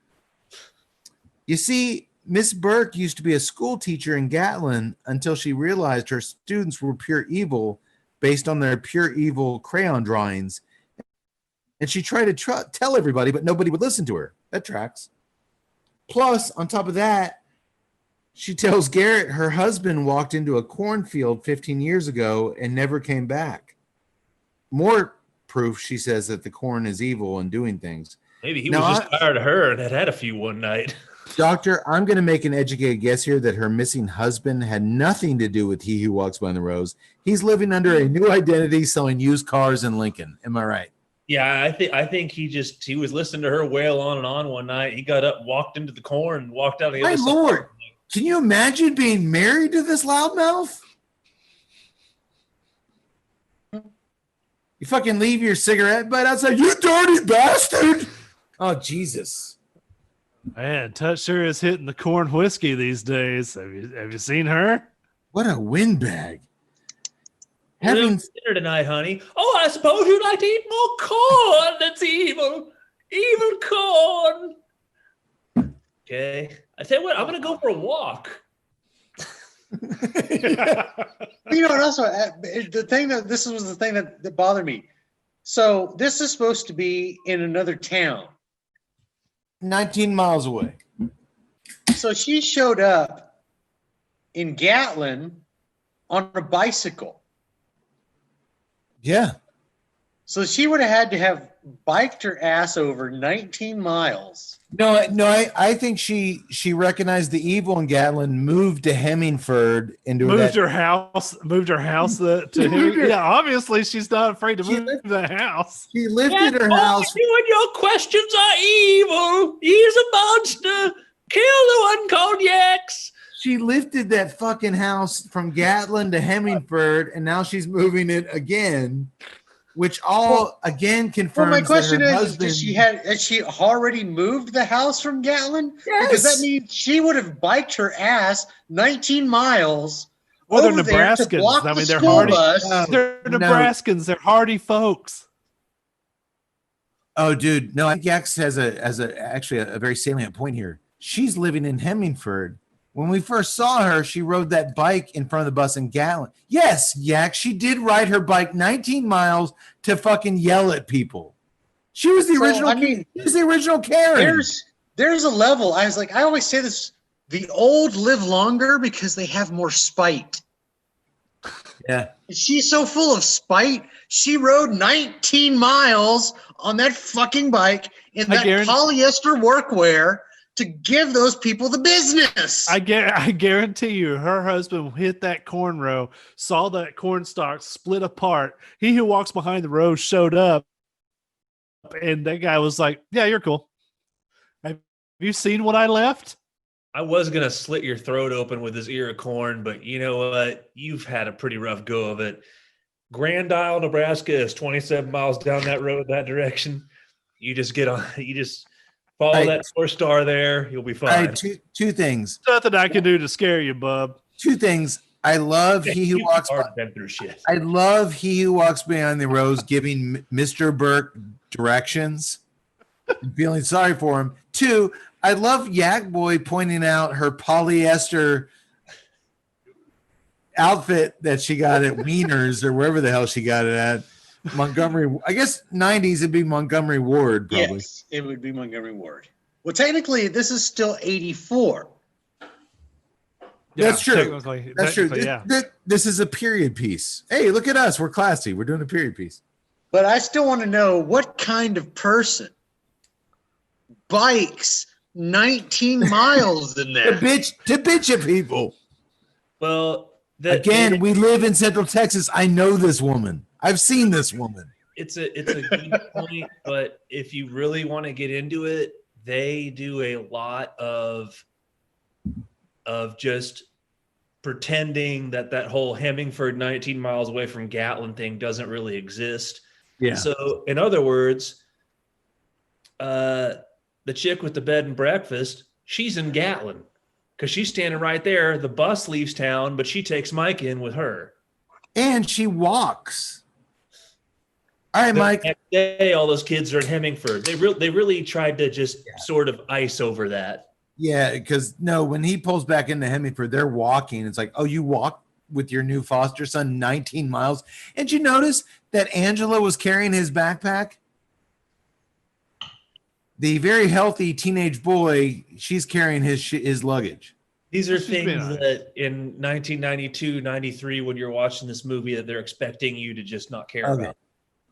You see, Miss Burke used to be a school teacher in Gatlin until she realized her students were pure evil based on their pure evil crayon drawings. And she tried to tell everybody, but nobody would listen to her. That tracks. Plus, on top of that, she tells Garrett her husband walked into a cornfield 15 years ago and never came back. More proof, she says, that the corn is evil and doing things. Maybe he was just tired of her and had a few one night. Doctor, I'm going to make an educated guess here that her missing husband had nothing to do with He Who Walks Behind the Rows. He's living under a new identity, selling used cars in Lincoln. Am I right? Yeah, I think he was listening to her wail on and on one night. He got up, walked into the corn, and walked out the My other Lord, side. can you imagine being married to this loudmouth? You fucking leave your cigarette butt outside. You dirty bastard! Oh, Jesus. Man, Tut sure is hitting the corn whiskey these days. Have you seen her? What a windbag. Having dinner tonight, honey. Oh, I suppose you'd like to eat more corn. That's evil. Evil corn. Okay. I tell you what, I'm going to go for a walk. You know, and also this was the thing that bothered me. So this is supposed to be in another town. 19 miles away. So she showed up in Gatlin on a bicycle. Yeah. So she would have had to have biked her ass over 19 miles. No, I think she recognized the evil in Gatlin, moved to Hemingford into her house to him. Yeah, obviously she's not afraid to move the house. She lifted her house. You and your questions are evil. He's a monster. Kill the one called Yax. She lifted that fucking house from Gatlin to Hemingford, and now she's moving it again, which again confirms. Well, my question that her is, husband, has she already moved the house from Gatlin? Yes. Because that means she would have biked her ass 19 miles. Well, they're over there to Nebraskans. block I mean, the they're school hardy. bus. They're Nebraskans. They're hardy folks. Oh, dude, no, I think Yax has actually a very salient point here. she's living in Hemingford. When we first saw her, she rode that bike in front of the bus in Gatlin. Yes, Yak, she did ride her bike 19 miles to fucking yell at people. She was the original. I mean, she was the original Karen. There's a level. I was like, I always say this: the old live longer because they have more spite. Yeah. She's so full of spite. She rode 19 miles on that fucking bike in that polyester workwear to give those people the business. I guarantee you, her husband hit that corn row, saw that corn stalk split apart. He who walks behind the row showed up, and that guy was like, "Yeah, you're cool. Have you seen what I left?" I was going to slit your throat open with this ear of corn, but you know what? You've had a pretty rough go of it. Grand Isle, Nebraska is 27 miles down that road that direction. You just follow that 4-star there. You'll be fine. Two things. Nothing I can do to scare you, bub. Two things. I love he who walks. Been through shit. I love he who walks behind the rows giving Mr. Burke directions. I'm feeling sorry for him. Two, I love Yak Boy pointing out her polyester outfit that she got at Wieners or wherever the hell she got it at. Montgomery, I guess 90s it'd be Montgomery Ward, probably. Yes, it would be Montgomery Ward. Well, technically, this is still 84. Yeah, that's true. That's true. Yeah. This is a period piece. Hey, look at us. We're classy. We're doing a period piece. But I still want to know what kind of person bikes 19 miles in there. To bitch at people. Well, we live in Central Texas. I know this woman. I've seen this woman. It's a good point, but if you really want to get into it, they do a lot of just pretending that whole Hemingford 19 miles away from Gatlin thing doesn't really exist. Yeah. So in other words, the chick with the bed and breakfast, she's in Gatlin because she's standing right there. The bus leaves town, but she takes Mike in with her. And she walks. All right, Mike. Next day, all those kids are in Hemingford. They really tried to just sort of ice over that. Yeah, because when he pulls back into Hemingford, they're walking. It's like, oh, you walk with your new foster son 19 miles. And you notice that Angela was carrying his backpack? The very healthy teenage boy, she's carrying his luggage. These are things that in 1992, 93, when you're watching this movie, that they're expecting you to just not care about.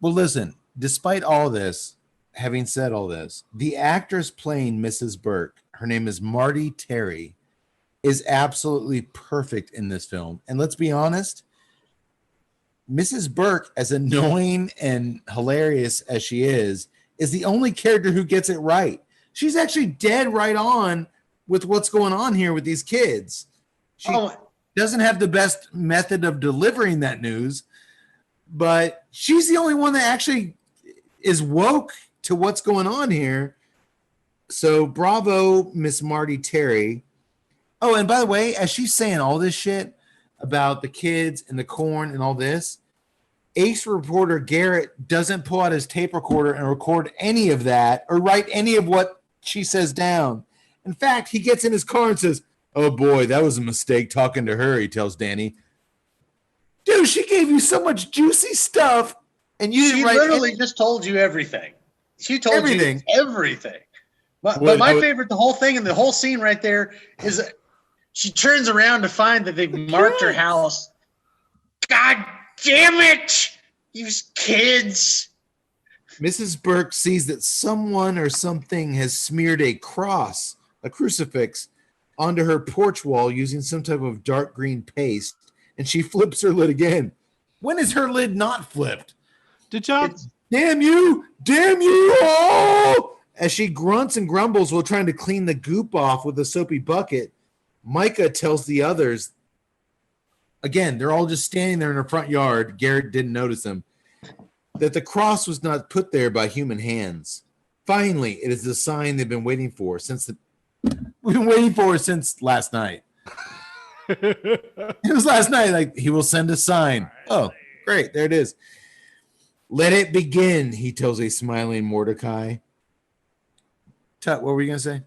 Well, listen, despite all this, having said all this, the actress playing Mrs. Burke, her name is Marty Terry, is absolutely perfect in this film. And let's be honest, Mrs. Burke, as annoying and hilarious as she is the only character who gets it right. She's actually dead right on with what's going on here with these kids. She doesn't have the best method of delivering that news, but she's the only one that actually is woke to what's going on here. So bravo, Miss Marty Terry. Oh, and by the way, as she's saying all this shit about the kids and the corn and all this, Ace reporter Garrett doesn't pull out his tape recorder and record any of that or write any of what she says down. In fact, he gets in his car and says, "Oh boy, that was a mistake talking to her," he tells Danny. Dude, she gave you so much juicy stuff, and she literally just told you everything. She told you everything. But my favorite, the whole thing and the whole scene right there is she turns around to find that they've marked her house. God damn it, you kids. Mrs. Burke sees that someone or something has smeared a cross, a crucifix, onto her porch wall using some type of dark green paste, and she flips her lid again. When is her lid not flipped? Damn you! Oh! As she grunts and grumbles while trying to clean the goop off with a soapy bucket, Micah tells the others, again, they're all just standing there in her front yard, Garrett didn't notice them, that the cross was not put there by human hands. Finally, it is the sign they've been waiting for since last night. It was last night, like, he will send a sign. Oh, great, there it is. Let it begin, he tells a smiling Mordecai. Tut, what were you going to say?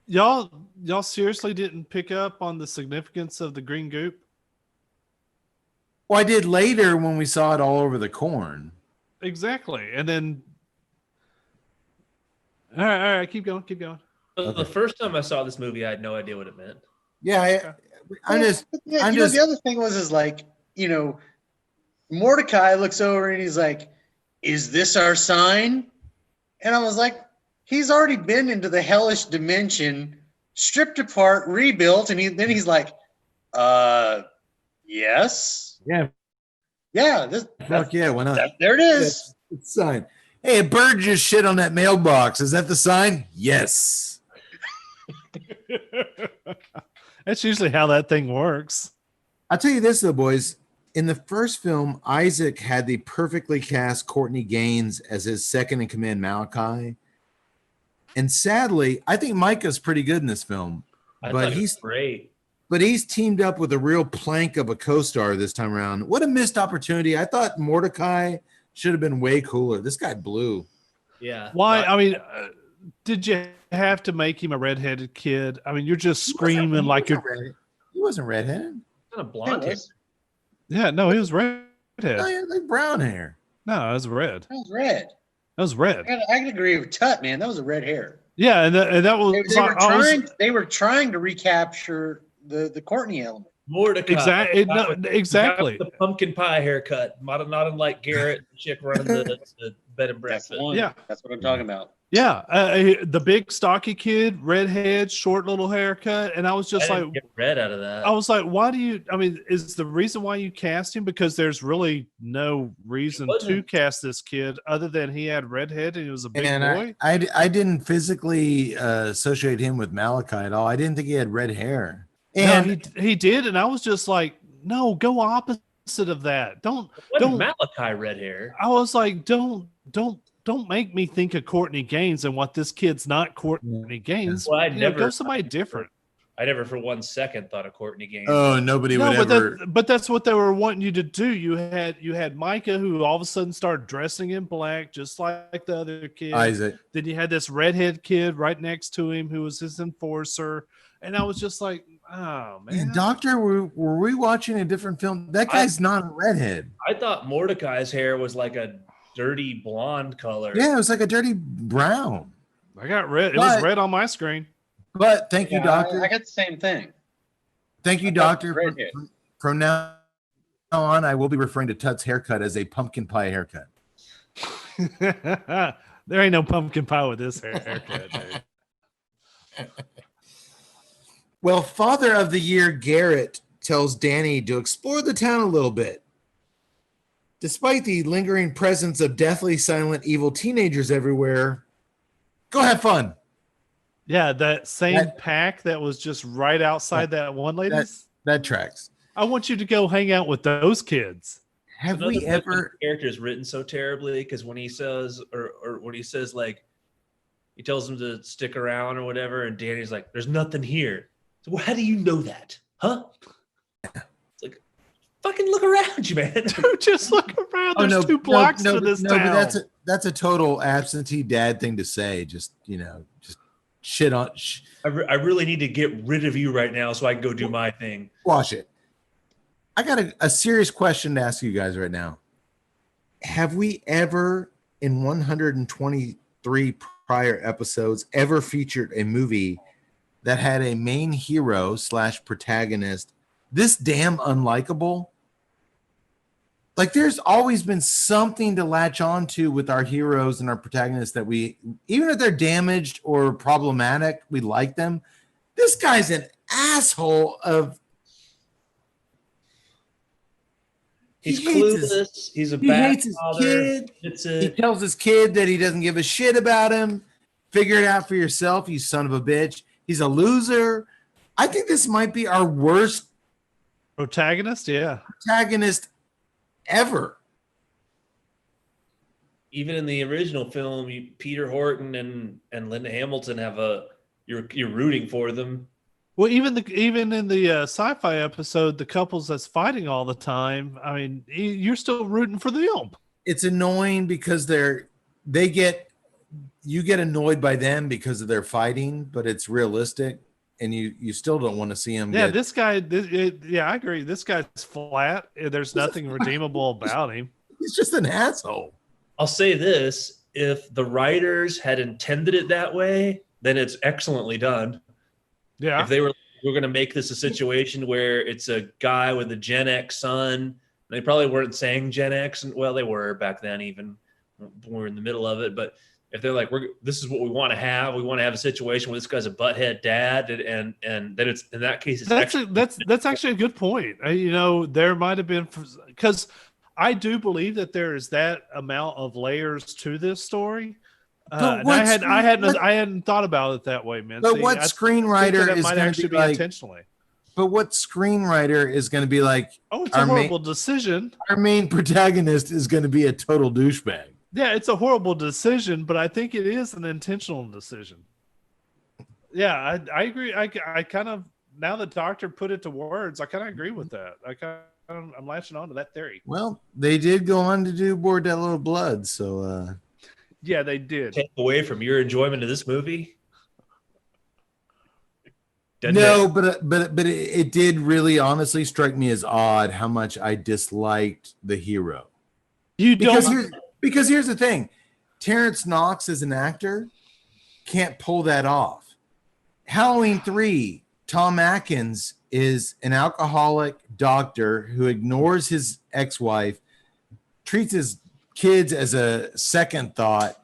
Y'all seriously didn't pick up on the significance of the green goop? Well, I did later when we saw it all over the corn. Exactly. And then all right, keep going. The first time I saw this movie, I had no idea what it meant. Yeah, the other thing is like, Mordecai looks over and he's like, "Is this our sign?" And I was like, he's already been into the hellish dimension, stripped apart, rebuilt, and then he's like, yes. Yeah. Yeah. Fuck yeah, why not? There it is. It's a sign. Hey, a bird just shit on that mailbox. Is that the sign? Yes. That's usually how that thing works. I'll tell you this, though, boys. In the first film, Isaac had the perfectly cast Courtney Gaines as his second in command, Malachi. And sadly, I think Micah's pretty good in this film. But he's great. But he's teamed up with a real plank of a co-star this time around. What a missed opportunity. I thought Mordecai should have been way cooler. This guy blew. Yeah. Why? I mean, did you have to make him a redheaded kid? I mean, you're just screaming like you're. He wasn't redheaded. Kind of blonde hair. Yeah, no, he was redhead. No, he had like brown hair. No, it was red. That was red. That was red. I can agree with Tut, man. That was a red hair. Yeah, and that was. They were trying to recapture the Courtney element. Mordecai. Exactly. The pumpkin pie haircut, not unlike Garrett, the chick running the bed and breakfast. Yeah, that's what I'm talking about. Yeah, the big stocky kid, redhead, short little haircut, and I was just like, get red out of that. I was like, why do you? I mean, is the reason why you cast him because there's really no reason to cast this kid other than he had redhead and he was a big boy. I didn't physically associate him with Malachi at all. I didn't think he had red hair. And no, he did, and I was just like, no, go opposite of that. Don't Malachi red hair. I was like, don't make me think of Courtney Gaines and what this kid's not Courtney Gaines. Well, go somebody different. I never for 1 second thought of Courtney Gaines. Oh, nobody would ever. But that's what they were wanting you to do. You had Micah, who all of a sudden started dressing in black, just like the other kid. Isaac. Then you had this redhead kid right next to him who was his enforcer. And I was just like, oh, man. Yeah, Doctor, were we watching a different film? That guy's not a redhead. I thought Mordecai's hair was like a dirty blonde color. Yeah, it was like a dirty brown. I got red. It was red on my screen. But thank you, Doctor. I got the same thing. Thank you, Doctor. From now on, I will be referring to Tut's haircut as a pumpkin pie haircut. There ain't no pumpkin pie with this haircut, dude. Well, Father of the Year Garrett tells Danny to explore the town a little bit. Despite the lingering presence of deathly silent evil teenagers everywhere, go have fun. Yeah, that same pack that was just right outside that one lady's. That tracks. I want you to go hang out with those kids. Have we ever? Character is written so terribly because when he says, or when he says like, he tells him to stick around or whatever, and Danny's like, "There's nothing here." So well, how do you know that, huh? It's like, fucking look around you, man. Dude, just look around. There's 2 blocks to this town. But that's a total absentee dad thing to say. Just shit on. I really need to get rid of you right now so I can go do my thing. Watch it. I got a serious question to ask you guys right now. Have we ever, in 123 prior episodes, ever featured a movie that had a main hero / protagonist this damn unlikable? Like, there's always been something to latch on to with our heroes and our protagonists that we, even if they're damaged or problematic, we like them. This guy's an asshole of. He's clueless. He's a bad hates his father. kid. He tells his kid that he doesn't give a shit about him. Figure it out for yourself, you son of a bitch. He's a loser. I think this might be our worst protagonist. Yeah, protagonist ever. Even in the original film, Peter Horton and Linda Hamilton have you're rooting for them. Well, even in the sci-fi episode, the couples that's fighting all the time, I mean, you're still rooting for them. It's annoying because they get you get annoyed by them because of their fighting, but it's realistic, and you still don't want to see them. Yeah, this guy. Yeah, I agree. This guy's flat. There's nothing redeemable about him. He's just an asshole. I'll say this: if the writers had intended it that way, then it's excellently done. Yeah. If we're going to make this a situation where it's a guy with a Gen X son, they probably weren't saying Gen X, and well, they were back then, even when we were in the middle of it. But if they're like, this is what we want to have a situation where this guy's a butthead dad, and then it's in that case, it's that's actually a good point. You know, there might have been, because I do believe that there is that amount of layers to this story. And I hadn't thought about it that way, man. But what screenwriter is going to be like, intentionally? But what screenwriter is going to be like? Oh, it's a horrible decision. Our main protagonist is going to be a total douchebag. Yeah, it's a horrible decision, but I think it is an intentional decision. Yeah, I agree. I kind of, now the doctor put it to words, I kind of agree with that. I'm latching on to that theory. Well, they did go on to do Bordello of Blood, so yeah, they did. Take away from your enjoyment of this movie. But it did really honestly strike me as odd how much I disliked the hero. Because here's the thing, Terrence Knox as an actor can't pull that off. Halloween 3, Tom Atkins is an alcoholic doctor who ignores his ex-wife, treats his kids as a second thought.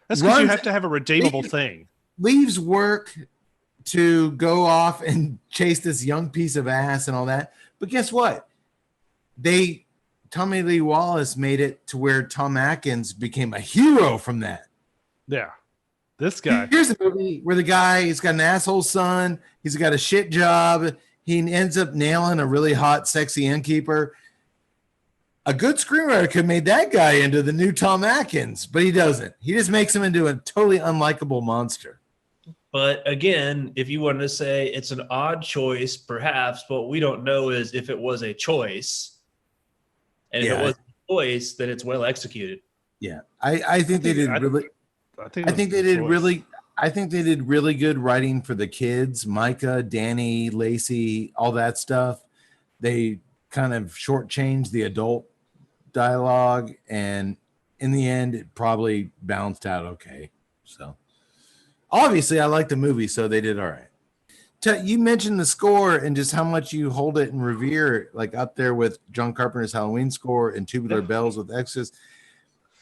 That's because you have to have a redeemable thing. Leaves work to go off and chase this young piece of ass and all that. But guess what? Tommy Lee Wallace made it to where Tom Atkins became a hero from that. Yeah. This guy. Here's a movie where the guy, he's got an asshole son. He's got a shit job. He ends up nailing a really hot, sexy innkeeper. A good screenwriter could have made that guy into the new Tom Atkins, but he doesn't. He just makes him into a totally unlikable monster. But again, if you wanted to say it's an odd choice, perhaps, what we don't know is if it was a choice. And if it was a choice, then it's well executed. Yeah. I think they did really good writing for the kids, Micah, Danny, Lacey, all that stuff. They kind of shortchanged the adult dialogue, and in the end it probably balanced out okay. So obviously I like the movie, so they did all right. You mentioned the score and just how much you hold it and revere, like up there with John Carpenter's Halloween score and Tubular Bells with Exodus.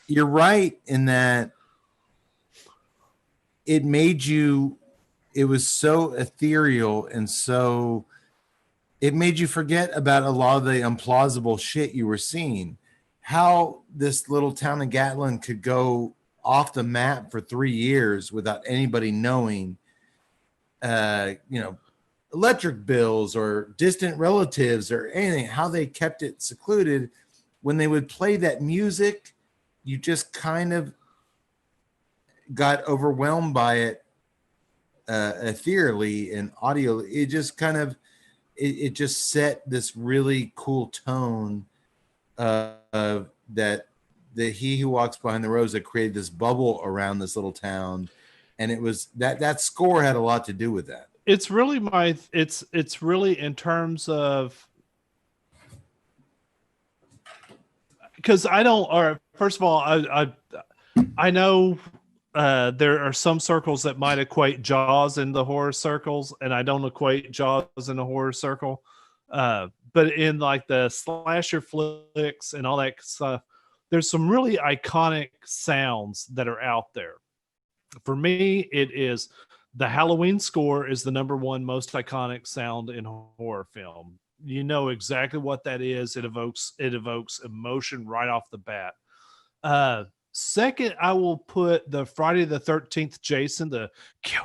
You're right in that it was so ethereal, and so it made you forget about a lot of the implausible shit you were seeing. How this little town of Gatlin could go off the map for 3 years without anybody knowing, electric bills or distant relatives or anything, how they kept it secluded. When they would play that music, you just kind of got overwhelmed by it ethereally and audio. It just kind of, it just set this really cool tone that He Who Walks Behind the Rose that created this bubble around this little town. And it was that score had a lot to do with that. It's really it's really in terms of, because first of all, I know there are some circles that might equate Jaws in the horror circles, and I don't equate Jaws in the horror circle. But in like the slasher flicks and all that stuff, there's some really iconic sounds that are out there. For me, it is the Halloween score is the number one most iconic sound in horror film. You know exactly what that is. It evokes emotion right off the bat. Second, I will put the Friday the 13th Jason, the kill,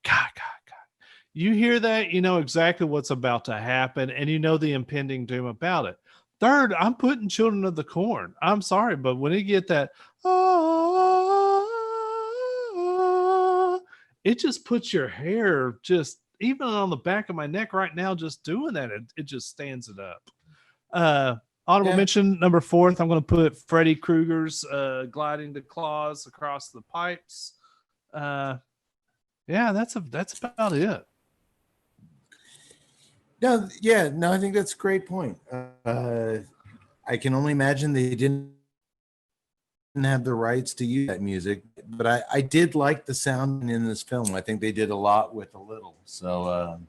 God. You hear that, you know exactly what's about to happen, and you know the impending doom about it. Third, I'm putting Children of the Corn. I'm sorry, but when you get that, it just puts your hair just, even on the back of my neck right now, just doing that, it just stands it up. Honorable mention number 4th, I'm going to put Freddy Krueger's gliding the claws across the pipes. Yeah, that's about it. No, I think that's a great point. I can only imagine they didn't have the rights to use that music, but I did like the sound in this film. I think they did a lot with a little. So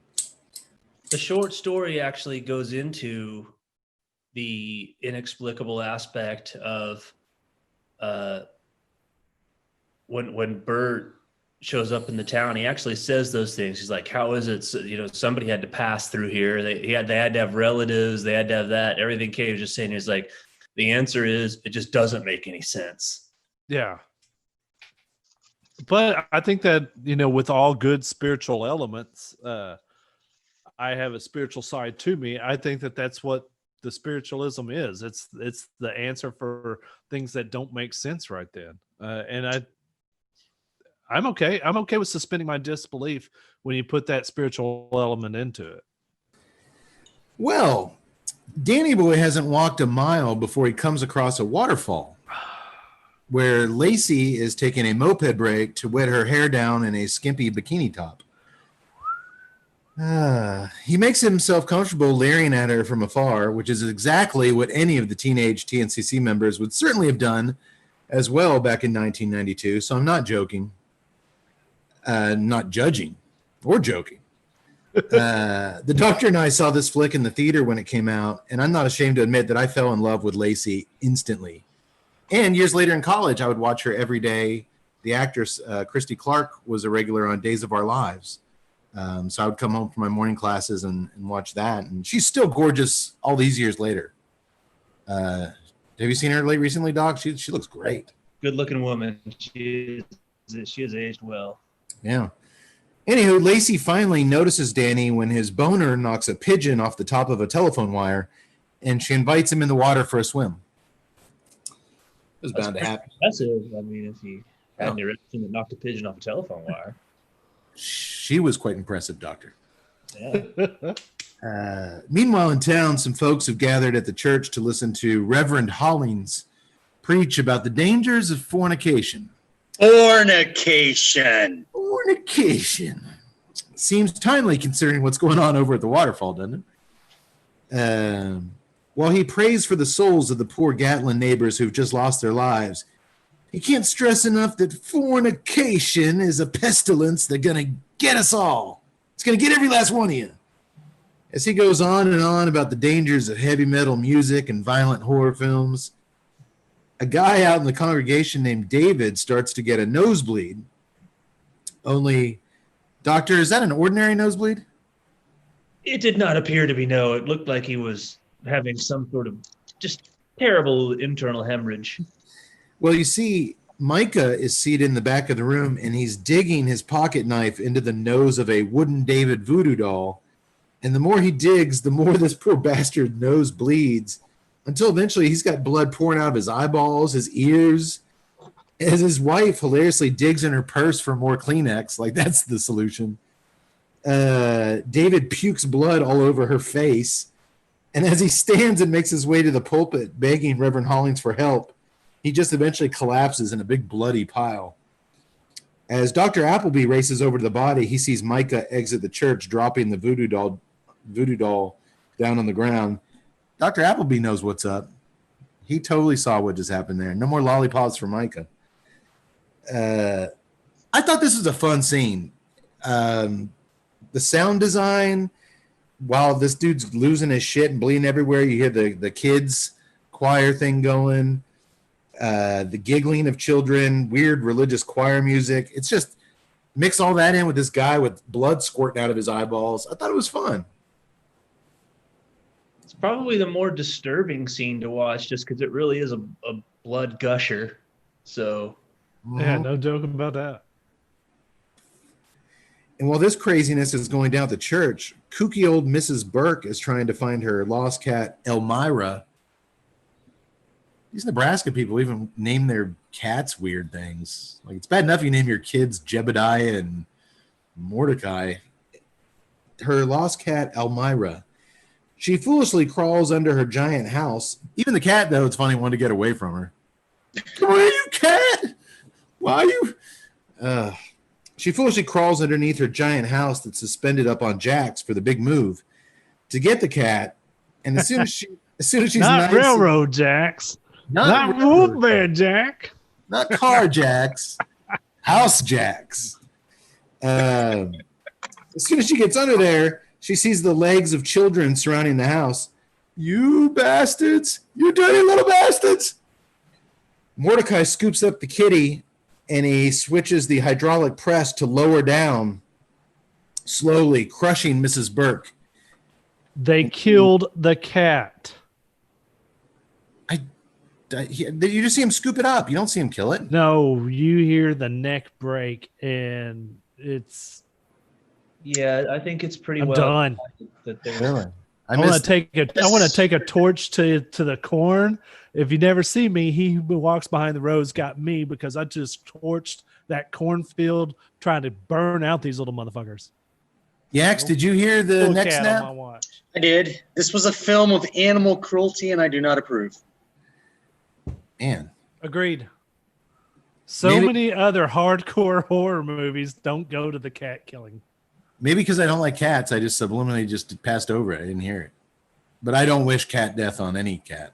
the short story actually goes into the inexplicable aspect of when Bert shows up in the town. He actually says those things. He's like, how is it? So, somebody had to pass through here. They had to have relatives. They had to have that. Everything Kay was just saying is like, the answer is it just doesn't make any sense. Yeah. But I think that, with all good spiritual elements, I have a spiritual side to me. I think that that's what the spiritualism is. It's the answer for things that don't make sense right then. And I'm okay. I'm okay with suspending my disbelief when you put that spiritual element into it. Well, Danny Boy hasn't walked a mile before he comes across a waterfall where Lacey is taking a moped break to wet her hair down in a skimpy bikini top. He makes himself comfortable leering at her from afar, which is exactly what any of the teenage TNCC members would certainly have done as well back in 1992. So I'm not joking, not judging or joking. The doctor and I saw this flick in the theater when it came out, and I'm not ashamed to admit that I fell in love with Lacey instantly. And years later in college, I would watch her every day. The actress, Christy Clark, was a regular on Days of Our Lives. So I would come home from my morning classes and watch that. And she's still gorgeous all these years later. Have you seen her recently, Doc? She looks great. Good looking woman. She has aged well. Yeah. Anywho, Lacey finally notices Danny when his boner knocks a pigeon off the top of a telephone wire, and she invites him in the water for a swim. It was bound to happen. Impressive. I mean, if he had an erection that knocked a pigeon off a telephone wire. She was quite impressive, Doctor. Yeah. Meanwhile, in town, some folks have gathered at the church to listen to Reverend Hollings preach about the dangers of fornication. Fornication. Seems timely considering what's going on over at the waterfall, doesn't it? While he prays for the souls of the poor Gatlin neighbors who've just lost their lives, he can't stress enough that fornication is a pestilence that's going to get us all. It's going to get every last one of you. As he goes on and on about the dangers of heavy metal music and violent horror films, a guy out in the congregation named David starts to get a nosebleed. Only, Doctor, is that an ordinary nosebleed? It did not appear to be, no. It looked like he was having some sort of just terrible internal hemorrhage. Well, you see, Micah is seated in the back of the room, and he's digging his pocket knife into the nose of a wooden David voodoo doll. And the more he digs, the more this poor bastard nose bleeds, until eventually he's got blood pouring out of his eyeballs, his ears, as his wife hilariously digs in her purse for more Kleenex. Like, that's the solution. David pukes blood all over her face. And as he stands and makes his way to the pulpit begging Reverend Hollings for help, he just eventually collapses in a big bloody pile. As Dr. Appleby races over to the body, he sees Micah exit the church, dropping the voodoo doll down on the ground. Dr. Appleby knows what's up. He totally saw what just happened there. No more lollipops for Micah. I thought this was a fun scene. The sound design, while this dude's losing his shit and bleeding everywhere, you hear the kids choir thing going, the giggling of children, weird religious choir music. It's just mix all that in with this guy with blood squirting out of his eyeballs. I thought it was fun. It's probably the more disturbing scene to watch just because it really is a blood gusher. So, yeah, no joke about that. And while this craziness is going down at the church, kooky old Mrs. Burke is trying to find her lost cat, Elmira. These Nebraska people even name their cats weird things. Like, it's bad enough you name your kids Jebediah and Mordecai. Her lost cat, Elmira. She foolishly crawls under her giant house. Even the cat, though, it's funny, wanted to get away from her. Come here, you cat! Why are you? She foolishly crawls underneath her giant house that's suspended up on jacks for the big move to get the cat. And as soon as she's not nice railroad jacks, not Wolfman Jack, not car jacks, house jacks. As soon as she gets under there, she sees the legs of children surrounding the house. You bastards! You dirty little bastards! Mordecai scoops up the kitty and he switches the hydraulic press to lower down, slowly crushing Mrs. Burke. They killed the cat. You just see him scoop it up. You don't see him kill it. No, you hear the neck break, and it's. Yeah, I think it's pretty I'm well done. that they're Really? I want to take a torch to the corn. If you never see me, he who walks behind the rows got me because I just torched that cornfield trying to burn out these little motherfuckers. Yax, did you hear the Little neck cat snap? on my watch. I did. This was a film of animal cruelty, and I do not approve. Man. Agreed. So Maybe- many other hardcore horror movies don't go to the cat killing. Maybe because I don't like cats, I just subliminally just passed over it. I didn't hear it. But I don't wish cat death on any cat.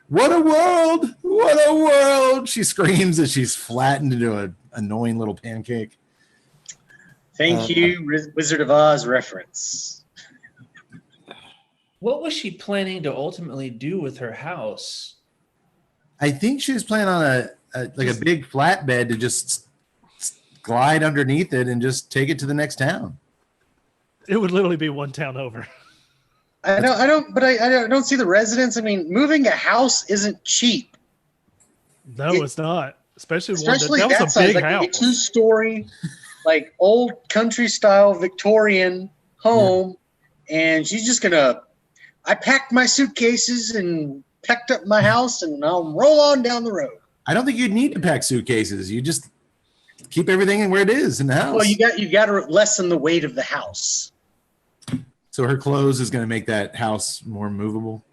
What a world! What a world! She screams as she's flattened into an annoying little pancake. Thank you, Wizard of Oz reference. What was she planning to ultimately do with her house? I think she was planning on a big flatbed to just glide underneath it and just take it to the next town. It would literally be one town over. I don't see the residents. I mean, moving a house isn't cheap. No, it's not. Especially one that was a size, big like house. a 2-story, like old country style Victorian home, and she's just gonna. I packed my suitcases and packed up my house, and I'll roll on down the road. I don't think you'd need to pack suitcases. You just keep everything in where it is in the house. Well, you got to lessen the weight of the house. So her clothes is going to make that house more movable.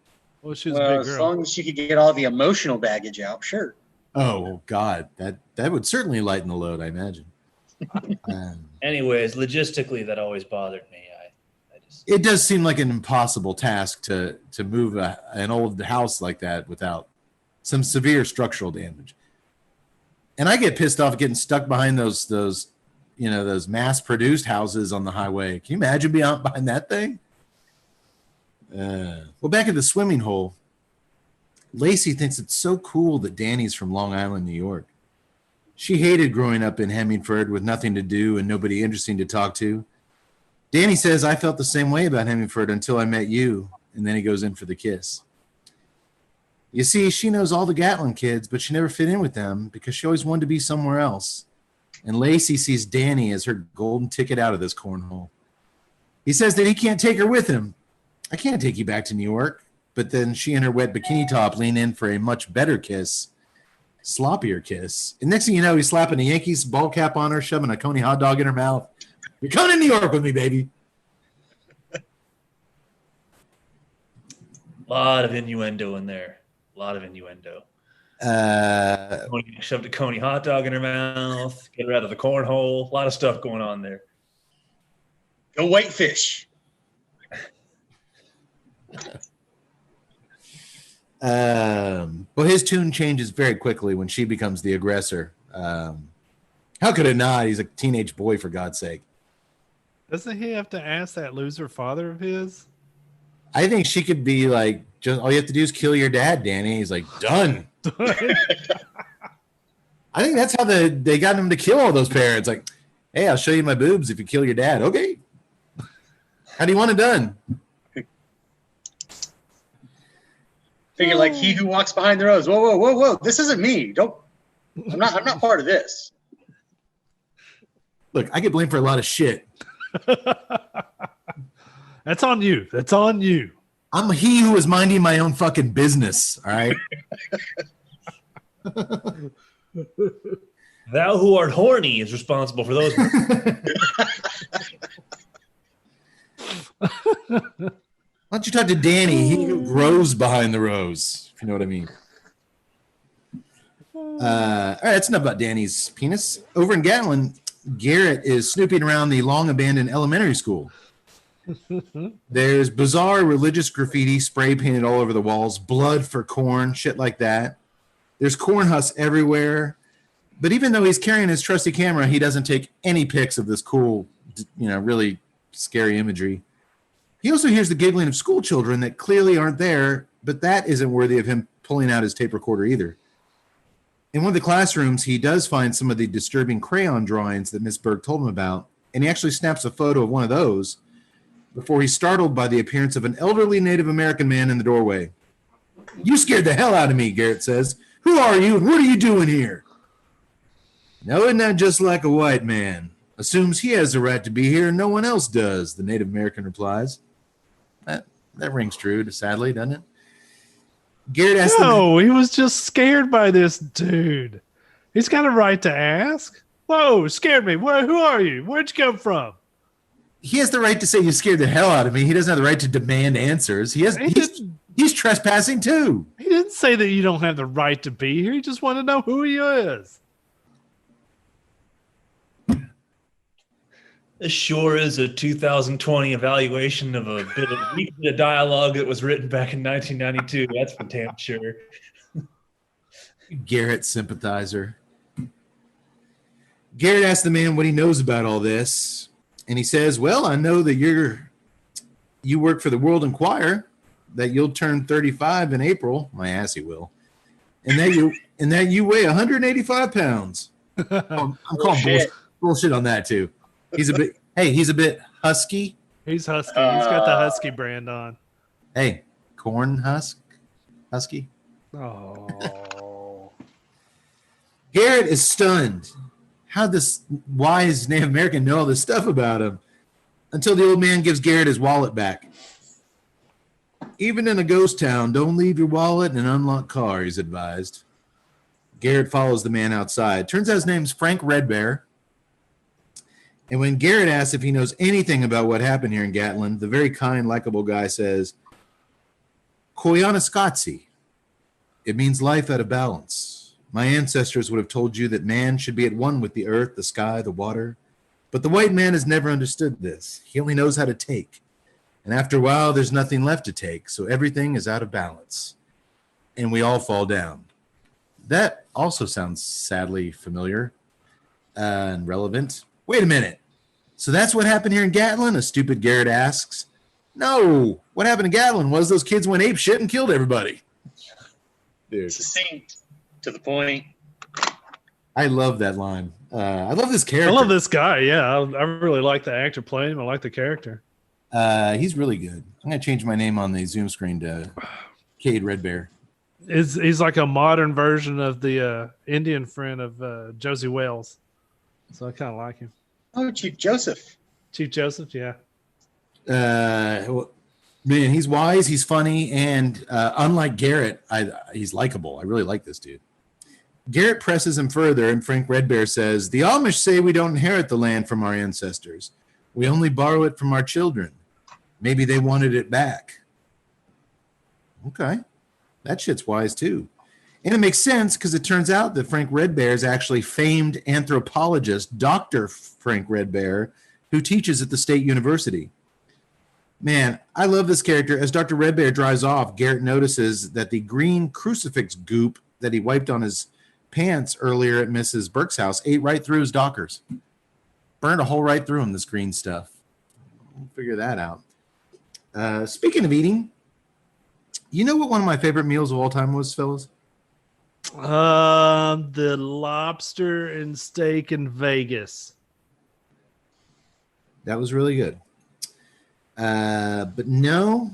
Well, she was a big As girl. long as she could get all the emotional baggage out, sure. Oh God, that would certainly lighten the load, I imagine. Anyways, logistically, that always bothered me. It does seem like an impossible task to move an old house like that without some severe structural damage. And I get pissed off getting stuck behind those mass-produced houses on the highway. Can you imagine being out behind that thing? Well, back at the swimming hole, Lacey thinks it's so cool that Danny's from Long Island, New York. She hated growing up in Hemingford with nothing to do and nobody interesting to talk to. Danny says, I felt the same way about Hemingford until I met you, and then he goes in for the kiss. You see, she knows all the Gatlin kids, but she never fit in with them because she always wanted to be somewhere else. And Lacey sees Danny as her golden ticket out of this cornhole. He says that he can't take her with him. I can't take you back to New York. But then she and her wet bikini top lean in for a much better kiss, sloppier kiss. And next thing you know, he's slapping a Yankees ball cap on her, shoving a Coney hot dog in her mouth. You're coming to New York with me, baby. A lot of innuendo in there. A lot of innuendo. Shoved a Coney hot dog in her mouth, get her out of the cornhole. A lot of stuff going on there. Go whitefish. Well, his tune changes very quickly when she becomes the aggressor. How could it not? He's a teenage boy, for God's sake. Doesn't he have to ask that loser father of his? I think she could be like, just all you have to do is kill your dad, Danny. He's like, done. I think that's how they got him to kill all those parents. Like, hey, I'll show you my boobs if you kill your dad. Okay. How do you want it done? Figure like he who walks behind the rows. Whoa, whoa, whoa, whoa! This isn't me. I'm not part of this. Look, I get blamed for a lot of shit. That's on you. That's on you. I'm he who is minding my own fucking business. All right. Thou who art horny is responsible for those. Why don't you talk to Danny? He who grows behind the rose, if you know what I mean. All right, that's enough about Danny's penis. Over in Gatlin, Garrett is snooping around the long-abandoned elementary school. There's bizarre religious graffiti spray painted all over the walls, blood for corn, shit like that. There's corn husks everywhere. But even though he's carrying his trusty camera, he doesn't take any pics of this cool, really scary imagery. He also hears the giggling of school children that clearly aren't there, but that isn't worthy of him pulling out his tape recorder either. In one of the classrooms, he does find some of the disturbing crayon drawings that Miss Berg told him about, and he actually snaps a photo of one of those before he's startled by the appearance of an elderly Native American man in the doorway. "You scared the hell out of me," Garrett says. "Who are you and what are you doing here?" "No, isn't that just like a white man? Assumes he has the right to be here and no one else does," the Native American replies. That rings true, sadly, doesn't it? Garrett asked he was just scared by this dude. He's got a right to ask. Whoa, scared me. Who are you? Where'd you come from? He has the right to say you scared the hell out of me. He doesn't have the right to demand answers. He's trespassing too. He didn't say that you don't have the right to be here. He just wanted to know who he is. This sure is a 2020 evaluation of a bit of dialogue that was written back in 1992. That's for damn sure. Garrett sympathizer. Garrett asks the man what he knows about all this. And he says, "Well, I know that you work for the World Enquirer, that you'll turn 35 in April." My ass, he will. And that you weigh 185 pounds. I'm calling bullshit on that too. He's a bit husky. He's husky. He's got the husky brand on. Hey, corn husky. Oh. Garrett is stunned. How'd this wise Native American know all this stuff about him? Until the old man gives Garrett his wallet back. "Even in a ghost town, don't leave your wallet in an unlocked car," he's advised. Garrett follows the man outside. Turns out his name's Frank Red Bear. And when Garrett asks if he knows anything about what happened here in Gatlin, the very kind, likable guy says, "Koyaanisqatsi." It means life out of balance. My ancestors would have told you that man should be at one with the earth, the sky, the water. But the white man has never understood this. He only knows how to take. And after a while, there's nothing left to take. So everything is out of balance. And we all fall down. That also sounds sadly familiar and relevant. Wait a minute. So that's what happened here in Gatlin? A stupid Garrett asks. No. What happened in Gatlin was those kids went ape shit and killed everybody. Dude. Succinct, to the point. I love that line. I love this character. I love this guy. Yeah, I really like the actor playing him. I like the character. He's really good. I'm going to change my name on the Zoom screen to Cade Red Bear. He's like a modern version of the Indian friend of Josie Wales. So I kind of like him. Oh, Chief Joseph. Chief Joseph, yeah. Man, he's wise, he's funny, and unlike Garrett, he's likable. I really like this dude. Garrett presses him further, and Frank Red Bear says, "The Amish say we don't inherit the land from our ancestors. We only borrow it from our children. Maybe they wanted it back." Okay. That shit's wise, too. And it makes sense because it turns out that Frank Red Bear is actually famed anthropologist Dr. Frank Red Bear, who teaches at the State University. Man, I love this character. As Dr. Red Bear drives off, Garrett notices that the green crucifix goop that he wiped on his pants earlier at Mrs. Burke's house ate right through his dockers. Burned a hole right through him, this green stuff. We'll figure that out. Speaking of eating, you know what one of my favorite meals of all time was, fellas? The lobster and steak in Vegas. That was really good. But no,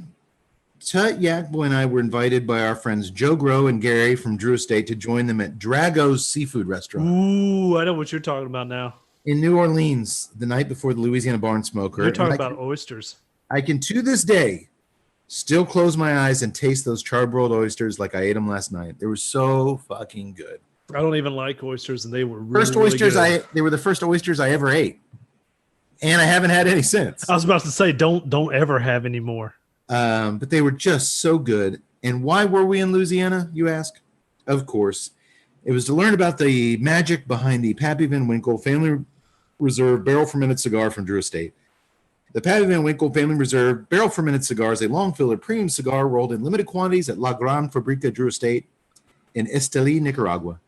Tut, Yakbo, and I were invited by our friends Joe Grow and Gary from Drew Estate to join them at Drago's Seafood Restaurant. Ooh, I know what you're talking about now. In New Orleans, the night before the Louisiana Barn Smoker. You're talking about oysters. I can, to this day, still close my eyes and taste those charbroiled oysters like I ate them last night. They were so fucking good. I don't even like oysters, and they were really, first oysters really good. They were the first oysters I ever ate, and I haven't had any since. I was about to say, don't ever have any more. But they were just so good. And why were we in Louisiana, you ask? Of course. It was to learn about the magic behind the Pappy Van Winkle Family Reserve Barrel Fermented Cigar from Drew Estate. The Pappy Van Winkle Family Reserve Barrel Fermented Cigar is a long filler premium cigar rolled in limited quantities at La Gran Fabrica Drew Estate in Esteli, Nicaragua.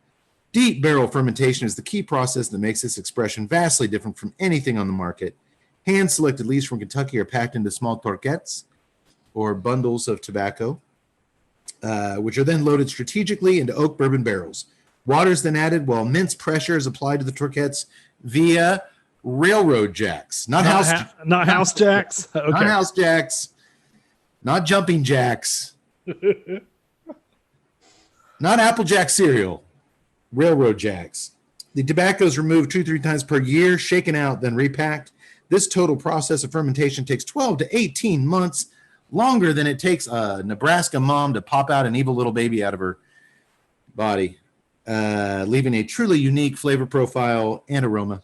Deep barrel fermentation is the key process that makes this expression vastly different from anything on the market. Hand-selected leaves from Kentucky are packed into small torquettes, or bundles of tobacco, which are then loaded strategically into oak bourbon barrels. Water is then added while immense pressure is applied to the torquettes via railroad jacks. Not house jacks. Okay. Not house jacks. Not jumping jacks. Not Applejack cereal. Railroad jacks. The tobacco is removed 2-3 times per year, shaken out, then repacked. This total process of fermentation takes 12 to 18 months, longer than it takes a Nebraska mom to pop out an evil little baby out of her body, leaving a truly unique flavor profile and aroma.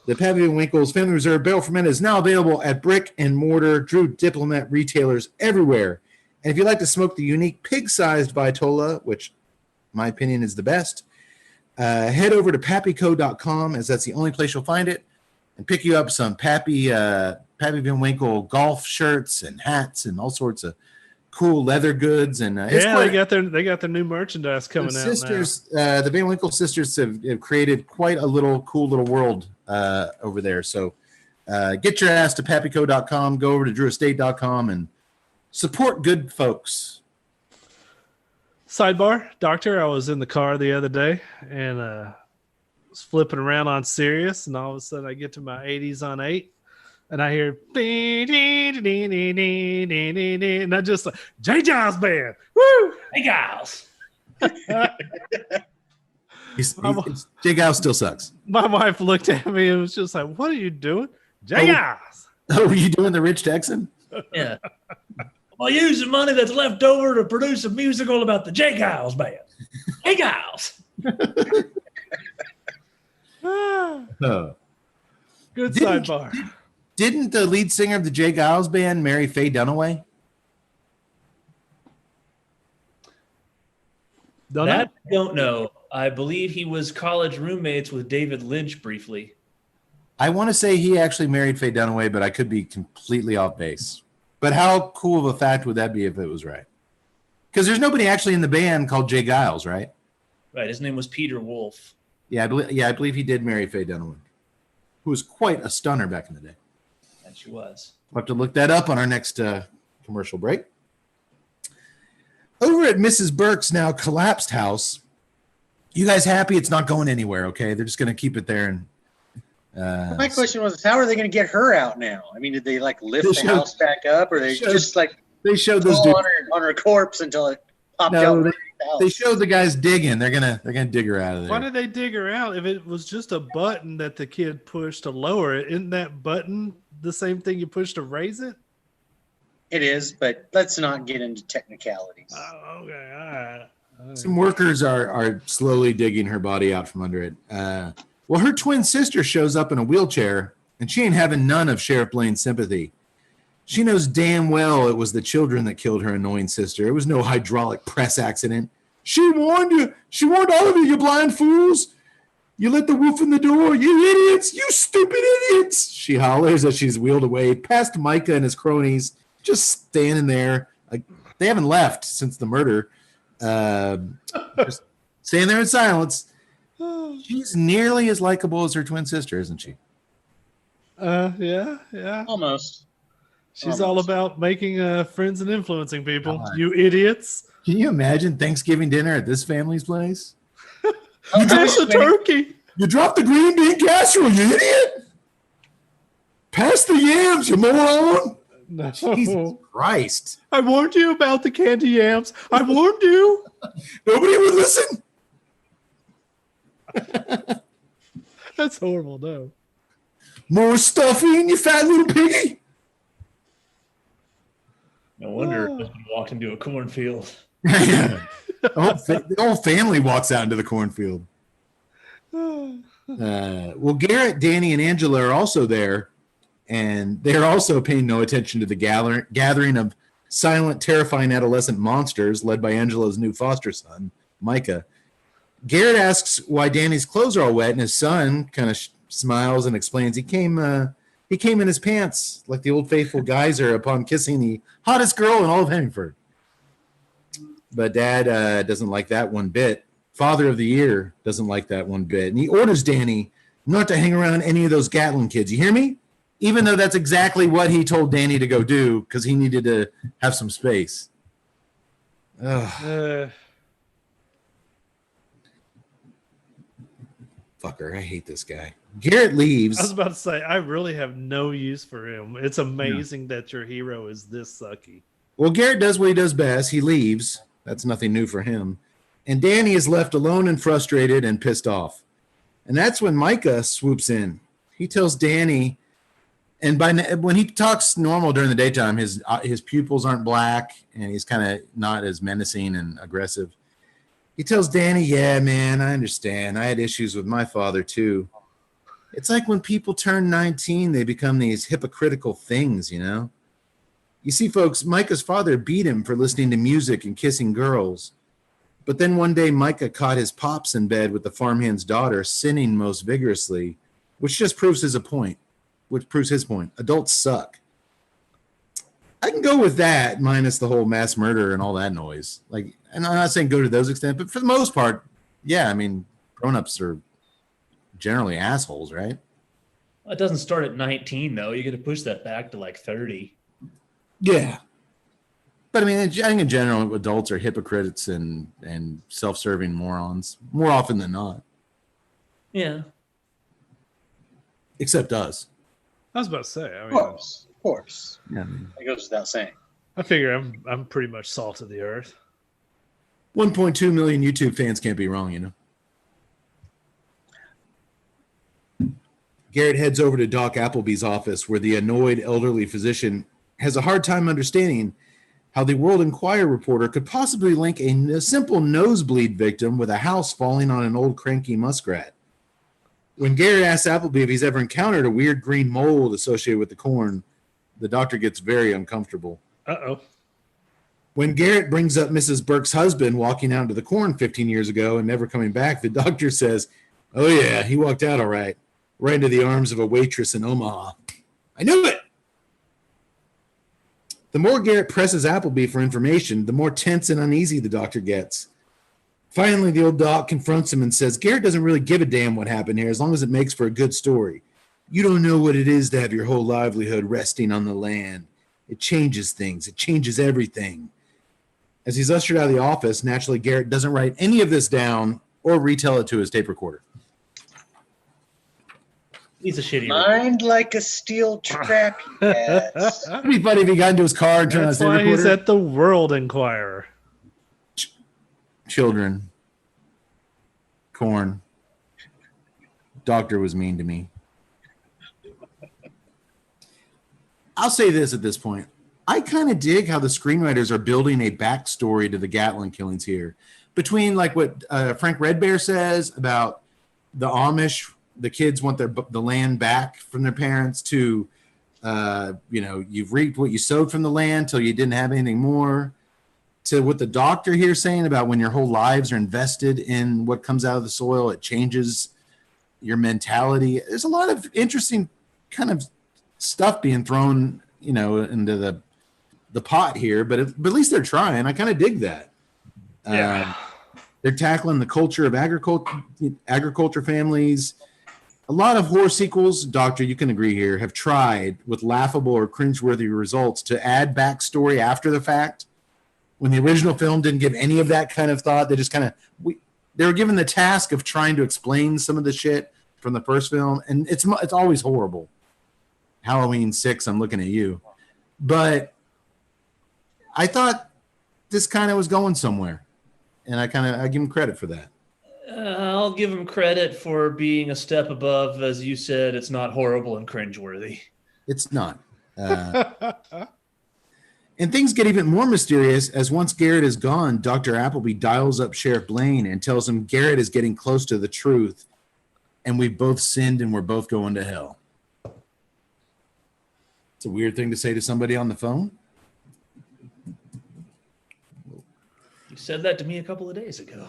The Pappy Van Winkle's Family Reserve Barrel Fermented is now available at brick and mortar Drew Diplomat retailers everywhere. And if you'd like to smoke the unique pig-sized Vitola, which in my opinion is the best, head over to pappyco.com, as that's the only place you'll find it, and pick you up some Pappy Van Winkle golf shirts and hats and all sorts of cool leather goods. And they got their new merchandise coming out now. The Van Winkle sisters have created quite a cool little world over there. So get your ass to pappyco.com, go over to drewestate.com and support good folks. Sidebar, doctor, I was in the car the other day and was flipping around on Sirius, and all of a sudden I get to my 80s on 8, and I hear and I just like, J. Giles Band. Woo! Hey, Giles. J. Giles still sucks. My wife looked at me and was just like, what are you doing? J. Giles. Oh, were you doing the Rich Texan? Yeah. I'll use the money that's left over to produce a musical about the J. Giles Band. Hey, Giles. Oh. Good sidebar. Didn't the lead singer of the J. Giles Band marry Faye Dunaway? Don't know. I believe he was college roommates with David Lynch briefly. I want to say he actually married Faye Dunaway, but I could be completely off base. But how cool of a fact would that be if it was right? Because there's nobody actually in the band called J. Giles, right? Right. His name was Peter Wolf. Yeah, I believe he did marry Faye Dunaway, who was quite a stunner back in the day. And she was. We'll have to look that up on our next commercial break. Over at Mrs. Burke's now collapsed house, you guys happy it's not going anywhere, okay? They're just going to keep it there. And my question was, how are they going to get her out now? I mean, did they lift the house back up, or they showed those on her corpse until it popped out? They showed the guys digging. They're gonna dig her out of there. Why did they dig her out? If it was just a button that the kid pushed to lower it, isn't that button the same thing you push to raise it? It is, but let's not get into technicalities. Oh, okay, all right. Some workers are slowly digging her body out from under it. Well, her twin sister shows up in a wheelchair, and she ain't having none of Sheriff Blaine's sympathy. She knows damn well it was the children that killed her annoying sister. It was no hydraulic press accident. She warned you. She warned all of you, you blind fools. You let the wolf in the door. You idiots. You stupid idiots. She hollers as she's wheeled away past Micah and his cronies, just standing there. Like, they haven't left since the murder. Just standing there in silence. She's nearly as likable as her twin sister, isn't she? Yeah. Almost. She's all about making friends and influencing people. You idiots. Can you imagine Thanksgiving dinner at this family's place? You dropped the turkey. You dropped the green bean casserole, you idiot. Pass the yams, you moron. No. Jesus Christ. I warned you about the candy yams. I warned you. Nobody would listen. That's horrible, no. More stuffing, you fat little piggy. No wonder it walked into a cornfield. Yeah. The whole family walks out into the cornfield. Well, Garrett, Danny, and Angela are also there, and they're also paying no attention to the gathering of silent, terrifying adolescent monsters led by Angela's new foster son, Micah. Garrett asks why Danny's clothes are all wet, and his son kind of smiles and explains he came in his pants like the old faithful geyser upon kissing the hottest girl in all of Hemingford. But Dad doesn't like that one bit. Father of the Year doesn't like that one bit. And he orders Danny not to hang around any of those Gatlin kids. You hear me? Even though that's exactly what he told Danny to go do because he needed to have some space. Fucker, I hate this guy. Garrett leaves. I was about to say, I really have no use for him. It's amazing that your hero is this sucky. Well, Garrett does what he does best. He leaves. That's nothing new for him. And Danny is left alone and frustrated and pissed off. And that's when Micah swoops in. He tells Danny, and when he talks normal during the daytime, his pupils aren't black, and he's kind of not as menacing and aggressive. He tells Danny, yeah, man, I understand. I had issues with my father, too. It's like when people turn 19, they become these hypocritical things, you know? You see, folks, Micah's father beat him for listening to music and kissing girls. But then one day, Micah caught his pops in bed with the farmhand's daughter, sinning most vigorously, which just proves his point. Adults suck. I can go with that, minus the whole mass murder and all that noise. Like, and I'm not saying go to those extent, but for the most part, yeah, I mean, grown-ups are generally assholes, right? Well, it doesn't start at 19, though. You got to push that back to like 30. Yeah. But I mean, I think in general, adults are hypocrites and self-serving morons more often than not. Yeah. Except us. I was about to say, I mean, Of course. Yeah. It goes without saying. I figure I'm pretty much salt of the earth. 1.2 million YouTube fans can't be wrong, you know. Garrett heads over to Doc Appleby's office, where the annoyed elderly physician has a hard time understanding how the World Enquirer reporter could possibly link a simple nosebleed victim with a house falling on an old cranky muskrat. When Garrett asks Appleby if he's ever encountered a weird green mold associated with the corn, the doctor gets very uncomfortable. Uh-oh. When Garrett brings up Mrs. Burke's husband walking out into the corn 15 years ago and never coming back, the doctor says, oh yeah, he walked out all right into the arms of a waitress in Omaha. I knew it! The more Garrett presses Appleby for information, the more tense and uneasy the doctor gets. Finally, the old doc confronts him and says, Garrett doesn't really give a damn what happened here as long as it makes for a good story. You don't know what it is to have your whole livelihood resting on the land. It changes things. It changes everything. As he's ushered out of the office, naturally, Garrett doesn't write any of this down or retell it to his tape recorder. He's a shitty. Mind like a steel trap, yes. It'd be funny if he got into his car and turned on his That's tape why recorder. he's at the World Enquirer. Children. Corn. Doctor was mean to me. I'll say this at this point. I kind of dig how the screenwriters are building a backstory to the Gatlin killings here. Between like what Frank Redbear says about the Amish, the kids want the land back from their parents, to, you've reaped what you sowed from the land till you didn't have anything more, to what the doctor here saying about when your whole lives are invested in what comes out of the soil, it changes your mentality. There's a lot of interesting kind of stuff being thrown, into the pot here, but at least they're trying. I kind of dig that. Yeah. They're tackling the culture of agriculture families. A lot of horror sequels, Doctor, you can agree here, have tried with laughable or cringeworthy results to add backstory after the fact. When the original film didn't give any of that kind of thought, they just they were given the task of trying to explain some of the shit from the first film, and it's always horrible. Halloween 6, I'm looking at you. But I thought this kind of was going somewhere, and I give him credit for that. I'll give him credit for being a step above. As you said, it's not horrible and cringeworthy. It's not. And things get even more mysterious as once Garrett is gone, Dr. Appleby dials up Sheriff Blaine and tells him Garrett is getting close to the truth, and we've both sinned and we're both going to hell. It's a weird thing to say to somebody on the phone. You said that to me a couple of days ago.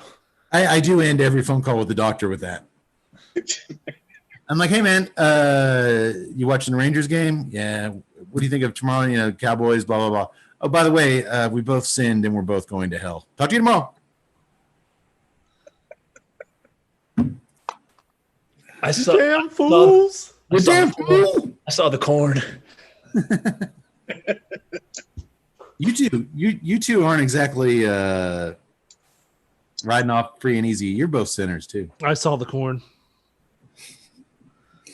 I do end every phone call with the doctor with that. I'm like, hey man, you watching the Rangers game? Yeah. What do you think of tomorrow? You know, Cowboys, blah, blah, blah. Oh, by the way, we both sinned and we're both going to hell. Talk to you tomorrow. I saw Damn fools. You damn fool. I saw the corn. You two aren't exactly riding off free and easy. You're both sinners too. I saw the corn.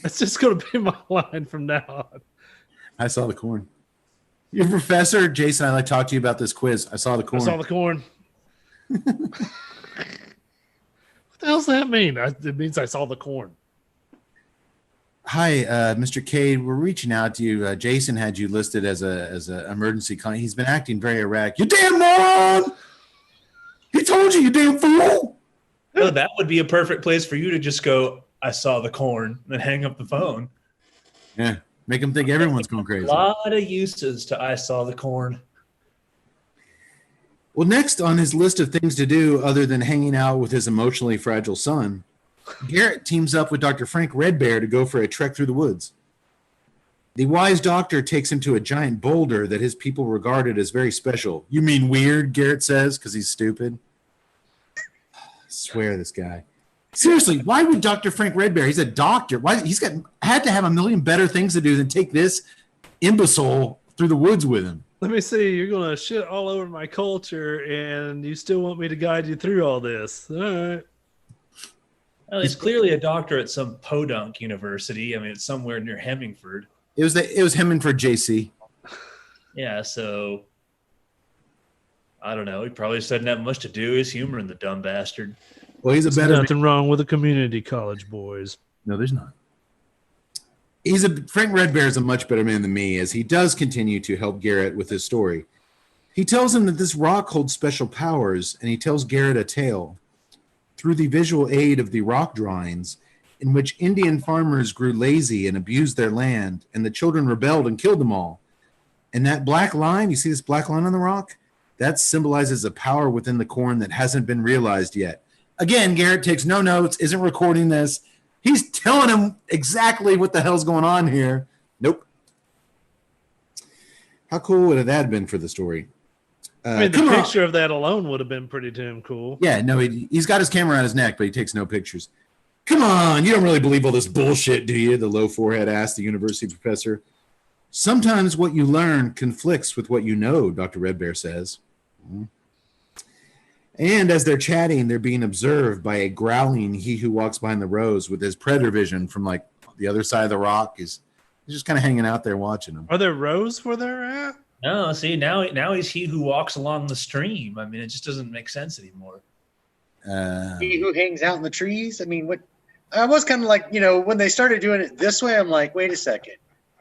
That's just going to be my line from now on. I saw the corn. Your professor, Jason, I'd like to talk to you about this quiz. I saw the corn. I saw the corn. What the hell does that mean? It means I saw the corn. Hi, Mr. Cade. We're reaching out to you. Jason had you listed as a emergency contact. He's been acting very erratic. You damn moron! He told you, you damn fool! No, that would be a perfect place for you to just go, I saw the corn, and then hang up the phone. Yeah, make him think everyone's going crazy. A lot of uses to I saw the corn. Well, next on his list of things to do other than hanging out with his emotionally fragile son, Garrett teams up with Dr. Frank Redbear to go for a trek through the woods. The wise doctor takes him to a giant boulder that his people regarded as very special. You mean weird, Garrett says, because he's stupid. I swear this guy. Seriously, why would Dr. Frank Redbear? He's a doctor. Why had to have a million better things to do than take this imbecile through the woods with him. Let me see. You're going to shit all over my culture, and you still want me to guide you through all this. All right. Well, he's clearly a doctor at some podunk university. I mean, it's somewhere near Hemingford. It was Hemingford JC. Yeah, so I don't know. He probably just doesn't have much to do. He's humoring the dumb bastard. Well, he's a There's better nothing wrong with a community college, boys. No, there's not. Frank Redbear is a much better man than me, as he does continue to help Garrett with his story. He tells him that this rock holds special powers, and he tells Garrett a tale through the visual aid of the rock drawings in which Indian farmers grew lazy and abused their land, and the children rebelled and killed them all. And that black line, you see this black line on the rock? That symbolizes a power within the corn that hasn't been realized yet. Again, Garrett takes no notes, isn't recording this. He's telling him exactly what the hell's going on here. Nope. How cool would that have been for the story? I mean, the picture of that alone would have been pretty damn cool. Yeah, no, he's got his camera on his neck, but he takes no pictures. Come on, you don't really believe all this bullshit, do you? The low forehead asked the university professor. Sometimes what you learn conflicts with what you know, Dr. Redbear says. And as they're chatting, they're being observed by a growling he who walks behind the rows with his predator vision from like the other side of the rock. He's just kind of hanging out there watching them. Are there rows where they're at? No, see, now he's he who walks along the stream. I mean, it just doesn't make sense anymore. He who hangs out in the trees. I mean, what? I was kind of like, when they started doing it this way, I'm like, wait a second.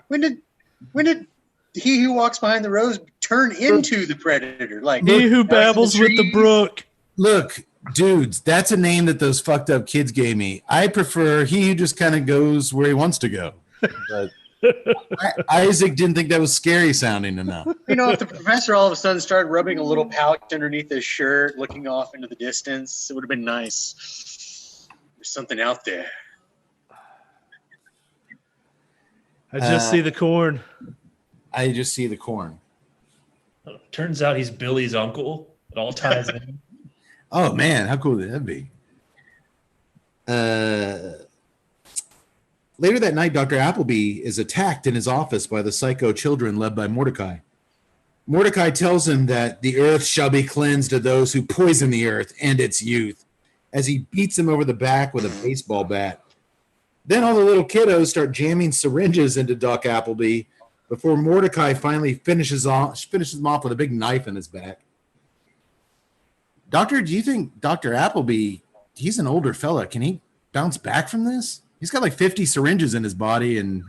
When did he who walks behind the rows turn into the predator? Like he who babbles with the brook. Look, dudes, that's a name that those fucked up kids gave me. I prefer he who just kind of goes where he wants to go. But Isaac didn't think that was scary sounding enough. If the professor all of a sudden started rubbing a little pouch underneath his shirt, looking off into the distance, it would have been nice. There's something out there. I just see the corn. I just see the corn. Turns out he's Billy's uncle. It all ties in. Oh, man, how cool would that be? Later that night, Dr. Appleby is attacked in his office by the psycho children led by Mordecai. Mordecai tells him that the earth shall be cleansed of those who poison the earth and its youth, as he beats him over the back with a baseball bat. Then all the little kiddos start jamming syringes into Doc Appleby before Mordecai finally finishes him off with a big knife in his back. Doctor, do you think Dr. Appleby, he's an older fella, can he bounce back from this? He's got like 50 syringes in his body, and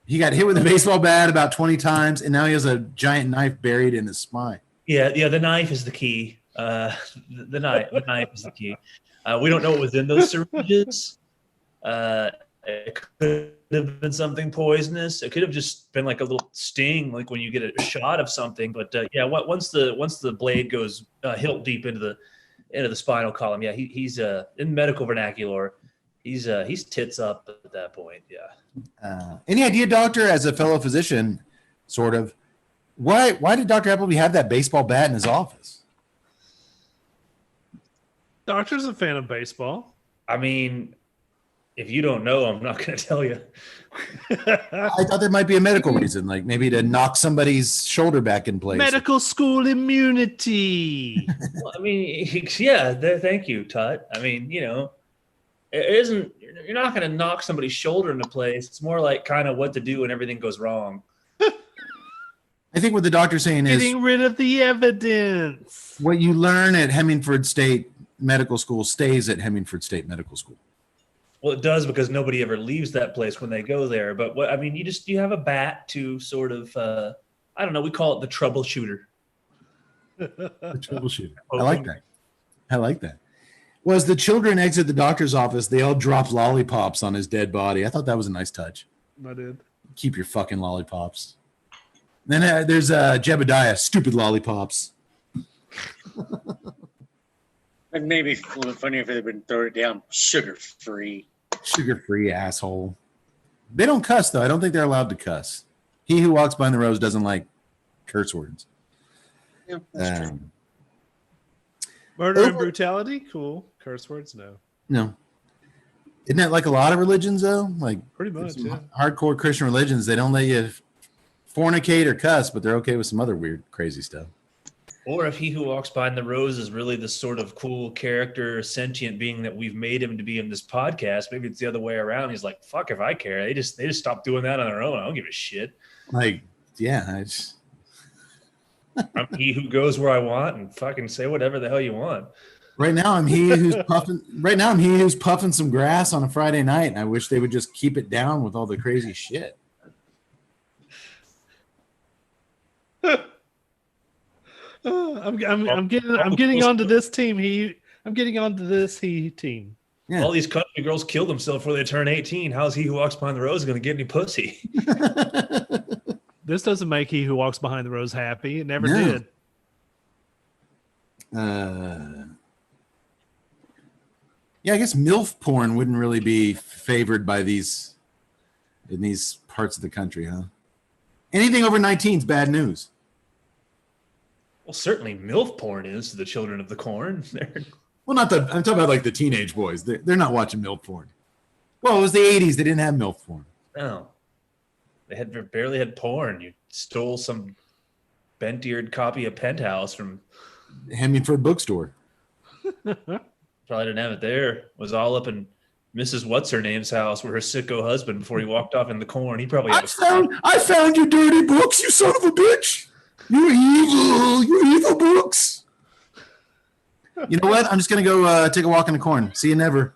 he got hit with a baseball bat about 20 times, and now he has a giant knife buried in his spine. Yeah, the knife is the key. The knife is the key. We don't know what was in those syringes. It could have been something poisonous. It could have just been like a little sting, like when you get a shot of something. But yeah, once the blade goes hilt deep into the spinal column, yeah, he's in medical vernacular, he's tits up at that point. Yeah. Any idea, doctor, as a fellow physician, sort of, why did Dr. Appleby have that baseball bat in his office? Doctor's a fan of baseball. I mean, if you don't know, I'm not going to tell you. I thought there might be a medical reason, like maybe to knock somebody's shoulder back in place. Medical school immunity. Well, I mean, yeah, thank you, Tut. I mean, you know, it isn't, you're not going to knock somebody's shoulder into place. It's more like kind of what to do when everything goes wrong. I think what the doctor's saying is getting rid of the evidence. What you learn at Hemingford State Medical School stays at Hemingford State Medical School. Well, it does, because nobody ever leaves that place when they go there. But what I mean, you have a bat to sort of, I don't know, we call it the troubleshooter. The troubleshooter. I like that. I like that. Well, as the children exit the doctor's office, they all drop lollipops on his dead body. I thought that was a nice touch. I did. Keep your fucking lollipops. Then there's Jebediah, stupid lollipops. And maybe a little bit funnier if they'd been thrown it down sugar-free. Sugar-free asshole. They don't cuss, though. I don't think they're allowed to cuss. He who walks behind the rose doesn't like curse words. Yeah, that's true. Murder and brutality? Cool. Curse words? No. No. Isn't that like a lot of religions, though? Like pretty much, yeah. Hardcore Christian religions, they don't let you fornicate or cuss, but they're okay with some other weird, crazy stuff. Or if he who walks behind the rose is really the sort of cool character, sentient being that we've made him to be in this podcast, maybe it's the other way around. He's like, fuck if I care. They just stopped doing that on their own. I don't give a shit. Like, yeah. I'm he who goes where I want and fucking say whatever the hell you want. Right now I'm he who's puffing. Right now I'm he who's puffing some grass on a Friday night, and I wish they would just keep it down with all the crazy shit. I'm getting onto this team. I'm getting onto this team. Yeah. All these country girls kill themselves before they turn 18. How's he who walks behind the rose going to get any pussy? This doesn't make he who walks behind the rose happy. It never did. Yeah, I guess MILF porn wouldn't really be favored by these in these parts of the country, huh? Anything over 19 is bad news. Well, certainly MILF porn is to the children of the corn. Well, I'm talking about like the teenage boys. They're not watching MILF porn. Well, it was the 80s. They didn't have MILF porn. No. They barely had porn. You stole some bent-eared copy of Penthouse from Hemingford Bookstore. Probably didn't have it there. It was all up in Mrs. What's-Her-Name's house with her sicko husband before he walked off in the corn. He probably had I found your dirty books, you son of a bitch. You evil books. You know what? I'm just going to go take a walk in the corn. See you never.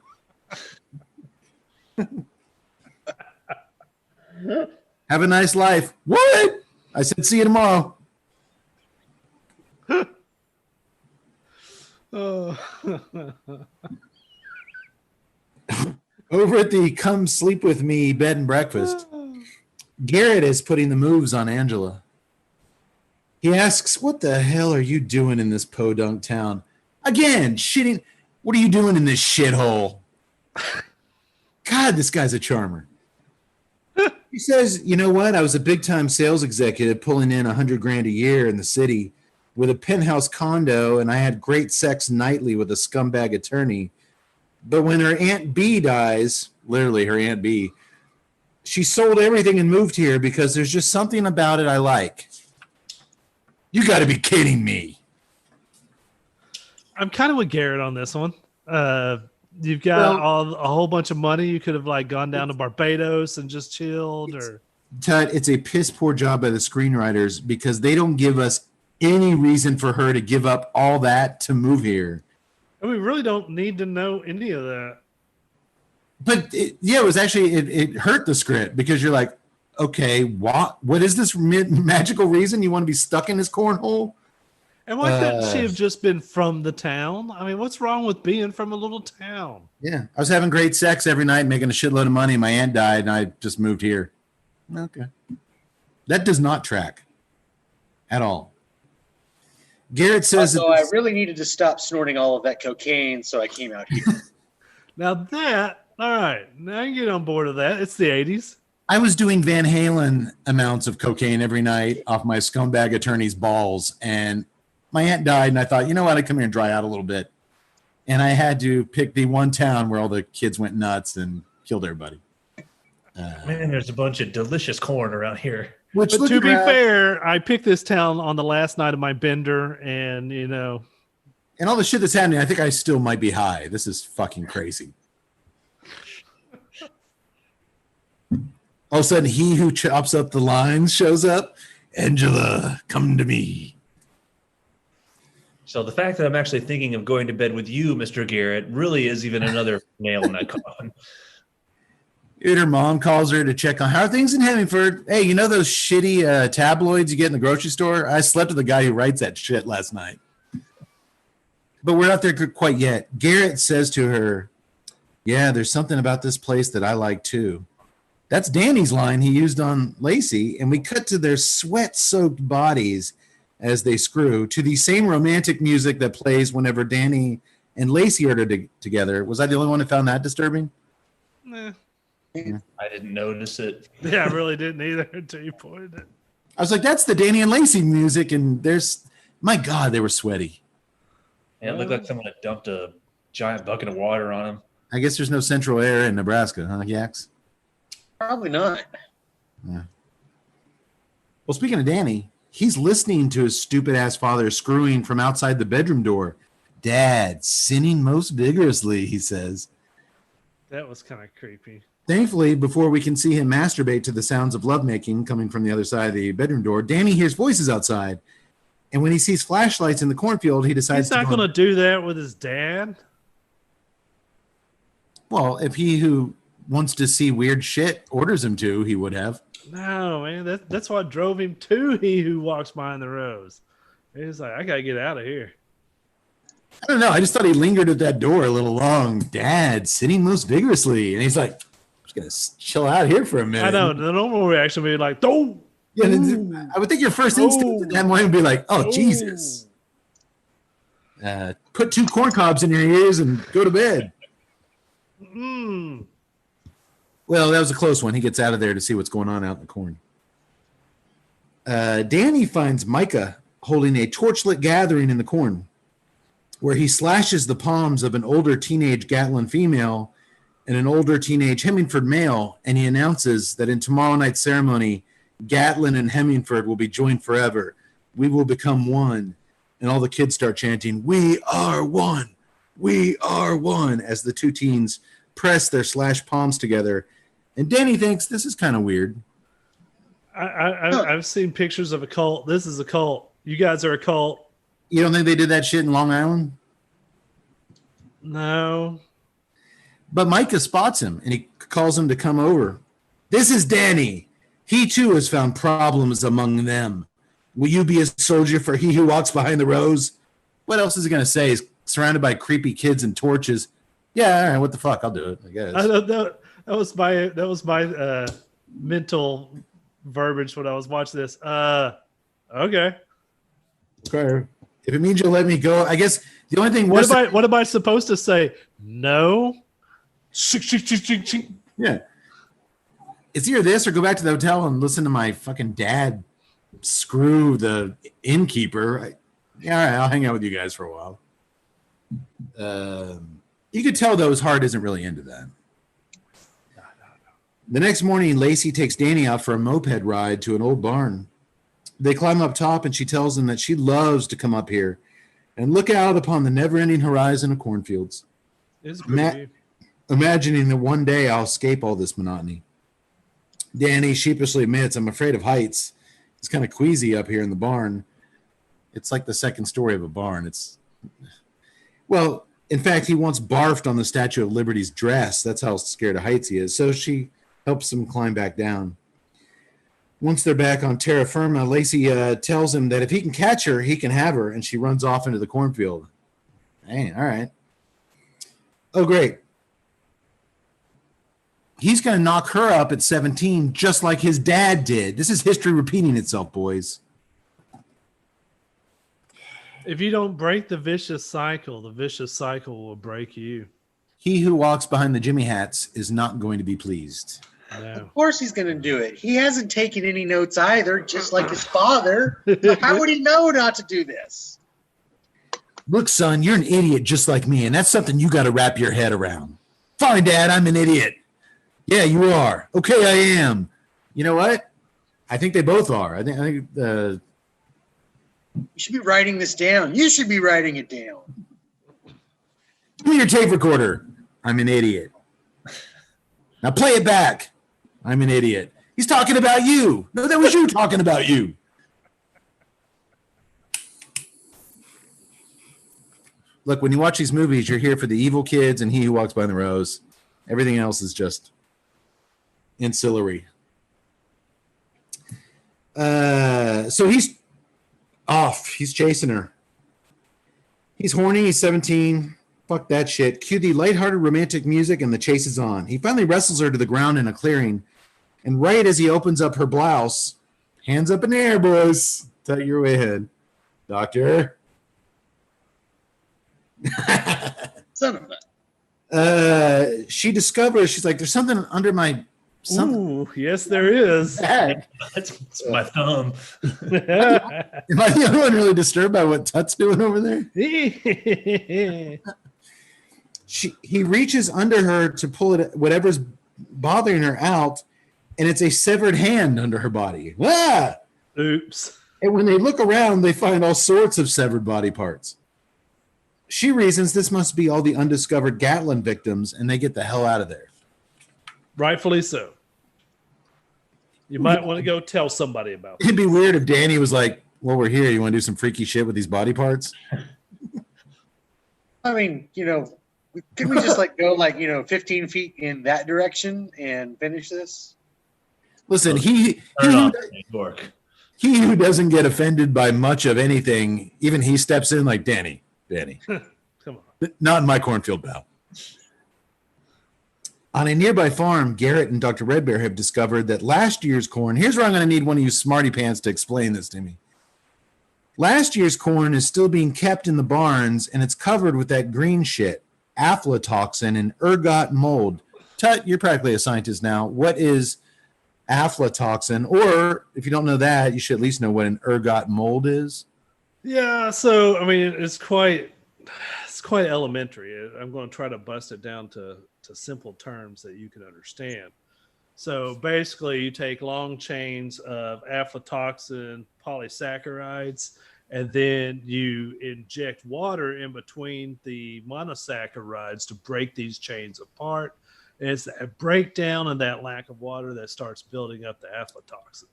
Have a nice life. What? I said see you tomorrow. Over at the Come Sleep With Me bed and breakfast, Garrett is putting the moves on Angela. He asks, what the hell are you doing in this podunk town? Again, shitting. What are you doing in this shithole? God, this guy's a charmer. He says, you know what? I was a big-time sales executive pulling in $100,000 a year in the city with a penthouse condo, and I had great sex nightly with a scumbag attorney. But when her Aunt B dies, literally her Aunt B, she sold everything and moved here because there's just something about it I like. You got to be kidding me. I'm kind of with Garrett on this one. You've got a whole bunch of money. You could have like gone down to Barbados and just chilled. It's a piss poor job by the screenwriters because they don't give us any reason for her to give up all that to move here. And we really don't need to know any of that. But it was actually it hurt the script because you're like, okay, what is this magical reason you want to be stuck in this cornhole? And why couldn't she have just been from the town? I mean, what's wrong with being from a little town? Yeah, I was having great sex every night, making a shitload of money. My aunt died, and I just moved here. Okay. That does not track at all. Garrett says So I really needed to stop snorting all of that cocaine, so I came out here. Now that, all right, now you get on board with that. It's the 80s. I was doing Van Halen amounts of cocaine every night off my scumbag attorney's balls, and my aunt died, and I thought, you know what, I'd come here and dry out a little bit. And I had to pick the one town where all the kids went nuts and killed everybody. Man, there's a bunch of delicious corn around here. But to be fair, I picked this town on the last night of my bender, and, you know. And all the shit that's happening, I think I still might be high. This is fucking crazy. All of a sudden, he who chops up the lines shows up. Angela, come to me. So the fact that I'm actually thinking of going to bed with you, Mr. Garrett, really is even another nail in that coffin. Her mom calls her to check on how are things in Hemingford. Hey, you know those shitty tabloids you get in the grocery store? I slept with the guy who writes that shit last night. But we're not there quite yet. Garrett says to her, yeah, there's something about this place that I like too. That's Danny's line he used on Lacey, and we cut to their sweat-soaked bodies as they screw to the same romantic music that plays whenever Danny and Lacey are together. Was I the only one who found that disturbing? Nah. Yeah. I didn't notice it. Yeah, I really didn't either until you pointed it. I was like, that's the Danny and Lacey music, and there's, my God, they were sweaty. Yeah, it looked like someone had dumped a giant bucket of water on him. I guess there's no central air in Nebraska, huh, Yaks? Probably not. Yeah. Well, speaking of Danny, he's listening to his stupid-ass father screwing from outside the bedroom door. Dad, sinning most vigorously, he says. That was kind of creepy. Thankfully, before we can see him masturbate to the sounds of lovemaking coming from the other side of the bedroom door, Danny hears voices outside. And when he sees flashlights in the cornfield, he decides he's not going to do that with his dad. Well, if he who wants to see weird shit orders him to, he would have. No, man, that's what drove him to He Who Walks Behind the Rose. He's like, I got to get out of here. I don't know. I just thought he lingered at that door a little long. Dad, sitting most vigorously. And he's like, I'm just going to chill out here for a minute. I know. The normal reaction would be like, oh. Yeah, I would think your first instinct at that point would be like, oh, Jesus. Put 2 corn cobs in your ears and go to bed. Well, that was a close one. He gets out of there to see what's going on out in the corn. Danny finds Micah holding a torchlit gathering in the corn where he slashes the palms of an older teenage Gatlin female and an older teenage Hemingford male, and he announces that in tomorrow night's ceremony, Gatlin and Hemingford will be joined forever. We will become one. And all the kids start chanting, we are one. We are one, as the 2 teens press their slashed palms together. And Danny thinks this is kind of weird. I've seen pictures of a cult. This is a cult. You guys are a cult. You don't think they did that shit in Long Island? No. But Micah spots him, and he calls him to come over. This is Danny. He, too, has found problems among them. Will you be a soldier for He Who Walks Behind the Rose? What else is he going to say? He's surrounded by creepy kids and torches. Yeah, all right, what the fuck? I'll do it, I guess. That was my mental verbiage when I was watching this. Okay. If it means you'll let me go, I guess the only thing worse. What am I supposed to say? No. Yeah. It's either this or go back to the hotel and listen to my fucking dad screw the innkeeper. Yeah, all right, I'll hang out with you guys for a while. You could tell, though, his heart isn't really into that. No. The next morning, Lacey takes Danny out for a moped ride to an old barn. They climb up top, and she tells him that she loves to come up here and look out upon the never-ending horizon of cornfields. It's pretty. Imagining that one day I'll escape all this monotony. Danny sheepishly admits, I'm afraid of heights. It's kind of queasy up here in the barn. It's like the second story of a barn. Well, in fact, he once barfed on the Statue of Liberty's dress. That's how scared of heights he is. So she helps him climb back down. Once they're back on terra firma, Lacey tells him that if he can catch her, he can have her, and she runs off into the cornfield. Hey, all right. Oh, great. He's going to knock her up at 17, just like his dad did. This is history repeating itself, boys. If you don't break the vicious cycle will break you. He who walks behind the Jimmy hats is not going to be pleased. No. Of course he's going to do it. He hasn't taken any notes either, just like his father. So how would he know not to do this? Look, son, you're an idiot just like me, and that's something you got to wrap your head around. Fine, Dad, I'm an idiot. Yeah, you are. Okay, I am. You know what? I think they both are. I think You should be writing this down. You should be writing it down. give me your tape recorder. I'm an idiot. Now play it back. I'm an idiot. He's talking about you. No, that was you talking about you. Look, when you watch these movies, you're here for the evil kids and he who walks by the rose. Everything else is just ancillary. So he's off. He's chasing her. He's horny. He's 17. Fuck that shit. Cue the lighthearted romantic music and the chase is on. He finally wrestles her to the ground in a clearing. And right as he opens up her blouse, hands up in the air, boys. Tug your way ahead. Doctor. Son of a. She discovers, she's like, there's something under my... Ooh, yes, there is. That's my thumb. Am I the only one really disturbed by what Tut's doing over there? He reaches under her to pull it, whatever's bothering her out, and it's a severed hand under her body. Ah! Oops. And when they look around, they find all sorts of severed body parts. She reasons this must be all the undiscovered Gatlin victims, and they get the hell out of there. Rightfully so. You might want to go tell somebody about it. It'd be weird if Danny was like, well, we're here. You want to do some freaky shit with these body parts? I mean, can we just go 15 feet in that direction and finish this? Listen, he who doesn't get offended by much of anything, even he steps in like, Danny, Come on. not in my cornfield, pal. On a nearby farm, Garrett and Dr. Red Bear have discovered that last year's corn, here's where I'm going to need one of you smarty pants to explain this to me. Last year's corn is still being kept in the barns, and it's covered with that green shit, aflatoxin and ergot mold. Tut, you're practically a scientist now. What is aflatoxin? Or if you don't know that, you should at least know what an ergot mold is. Yeah, so I mean, it's quite elementary. I'm going to try to bust it down to simple terms that you can understand. So basically, you take long chains of aflatoxin polysaccharides, and then you inject water in between the monosaccharides to break these chains apart. And it's that breakdown and that lack of water that starts building up the aflatoxin.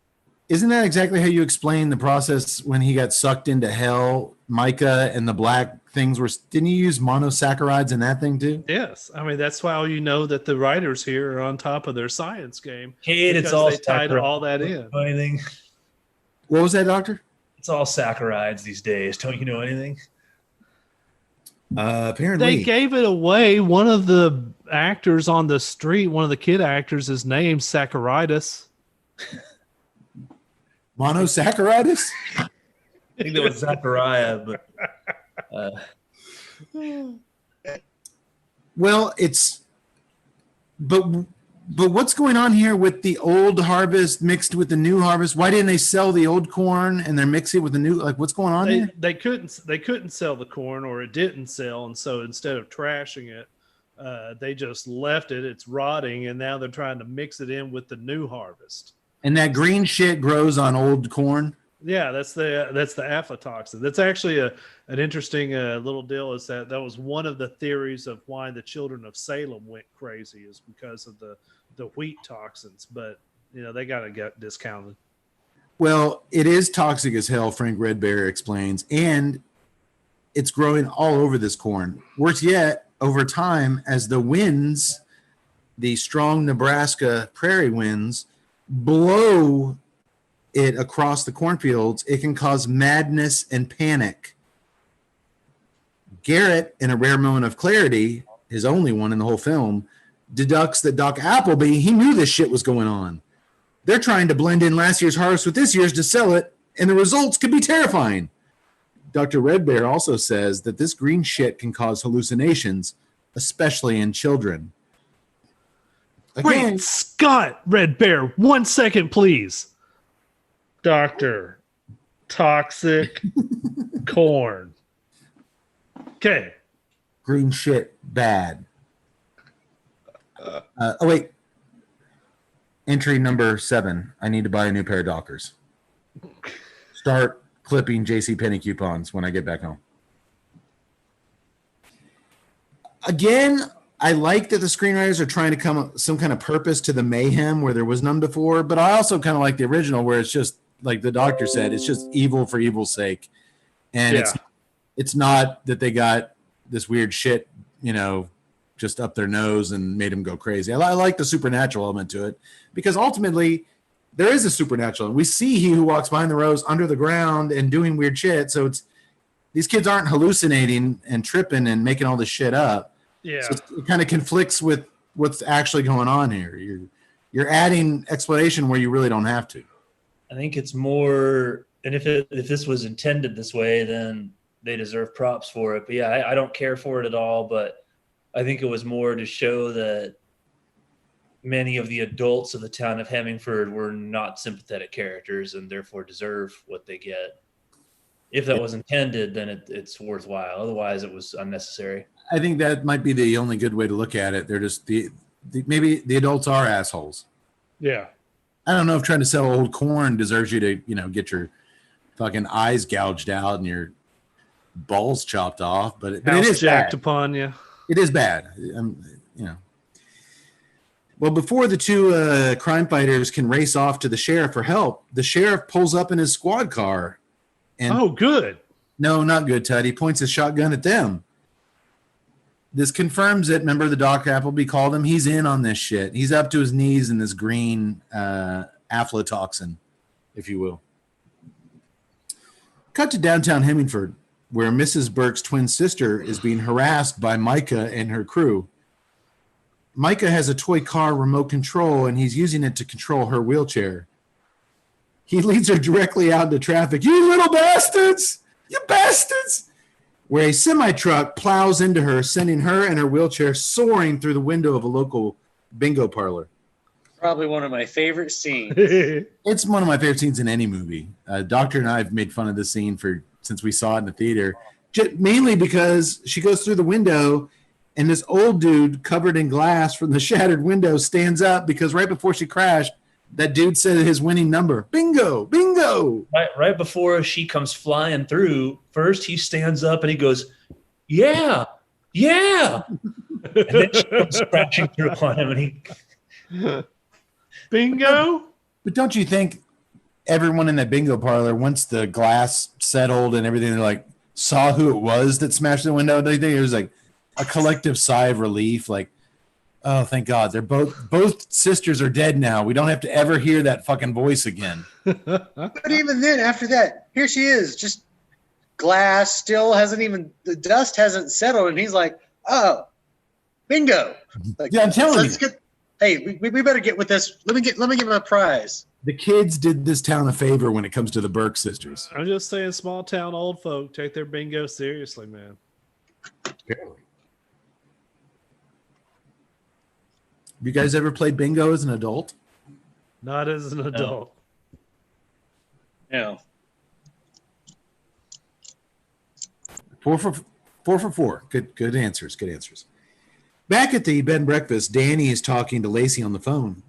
Isn't that exactly how you explain the process when he got sucked into hell, Micah, and the black things were? Didn't you use monosaccharides in that thing too? Yes, I mean that's why you know that the writers here are on top of their science game. Kate, it's all they tied all that in. Anything? What was that, Doctor? It's all saccharides these days. Don't you know anything? Apparently, they gave it away. One of the actors on the street, one of the kid actors, is named Saccharitis. Monosaccharitis? I think that was Zachariah, but well, but what's going on here with the old harvest mixed with the new harvest? Why didn't they sell the old corn and they're mixing it with the new? Like, what's going on here? They couldn't sell the corn, or it didn't sell, and so instead of trashing it, they just left it. It's rotting, and now they're trying to mix it in with the new harvest. And that green shit grows on old corn. Yeah, that's the aflatoxin. That's actually an interesting little deal. Is that was one of the theories of why the children of Salem went crazy, is because of the wheat toxins. But they got to get discounted. Well, it is toxic as hell, Frank Red Bear explains, and it's growing all over this corn. Worse yet, over time, as the winds, the strong Nebraska prairie winds, blow it across the cornfields, it can cause madness and panic. Garrett, in a rare moment of clarity, his only one in the whole film, deducts that Doc Appleby, he knew this shit was going on. They're trying to blend in last year's harvest with this year's to sell it, and the results could be terrifying. Dr. Red Bear also says that this green shit can cause hallucinations, especially in children. Again, Wait, Scott Red Bear, 1 second, please. Doctor, toxic corn. Okay. green shit, bad. Oh, wait. Entry number 7. I need to buy a new pair of Dockers. Start clipping JCPenney coupons when I get back home. Again, I like that the screenwriters are trying to come up with some kind of purpose to the mayhem where there was none before, but I also kind of like the original where it's just, like the doctor said, it's just evil for evil's sake. And it's not that they got this weird shit, you know, just up their nose and made them go crazy. I like the supernatural element to it because ultimately there is a supernatural. We see he who walks behind the rose under the ground and doing weird shit. So it's, these kids aren't hallucinating and tripping and making all this shit up. Yeah. So it kind of conflicts with what's actually going on here. You're adding explanation where you really don't have to. I think it's more, and if this was intended this way, then they deserve props for it. But yeah, I don't care for it at all. But I think it was more to show that many of the adults of the town of Hemingford were not sympathetic characters and therefore deserve what they get. If that was intended, then it's worthwhile. Otherwise, it was unnecessary. I think that might be the only good way to look at it. They're just maybe the adults are assholes. Yeah. I don't know if trying to sell old corn deserves you to, you know, get your fucking eyes gouged out and your balls chopped off, but it is jacked bad. Upon you. It is bad. You know. Well, before the two crime fighters can race off to the sheriff for help, the sheriff pulls up in his squad car. And oh, good. No, not good, Tud. He points his shotgun at them. This confirms it. Remember the Doc Appleby called him? He's in on this shit. He's up to his knees in this green aflatoxin, if you will. Cut to downtown Hemingford, where Mrs. Burke's twin sister is being harassed by Micah and her crew. Micah has a toy car remote control, and he's using it to control her wheelchair. He leads her directly out into traffic. You little bastards! You bastards! Where a semi-truck plows into her, sending her and her wheelchair soaring through the window of a local bingo parlor. Probably one of my favorite scenes. It's one of my favorite scenes in any movie. Doctor and I have made fun of this scene since we saw it in the theater, mainly because she goes through the window and this old dude covered in glass from the shattered window stands up because right before she crashed, that dude said his winning number. Bingo, bingo. Right before she comes flying through, first he stands up and he goes, yeah. And then she comes crashing through on him and he... Bingo? But don't you think everyone in that bingo parlor, once the glass settled and everything, they like saw who it was that smashed the window? They think it was like a collective sigh of relief, like, oh, thank God. They're both sisters are dead now. We don't have to ever hear that fucking voice again. But even then, after that, here she is, just glass, still the dust hasn't settled, and he's like, oh, bingo. Like, yeah, I'm telling you. Hey, we better get with this. Let me give him a prize. The kids did this town a favor when it comes to the Burke sisters. I'm just saying, small town old folk take their bingo seriously, man. Apparently. Have you guys ever played bingo as an adult? Not as an adult. No. 4 for 4. Good answers. Good answers. Back at the bed and breakfast, Danny is talking to Lacey on the phone.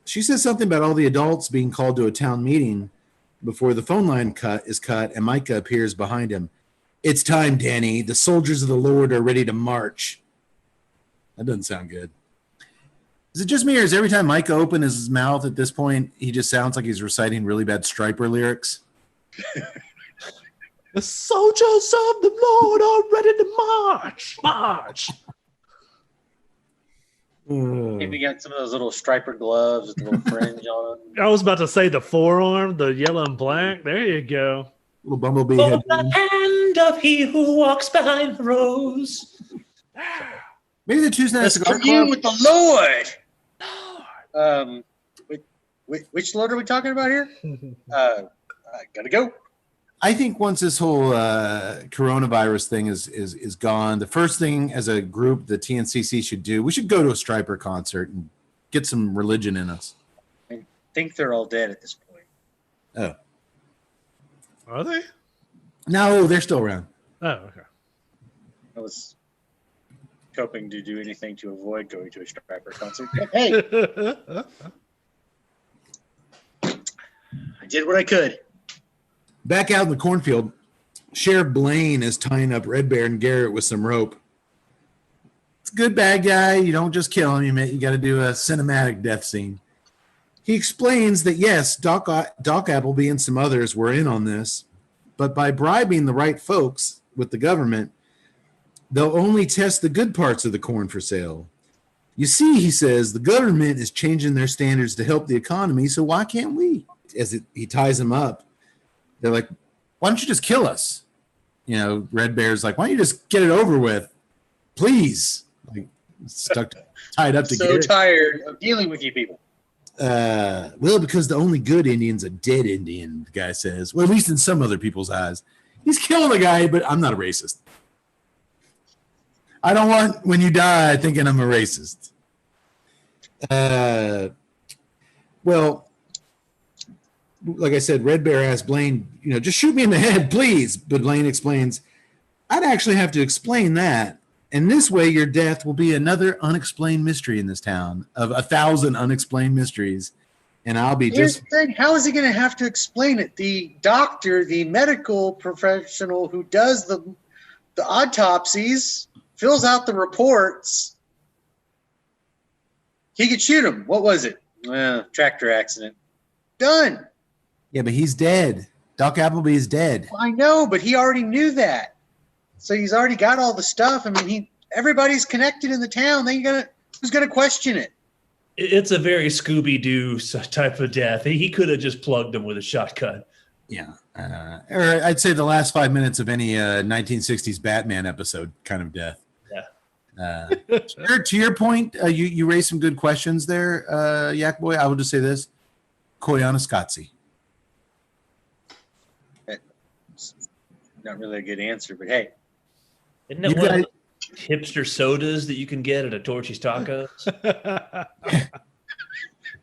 She says something about all the adults being called to a town meeting before the phone line is cut, and Micah appears behind him. It's time, Danny. The soldiers of the Lord are ready to march. That doesn't sound good. Is it just me, or is every time Micah opens his mouth at this point, he just sounds like he's reciting really bad Striper lyrics? The soldiers of the Lord are ready to march. March. Maybe got some of those little striper gloves with a little fringe on them. I was about to say the forearm, the yellow and black. There you go. Little bumblebee Oh, head. the hand of he who walks behind the rose. Maybe the Tuesday Night Let's Cigar commune Club. with the Lord. Which Lord are we talking about here? I gotta go. I think once this whole coronavirus thing is gone, the first thing as a group the TNCC should do, we should go to a Striper concert and get some religion in us. I think they're all dead at this point. Oh. Are they? No, they're still around. Oh, okay. I was hoping to do anything to avoid going to a Striper concert. But hey, I did what I could. Back out in the cornfield, Sheriff Blaine is tying up Red Bear and Garrett with some rope. It's a good bad guy. You don't just kill him. You got to do a cinematic death scene. He explains that, yes, Doc Appleby and some others were in on this, but by bribing the right folks with the government, they'll only test the good parts of the corn for sale. You see, he says, the government is changing their standards to help the economy, so why can't we? He ties them up, they're like, why don't you just kill us? You know, Red Bear's like, why don't you just get it over with? Please. Like, tied up to So tired of dealing with you people. Well, because the only good Indian's a dead Indian, the guy says. Well, at least in some other people's eyes. He's killing a guy, but I'm not a racist. I don't want when you die thinking I'm a racist. Well, like I said, Red Bear asked Blaine, just shoot me in the head, please. But Blaine explains, I'd actually have to explain that. And this way, your death will be another unexplained mystery in this town of 1,000 unexplained mysteries. And I'll be Here's just. the thing. How is he going to have to explain it? The doctor, the medical professional who does the autopsies, fills out the reports. He could shoot him. What was it? Tractor accident. Done. Yeah, but he's dead. Doc Appleby is dead. I know, but he already knew that. So he's already got all the stuff. I mean, everybody's connected in the town. Who's gonna question it? It's a very Scooby-Doo type of death. He could have just plugged him with a shotgun. Yeah. Or I'd say the last 5 minutes of any 1960s Batman episode kind of death. Yeah. To your point, you raised some good questions there, Yak Boy. I will just say this. Koyaanisqatsi. Not really a good answer, but hey. Isn't it one of the hipster sodas that you can get at a Torchy's Tacos?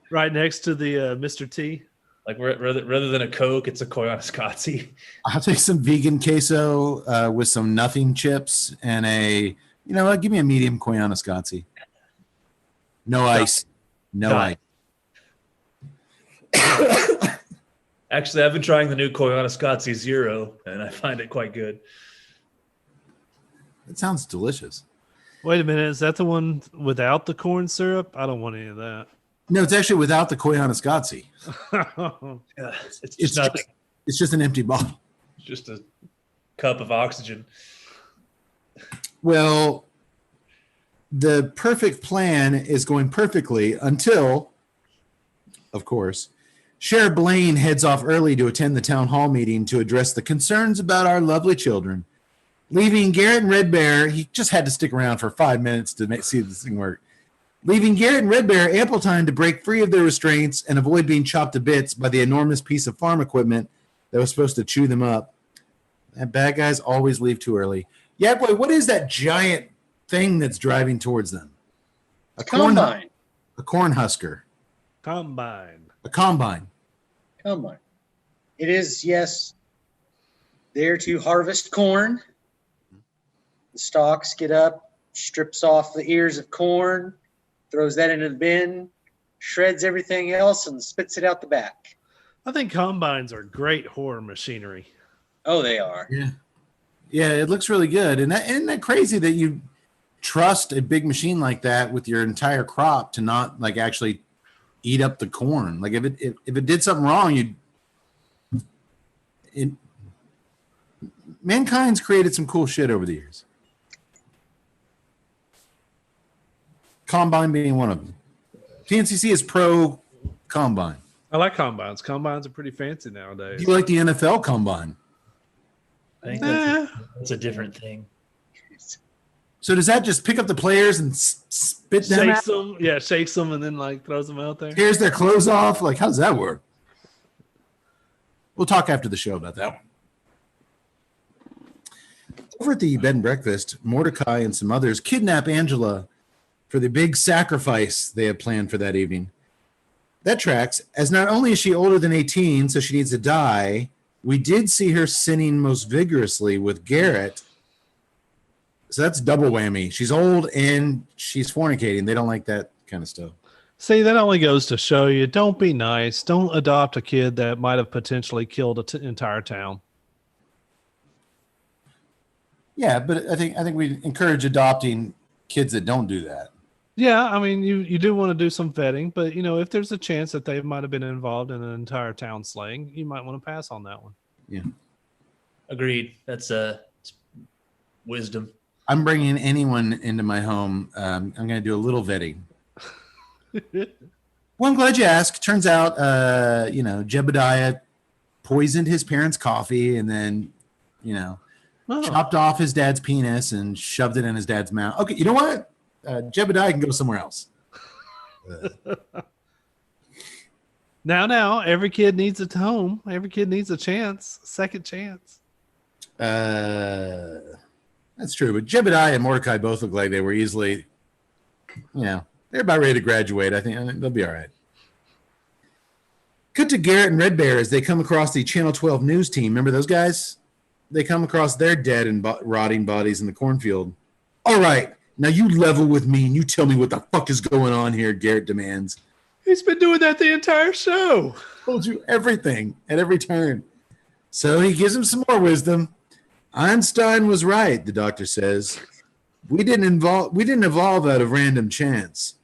Right next to the Mr. T. Like rather than a Coke, it's a Koyaanisqatsi. I'll take some vegan queso with some nothing chips and give me a medium Koyaanisqatsi. No ice. No ice. Actually, I've been trying the new Koyaanisqatsi Zero, and I find it quite good. It sounds delicious. Wait a minute. Is that the one without the corn syrup? I don't want any of that. No, it's actually without the Koyaanisqatsi. It's just an empty bottle. It's just a cup of oxygen. Well, the perfect plan is going perfectly until, of course, Sheriff Blaine heads off early to attend the town hall meeting to address the concerns about our lovely children. Leaving Garrett and Red Bear, he just had to stick around for 5 minutes to see this thing work. Leaving Garrett and Red Bear ample time to break free of their restraints and avoid being chopped to bits by the enormous piece of farm equipment that was supposed to chew them up. And bad guys always leave too early. Yeah, boy, what is that giant thing that's driving towards them? A combine. A corn husker. Combine. A combine. Combine. It is, yes, there to harvest corn. The stalks get up, strips off the ears of corn, throws that into the bin, shreds everything else, and spits it out the back. I think combines are great horror machinery. Oh, they are. Yeah. Yeah, it looks really good. And isn't that crazy that you trust a big machine like that with your entire crop to not like actually eat up the corn? Like if it did something wrong, mankind's created some cool shit over the years. combine being one of them. TNCC is pro combine. I like combines. Combines are pretty fancy nowadays. Do you like the NFL combine? I think that's a different thing. So does that just pick up the players and spit them out? Shakes them, yeah, shakes them, and then like throws them out there. Tears their clothes off? Like, how does that work? We'll talk after the show about that one. Over at the bed and breakfast, Mordecai and some others kidnap Angela for the big sacrifice they have planned for that evening. That tracks, as not only is she older than 18, so she needs to die, we did see her sinning most vigorously with Garrett. So that's double whammy. She's old and she's fornicating. They don't like that kind of stuff. See, that only goes to show you, don't be nice. Don't adopt a kid that might have potentially killed an entire town. Yeah, but I think we encourage adopting kids that don't do that. Yeah, I mean, you do want to do some vetting, but, if there's a chance that they might have been involved in an entire town slaying, you might want to pass on that one. Yeah. Agreed. That's wisdom. I'm bringing anyone into my home. I'm going to do a little vetting. Well, I'm glad you asked. Turns out, Jebediah poisoned his parents' coffee and then, chopped off his dad's penis and shoved it in his dad's mouth. Okay, you know what? Jebediah can go somewhere else. Now, every kid needs a home. Every kid needs a chance, second chance. That's true. But Jebediah and Mordecai both look like they were easily, they're about ready to graduate. I think they'll be all right. Cut to Garrett and Red Bear as they come across the Channel 12 news team. Remember those guys? They come across their dead and rotting bodies in the cornfield. All right. Now you level with me and you tell me what the fuck is going on here, Garrett demands. He's been doing that the entire show. Told you everything at every turn. So he gives him some more wisdom. Einstein was right, the doctor says. We didn't evolve out of random chance.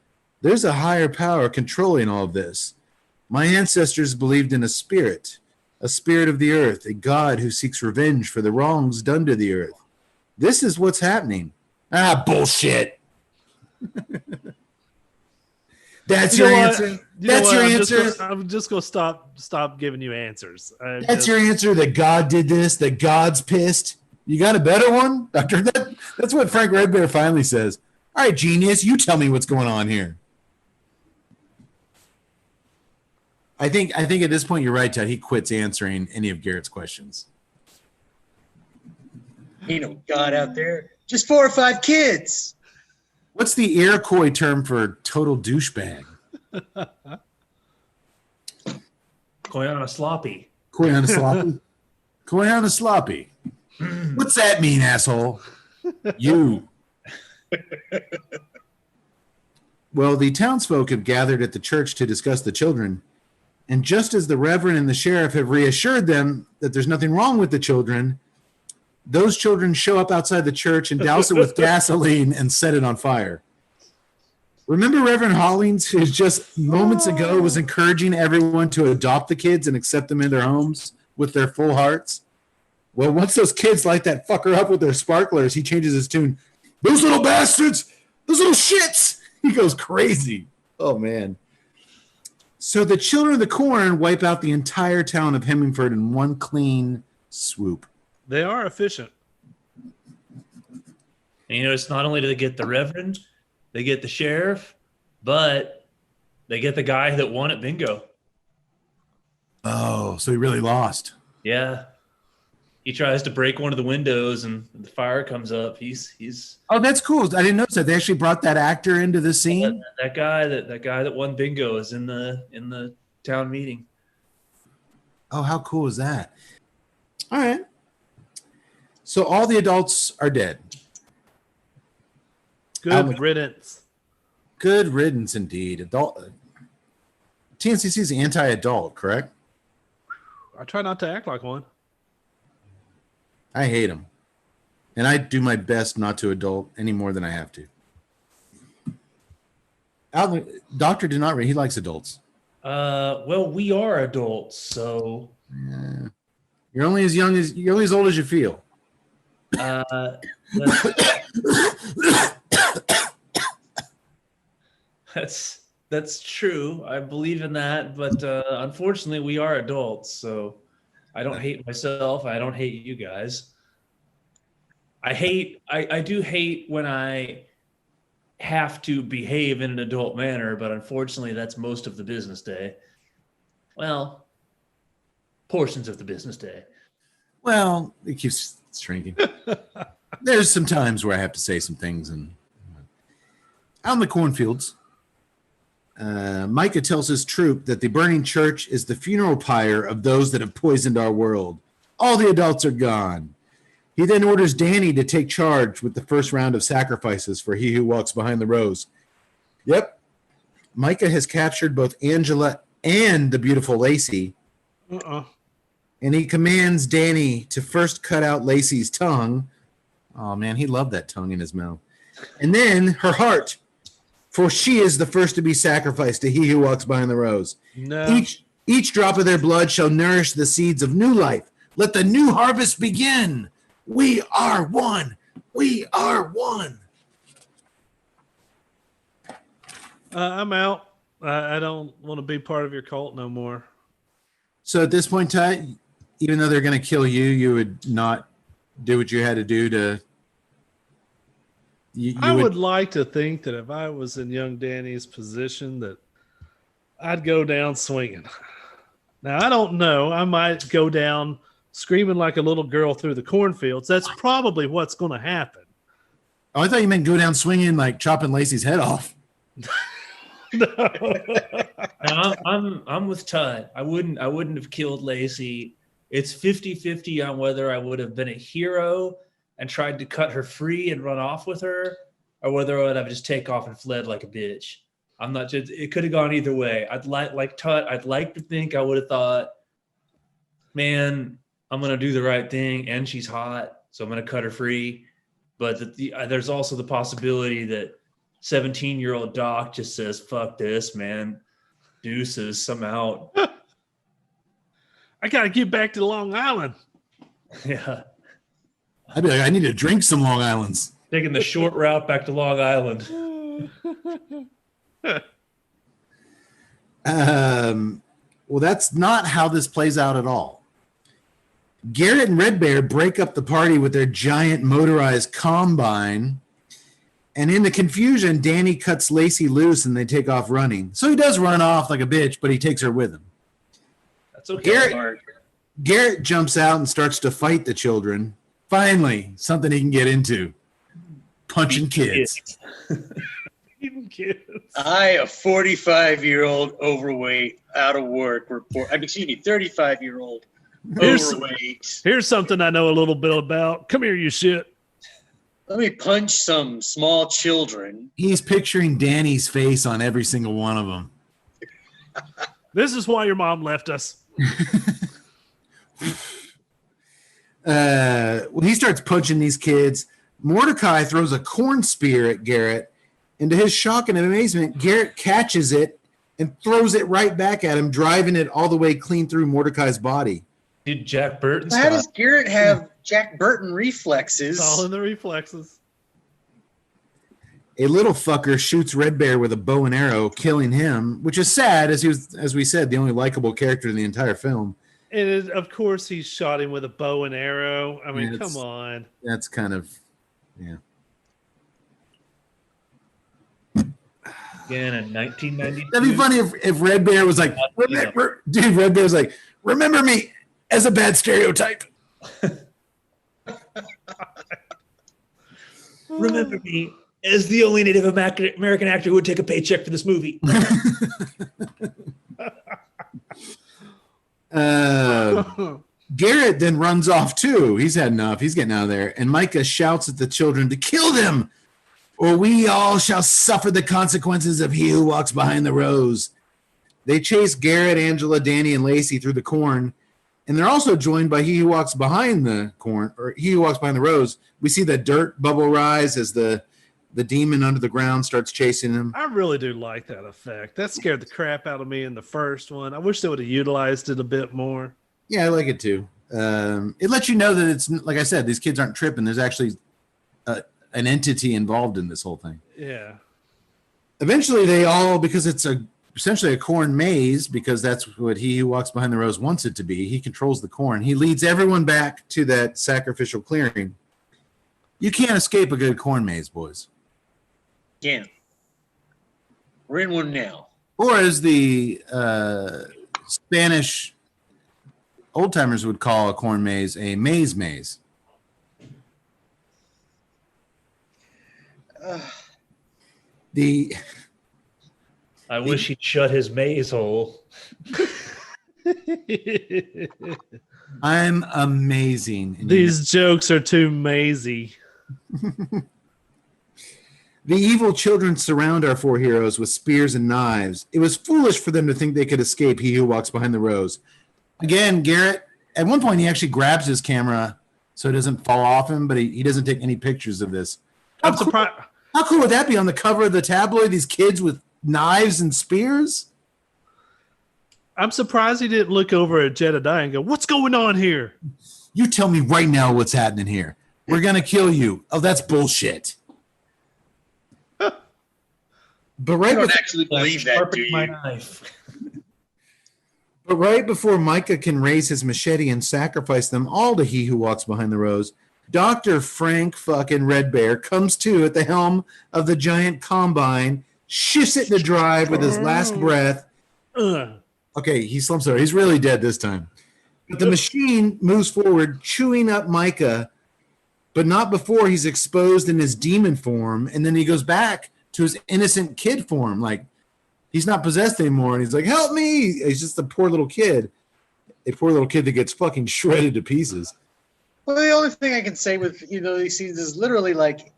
There's a higher power controlling all of this. My ancestors believed in a spirit of the earth, a god who seeks revenge for the wrongs done to the earth. This is what's happening. Ah, bullshit. That's your answer. That's your answer. I'm just going to stop giving you answers. That's your answer, that God did this, that God's pissed. You got a better one? Doctor, that's what Frank Red Bear finally says. All right, genius, you tell me what's going on here. I think at this point you're right, Ted. He quits answering any of Garrett's questions. Ain't no God out there. Just 4 or 5 kids. What's the Iroquois term for total douchebag? Koyana sloppy. Koyana sloppy? Koyana sloppy. What's that mean, asshole? You. Well, the townsfolk have gathered at the church to discuss the children. And just as the reverend and the sheriff have reassured them that there's nothing wrong with the children, those children show up outside the church and douse it with gasoline and set it on fire. Remember Reverend Hollings, who just moments ago was encouraging everyone to adopt the kids and accept them in their homes with their full hearts? Well, once those kids light that fucker up with their sparklers, he changes his tune. Those little bastards! Those little shits! He goes crazy. Oh, man. So the children of the corn wipe out the entire town of Hemingford in one clean swoop. They are efficient. And it's not only do they get the reverend, they get the sheriff, but they get the guy that won at bingo. Oh, so he really lost. Yeah. He tries to break one of the windows and the fire comes up. He's Oh, that's cool. I didn't notice that. They actually brought that actor into the scene. That guy that won bingo is in the town meeting. Oh, how cool is that? All right. So all the adults are dead. Good riddance. Good riddance indeed. TNCC is anti-adult, correct? I try not to act like one. I hate them. And I do my best not to adult any more than I have to. Doctor did not read. He likes adults. Well, we are adults, so you're only as old as you feel. That's true. I believe in that, but unfortunately, we are adults, so I don't hate myself. I don't hate you guys. I do hate when I have to behave in an adult manner, but unfortunately, that's most of the business day. Well, portions of the business day. Well, it keeps shrinking. There's some times where I have to say some things, and out in the cornfields, Micah tells his troop that the burning church is the funeral pyre of those that have poisoned our world. All the adults are gone. He then orders Danny to take charge with the first round of sacrifices for he who walks behind the rose. Yep. Micah has captured both Angela and the beautiful Lacey. And he commands Danny to first cut out Lacey's tongue. Oh, man, he loved that tongue in his mouth. And then her heart, for she is the first to be sacrificed to he who walks behind the rose. No. Each drop of their blood shall nourish the seeds of new life. Let the new harvest begin. We are one. We are one. I'm out. I don't want to be part of your cult no more. So at this point in time, even though they're going to kill you, you would not do what you had to do to... I would like to think that if I was in young Danny's position that I'd go down swinging. Now, I don't know. I might go down screaming like a little girl through the cornfields. That's probably what's going to happen. Oh, I thought you meant go down swinging like chopping Lacey's head off. No. I'm with Todd. I wouldn't have killed Lacey. It's 50-50 on whether I would have been a hero and tried to cut her free and run off with her, or whether I would have just take off and fled like a bitch. I'm not just, it could have gone either way. I'd like Tut, I'd like to think I would have thought, man, I'm going to do the right thing, and she's hot, so I'm going to cut her free. But there's also the possibility that 17-year-old Doc just says, fuck this, man. Deuces, I'm out. I got to get back to Long Island. Yeah. I'd be like, I need to drink some Long Islands. Taking the short route back to Long Island. Well, that's not how this plays out at all. Garrett and Red Bear break up the party with their giant motorized combine. And in the confusion, Danny cuts Lacey loose and they take off running. So he does run off like a bitch, but he takes her with him. That's okay. Garrett jumps out and starts to fight the children. Finally, something he can get into. Punching kids. Even kids. I, a 45-year-old overweight, out of work report. 35-year-old overweight. Here's something I know a little bit about. Come here, you shit. Let me punch some small children. He's picturing Danny's face on every single one of them. This is why your mom left us. When he starts punching these kids, Mordecai throws a corn spear at Garrett. And to his shock and amazement, Garrett catches it and throws it right back at him, driving it all the way clean through Mordecai's body. Dude, Jack Burton. How does Garrett have Jack Burton reflexes? It's all in the reflexes. A little fucker shoots Red Bear with a bow and arrow, killing him, which is sad, as he was, as we said, the only likable character in the entire film. And of course, he shot him with a bow and arrow. I mean, come on. That's kind of, yeah. Again in 1992. That'd be funny if Red Bear was like, dude, Red Bear's like, remember me as a bad stereotype. Remember me as the only Native American actor who would take a paycheck for this movie. Garrett then runs off too. He's had enough. He's getting out of there. And Micah shouts at the children to kill them, or we all shall suffer the consequences of he who walks behind the rose. They chase Garrett, Angela, Danny, and Lacey through the corn. And they're also joined by he who walks behind the corn, or he who walks behind the rose. We see the dirt bubble rise as the demon under the ground starts chasing him. I really do like that effect. That scared the crap out of me in the first one. I wish they would have utilized it a bit more. Yeah, I like it too. It lets you know that it's, like I said, these kids aren't tripping. There's actually an entity involved in this whole thing. Yeah. eventually they all, because it's essentially a corn maze, because that's what He Who Walks Behind the Rose wants it to be. He controls the corn. He leads everyone back to that sacrificial clearing. You can't escape a good corn maze, boys. Yeah. We're in one now. Or as the Spanish old timers would call a corn maze, a maze. I wish he'd shut his maze hole. I'm amazing. These jokes are too mazy. The evil children surround our four heroes with spears and knives. It was foolish for them to think they could escape He Who Walks Behind the Rose. Again, Garrett, at one point, he actually grabs his camera so it doesn't fall off him, but he doesn't take any pictures of this. I'm surprised. How cool would that be on the cover of the tabloid? These kids with knives and spears? I'm surprised he didn't look over at Jedediah and go, "What's going on here?" You tell me right now what's happening here. We're going to kill you. Oh, that's bullshit. But I don't actually believe that, do My you? knife. But right before Micah can raise his machete and sacrifice them all to He Who Walks Behind the Rose, Dr. Frank fucking Red Bear comes to at the helm of the giant combine, shifts it to drive with his last breath. Okay, he slumps over. He's really dead this time. But the machine moves forward, chewing up Micah, but not before he's exposed in his demon form, and then he goes back to his innocent kid form. Like, he's not possessed anymore, and he's like, "Help me!" He's just a poor little kid that gets fucking shredded to pieces. Well, the only thing I can say with these scenes is literally like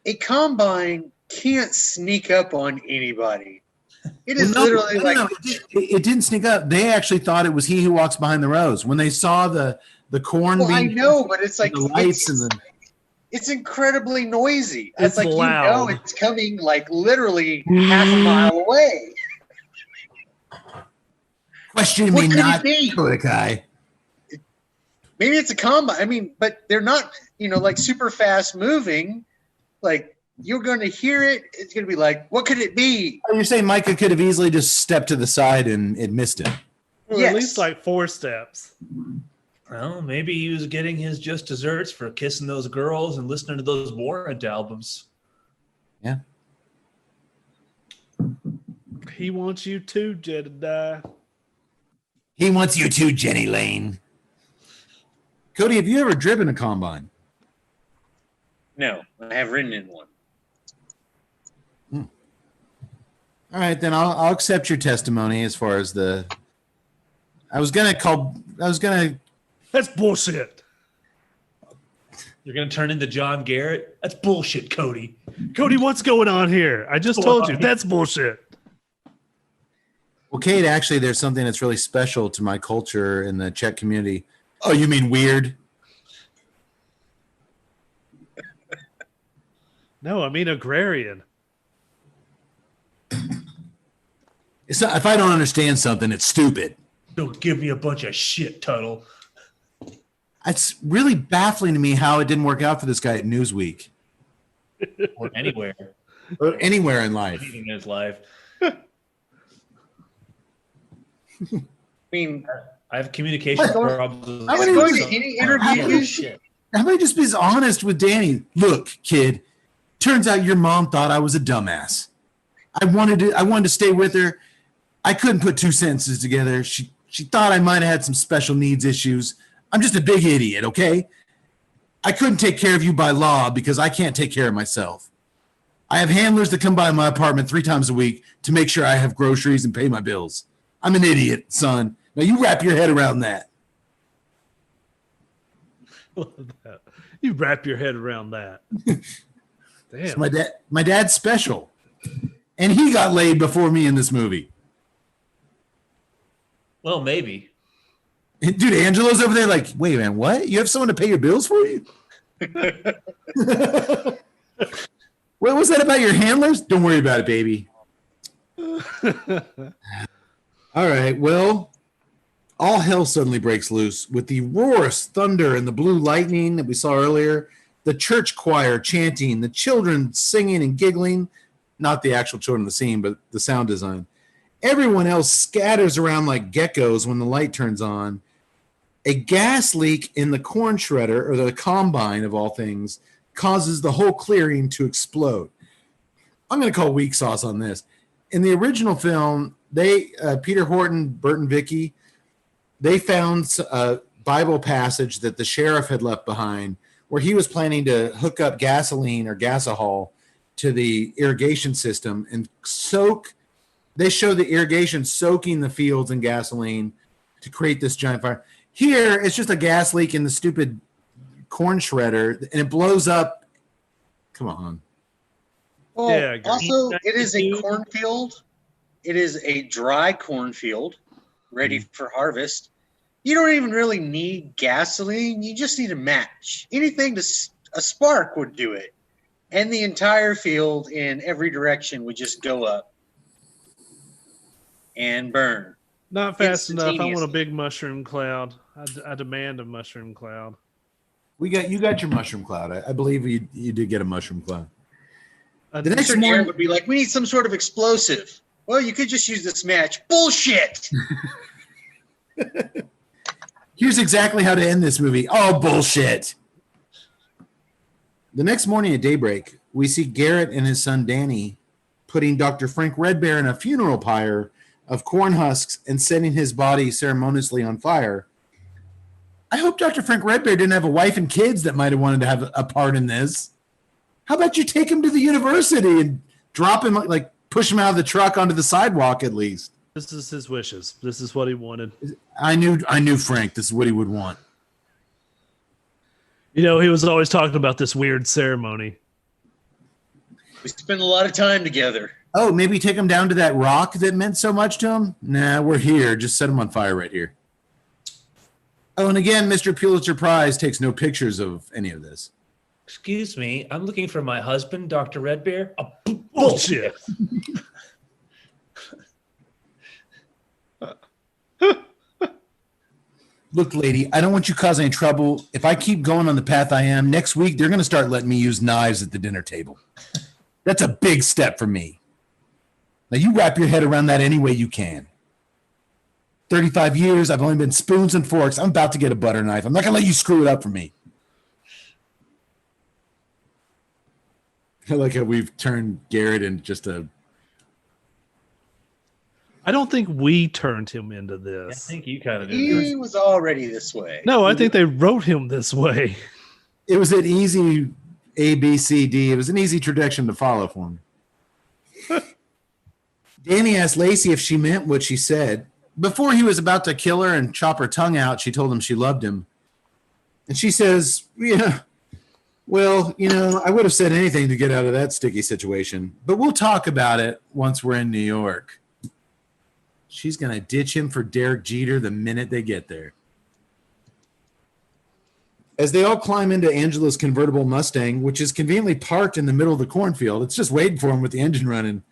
a combine can't sneak up on anybody. It is literally it didn't sneak up. They actually thought it was He Who Walks Behind the Rose when they saw the corn. Well, I know, but it's like the lights and the. It's incredibly noisy. It's like loud. it's coming like literally half a mile away. Question What me could not, it be? Kodakai. Maybe it's a combine. I mean, but they're not, like super fast moving. Like you're going to hear it. It's going to be like, what could it be? Oh, you're saying Micah could have easily just stepped to the side and it missed him. Or Yes. at least like 4 steps. Well, maybe he was getting his just desserts for kissing those girls and listening to those Warrant albums. Yeah. He wants you too, Jedediah. He wants you too, Jenny Lane. Cody, have you ever driven a combine? No, I have ridden in one. All right, then I'll accept your testimony as far as the. That's bullshit. You're going to turn into John Garrett? That's bullshit, Cody. Cody, what's going on here? I just told you. That's bullshit. Well, Kate, actually, there's something that's really special to my culture in the Czech community. Oh, you mean weird? No, I mean agrarian. It's not, if I don't understand something, it's stupid. Don't give me a bunch of shit, Tuttle. It's really baffling to me how it didn't work out for this guy at Newsweek Or anywhere. or anywhere in life. Anything in his life. I mean, I have communication problems. How is many going was- to any Oh, interview. shit. How about just be honest with Danny? Look, kid, turns out your mom thought I was a dumbass. I wanted to stay with her. I couldn't put 2 sentences together. She thought I might have had some special needs issues. I'm just a big idiot, okay? I couldn't take care of you by law because I can't take care of myself. I have handlers that come by my apartment 3 times a week to make sure I have groceries and pay my bills. I'm an idiot, son. Now you wrap your head around that. You wrap your head around that. Damn. So my dad's special. And he got laid before me in this movie. Well, maybe. Dude, Angelo's over there like, wait, man, what? You have someone to pay your bills for you? What was that about your handlers? Don't worry about it, baby. All right, well, all hell suddenly breaks loose with the roarous thunder and the blue lightning that we saw earlier, the church choir chanting, the children singing and giggling, not the actual children in the scene, but the sound design. Everyone else scatters around like geckos when the light turns on. A gas leak in the corn shredder, or the combine of all things, causes the whole clearing to explode. I'm going to call weak sauce on this. In the original film, Peter Horton, Bert and Vicky, they found a Bible passage that the sheriff had left behind where he was planning to hook up gasoline or gasohol to the irrigation system and they show the irrigation soaking the fields in gasoline to create this giant fire. Here, it's just a gas leak in the stupid corn shredder, and it blows up. Come on. Well, Yeah, also, it is a cornfield. It is a dry cornfield ready for harvest. You don't even really need gasoline. You just need a match. Anything a spark would do it. And the entire field in every direction would just go up and burn. Not fast enough. I want a big mushroom cloud. I demand a mushroom cloud. You got your mushroom cloud. I believe you did get a mushroom cloud. The next morning would be like, we need some sort of explosive. Well, you could just use this match. Bullshit. Here's exactly how to end this movie. Oh, bullshit. The next morning at daybreak, we see Garrett and his son Danny putting Dr. Frank Redbear in a funeral pyre of corn husks and setting his body ceremoniously on fire. I hope Dr. Frank Redbear didn't have a wife and kids that might have wanted to have a part in this. How about you take him to the university and drop him, like push him out of the truck onto the sidewalk at least? This is his wishes. This is what he wanted. I knew Frank. This is what he would want. You know, he was always talking about this weird ceremony. We spend a lot of time together. Oh, maybe take him down to that rock that meant so much to him? Nah, we're here. Just set him on fire right here. Oh, and again, Mr. Pulitzer Prize takes no pictures of any of this. Excuse me, I'm looking for my husband, Dr. Redbear. Oh, Bullshit. Look, lady, I don't want you causing any trouble. If I keep going on the path I am, next week they're going to start letting me use knives at the dinner table. That's a big step for me. Now, you wrap your head around that any way you can. 35 years, I've only been spoons and forks. I'm about to get a butter knife. I'm not going to let you screw it up for me. I like how we've turned Garrett into just a... I don't think we turned him into this. I think you kind of did. He was already this way. No, I think they wrote him this way. It was an easy A, B, C, D. It was an easy tradition to follow for me. Danny asked Lacey if she meant what she said. Before he was about to kill her and chop her tongue out, she told him she loved him. And she says, yeah, well, I would have said anything to get out of that sticky situation. But we'll talk about it once we're in New York. She's going to ditch him for Derek Jeter the minute they get there. As they all climb into Angela's convertible Mustang, which is conveniently parked in the middle of the cornfield, it's just waiting for him with the engine running.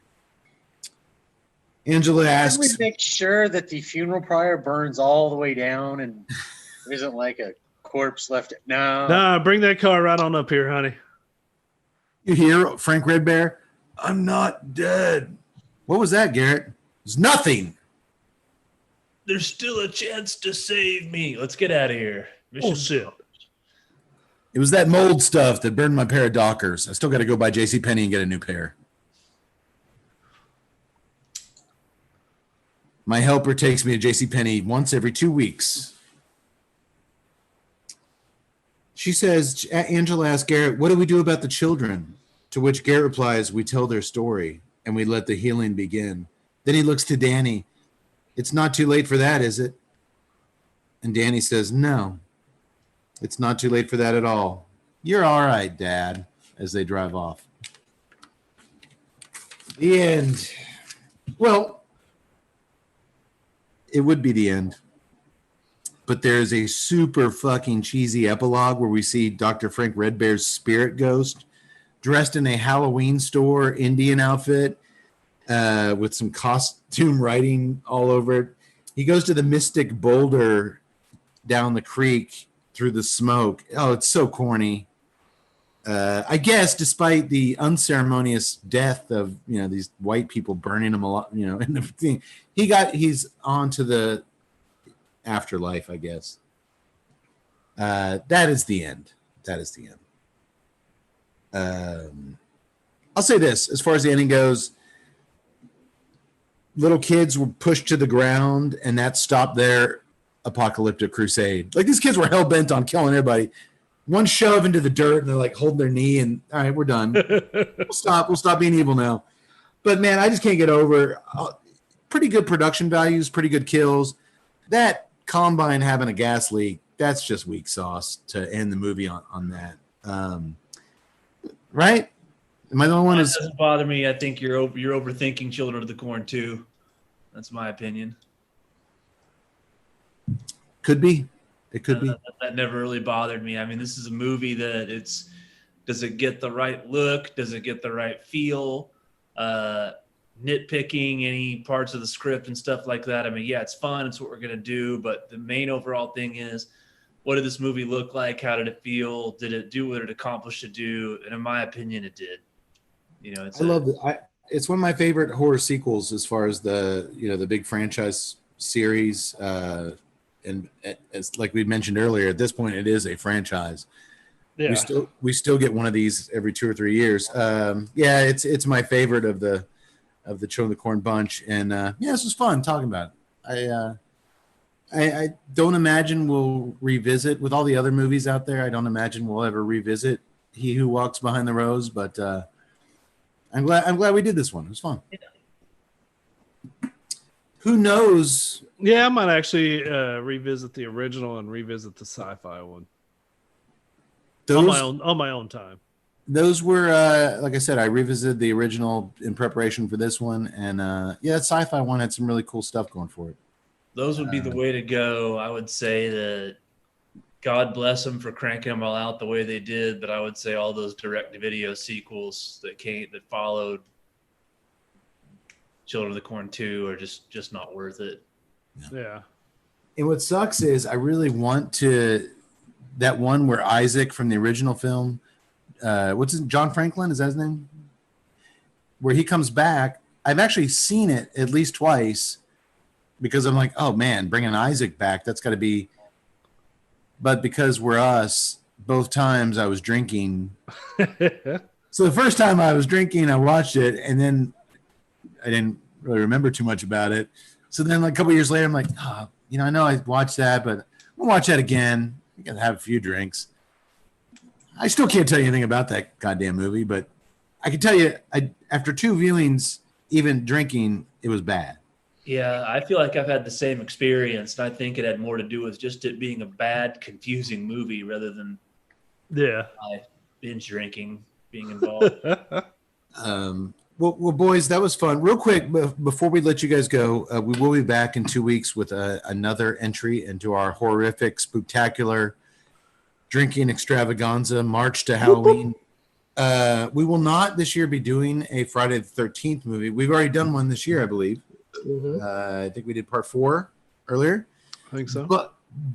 Angela asks... Can we make sure that the funeral pyre burns all the way down and there isn't like a corpse left? No. Nah, bring that car right on up here, honey. You hear, Frank Redbear? I'm not dead. What was that, Garrett? It's nothing. There's still a chance to save me. Let's get out of here. Bullshit. It was that mold stuff that burned my pair of Dockers. I still got to go by JCPenney and get a new pair. My helper takes me to JCPenney once every 2 weeks. She says, Angela asks Garrett, what do we do about the children? To which Garrett replies, we tell their story and we let the healing begin. Then he looks to Danny. It's not too late for that, is it? And Danny says, no, it's not too late for that at all. You're all right, Dad, as they drive off. The end. Well, it would be the end. But there's a super fucking cheesy epilogue where we see Dr. Frank Redbear's spirit ghost dressed in a Halloween store Indian outfit with some costume writing all over it. He goes to the Mystic Boulder down the creek through the smoke. Oh, it's so corny. I guess despite the unceremonious death of these white people burning him a lot, in the thing, he's on to the afterlife, I guess. That is the end. That is the end. I'll say this, as far as the ending goes, little kids were pushed to the ground, and that stopped their apocalyptic crusade. Like, these kids were hell-bent on killing everybody. One shove into the dirt, and they're like holding their knee, and all right, we're done. We'll stop being evil now. But man, I just can't get over pretty good production values, pretty good kills. That Combine having a gas leak, that's just weak sauce to end the movie on that. Right? Am I the only one? It doesn't bother me. I think you're overthinking Children of the Corn too. That's my opinion. Could be. It could be. That never really bothered me. I mean, this is a movie that does it get the right look? Does it get the right feel? Nitpicking any parts of the script and stuff like that. I mean, yeah, it's fun. It's what we're going to do. But the main overall thing is, what did this movie look like? How did it feel? Did it do what it accomplished to do? And in my opinion, it did. I love it. It's one of my favorite horror sequels as far as the big franchise series. And it's like we mentioned earlier, at this point, it is a franchise. Yeah. We still get one of these every 2 or 3 years. It's my favorite of the Children of the Corn bunch, and this was fun talking about it. I don't imagine we'll revisit with all the other movies out there. I don't imagine we'll ever revisit He Who Walks Behind the Rose, but I'm glad we did this one. It was fun. Yeah. Who knows? Yeah, I might actually revisit the original and revisit the sci-fi one. On my own time. Those were, like I said, I revisited the original in preparation for this one, and that sci-fi one had some really cool stuff going for it. Those would be the way to go. I would say that God bless them for cranking them all out the way they did, but I would say all those direct-to-video sequels that followed Children of the Corn 2 are just not worth it. Yeah. And what sucks is I really want to that one where Isaac from the original film, John Franklin, is that his name? Where he comes back. I've actually seen it at least twice because I'm like, oh man, bringing Isaac back, that's got to be. But because we're us, both times I was drinking. So the first time I was drinking, I watched it, and then I didn't really remember too much about it. So then like a couple years later, I'm like, I know I watched that, but we'll watch that again. You got to have a few drinks. I still can't tell you anything about that goddamn movie, but I can tell you, after 2 viewings, even drinking, it was bad. Yeah, I feel like I've had the same experience, and I think it had more to do with just it being a bad, confusing movie rather than binge drinking being involved. Well, boys, that was fun. Real quick, before we let you guys go, we will be back in 2 weeks with another entry into our horrific, spooktacular drinking extravaganza, March to Halloween. We will not this year be doing a Friday the 13th movie. We've already done one this year, I believe. Mm-hmm. I think we did part 4 earlier. I think so.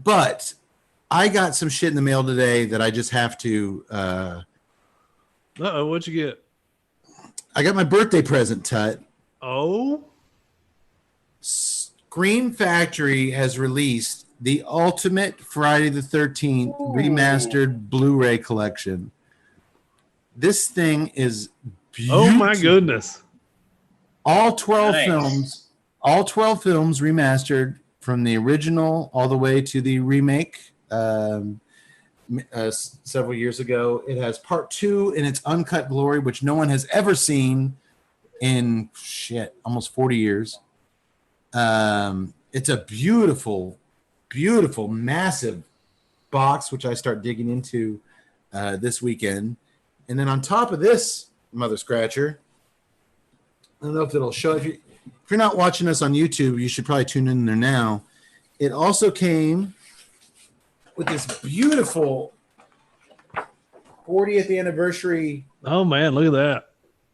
But I got some shit in the mail today that I just have to. What'd you get? I got my birthday present, Tut. Oh? Scream Factory has released the Ultimate Friday the 13th remastered Blu-ray collection. This thing is beautiful. Oh my goodness. All 12 films remastered from the original all the way to the remake several years ago. It has part 2 in its uncut glory, which no one has ever seen in almost 40 years. It's a beautiful, beautiful, massive box, which I start digging into this weekend. And then on top of this mother scratcher, I don't know if it'll show. If you're not watching us on YouTube, you should probably tune in there now. It also came with this beautiful 40th anniversary. Oh man, look at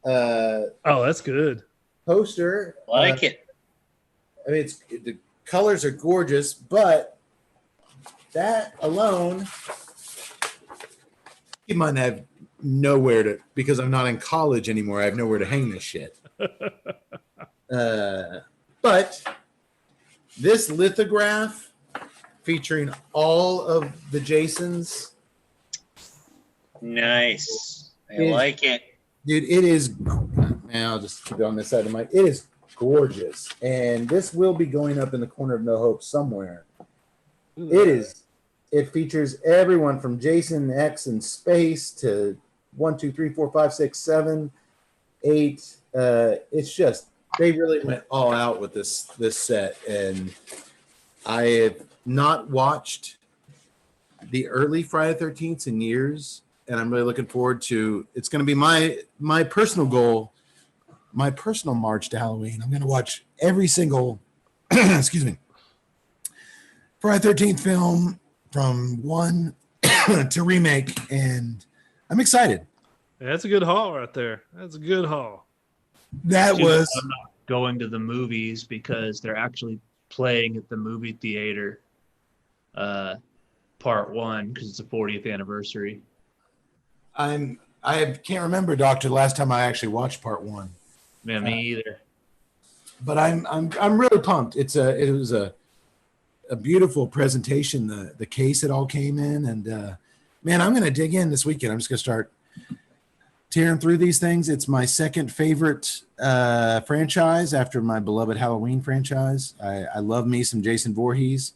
that. That's good. Poster. Like it. I mean, the colors are gorgeous, but that alone, you might have nowhere to, because I'm not in college anymore. I have nowhere to hang this shit. But this lithograph featuring all of the Jasons. Nice. I like it. Dude, it is. Now I'll just keep it on this side of the mic. It is gorgeous. And this will be going up in the corner of No Hope somewhere. It is. It features everyone from Jason X in space to 1, 2, 3, 4, 5, 6, 7, 8. It's just, they really went all out with this set. And I have not watched the early Friday the 13th in years. And I'm really looking forward to, it's going to be my personal goal, my personal march to Halloween. I'm going to watch every single, excuse me, Friday the 13th film from 1 to remake. And I'm excited. Yeah, that's a good haul right there. That's a good haul. That was. I'm not going to the movies because they're actually playing at the movie theater, part 1, because it's the 40th anniversary. I can't remember, Doctor, the last time I actually watched part 1. Man, me either. But I'm really pumped. It was a beautiful presentation. The case it all came in, and man, I'm gonna dig in this weekend. I'm just gonna start tearing through these things. It's my second favorite franchise after my beloved Halloween franchise. I love me some Jason Voorhees,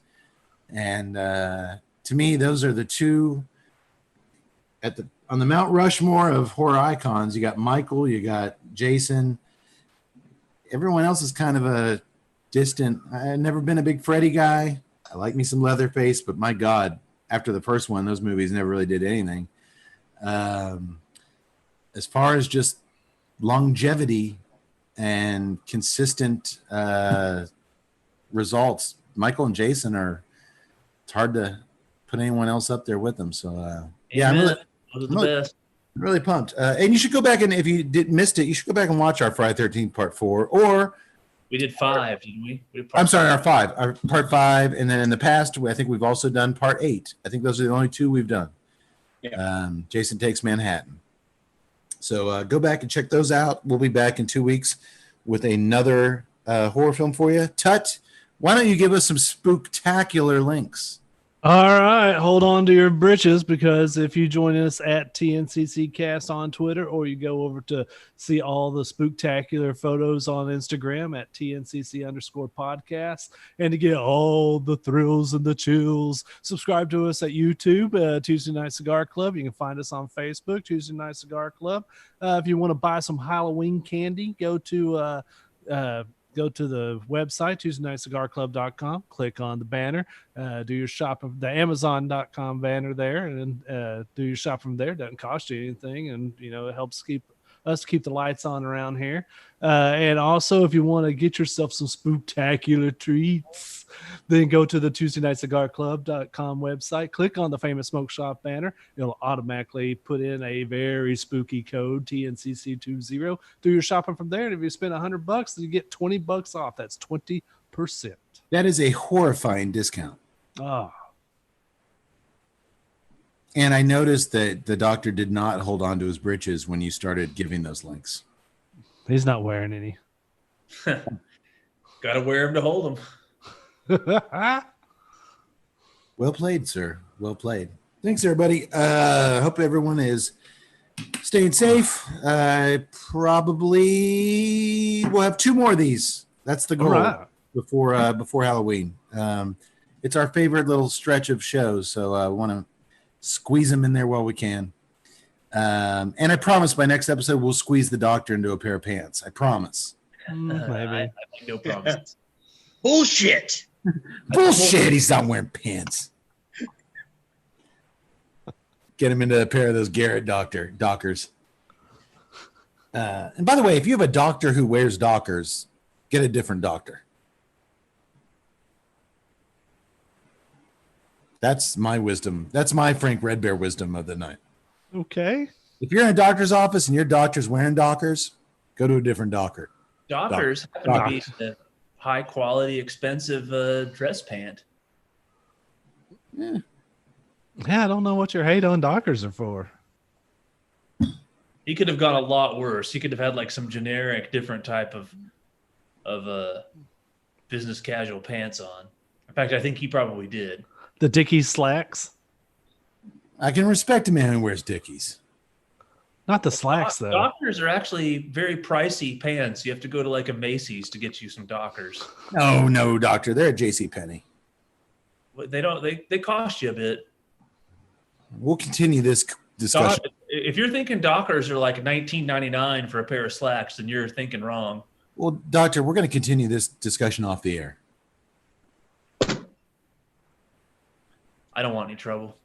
and to me, those are the two on the Mount Rushmore of horror icons. You got Michael, you got Jason. Everyone else is kind of a distant. I've never been a big Freddy guy. I like me some Leatherface, but my God, after the first one, those movies never really did anything. As far as just longevity and consistent results, Michael and Jason it's hard to put anyone else up there with them. So, yeah, Those are the best. Really pumped. And you should go back, and if you missed it, you should go back and watch our Friday 13th part 4, or We did 5, didn't we? I'm sorry, our part 5. And then in the past, I think we've also done part 8. I think those are the only 2 we've done. Yeah. Jason Takes Manhattan. So go back and check those out. We'll be back in 2 weeks with another horror film for you. Tut, why don't you give us some spooktacular links? All right, hold on to your britches, because if you join us at TNCC Cast on Twitter, or you go over to see all the spooktacular photos on Instagram at TNCC_podcast, and to get all the thrills and the chills, subscribe to us at YouTube, Tuesday Night Cigar Club. You can find us on Facebook, Tuesday Night Cigar Club. If you want to buy some Halloween candy, go to the website, TuesdayNightCigarClub.com, click on the banner, do your shopping, the Amazon.com banner there, and do your shop from there. It doesn't cost you anything, and it helps keep the lights on around here. And also, if you want to get yourself some spooktacular treats, then go to the TuesdayNightCigarClub.com website, click on the Famous Smoke Shop banner. It'll automatically put in a very spooky code, TNCC20. Do your shopping from there, and if you spend $100, you get $20 off. That's 20%. That is a horrifying discount. Ah. And I noticed that the doctor did not hold on to his britches when you started giving those links. He's not wearing any. Gotta wear them to hold them. Well played, sir. Well played. Thanks, everybody. Hope everyone is staying safe. Probably we'll have 2 more of these. That's the goal. Right. Before Halloween. It's our favorite little stretch of shows, so I want to squeeze them in there while we can. And I promise by next episode we'll squeeze the doctor into a pair of pants. I promise. Maybe. I make no promises. Bullshit. Bullshit, he's not wearing pants. Get him into a pair of those Garrett Dockers. And by the way, if you have a doctor who wears Dockers, get a different doctor. That's my wisdom. That's my Frank Red Bear wisdom of the night. Okay. If you're in a doctor's office and your doctor's wearing Dockers, go to a different doctor. Dockers happen to be the high quality, expensive dress pant. Yeah, I don't know what your hate on Dockers are for. He could have gone a lot worse. He could have had like some generic, different type of business casual pants on. In fact, I think he probably did. The Dickies slacks. I can respect a man who wears Dickies. Not the slacks, though. Dockers are actually very pricey pants. You have to go to like a Macy's to get you some Dockers. No, doctor. They're at JCPenney. They don't. They cost you a bit. We'll continue this discussion. If you're thinking Dockers are like $19.99 for a pair of slacks, then you're thinking wrong. Well, doctor, we're going to continue this discussion off the air. I don't want any trouble.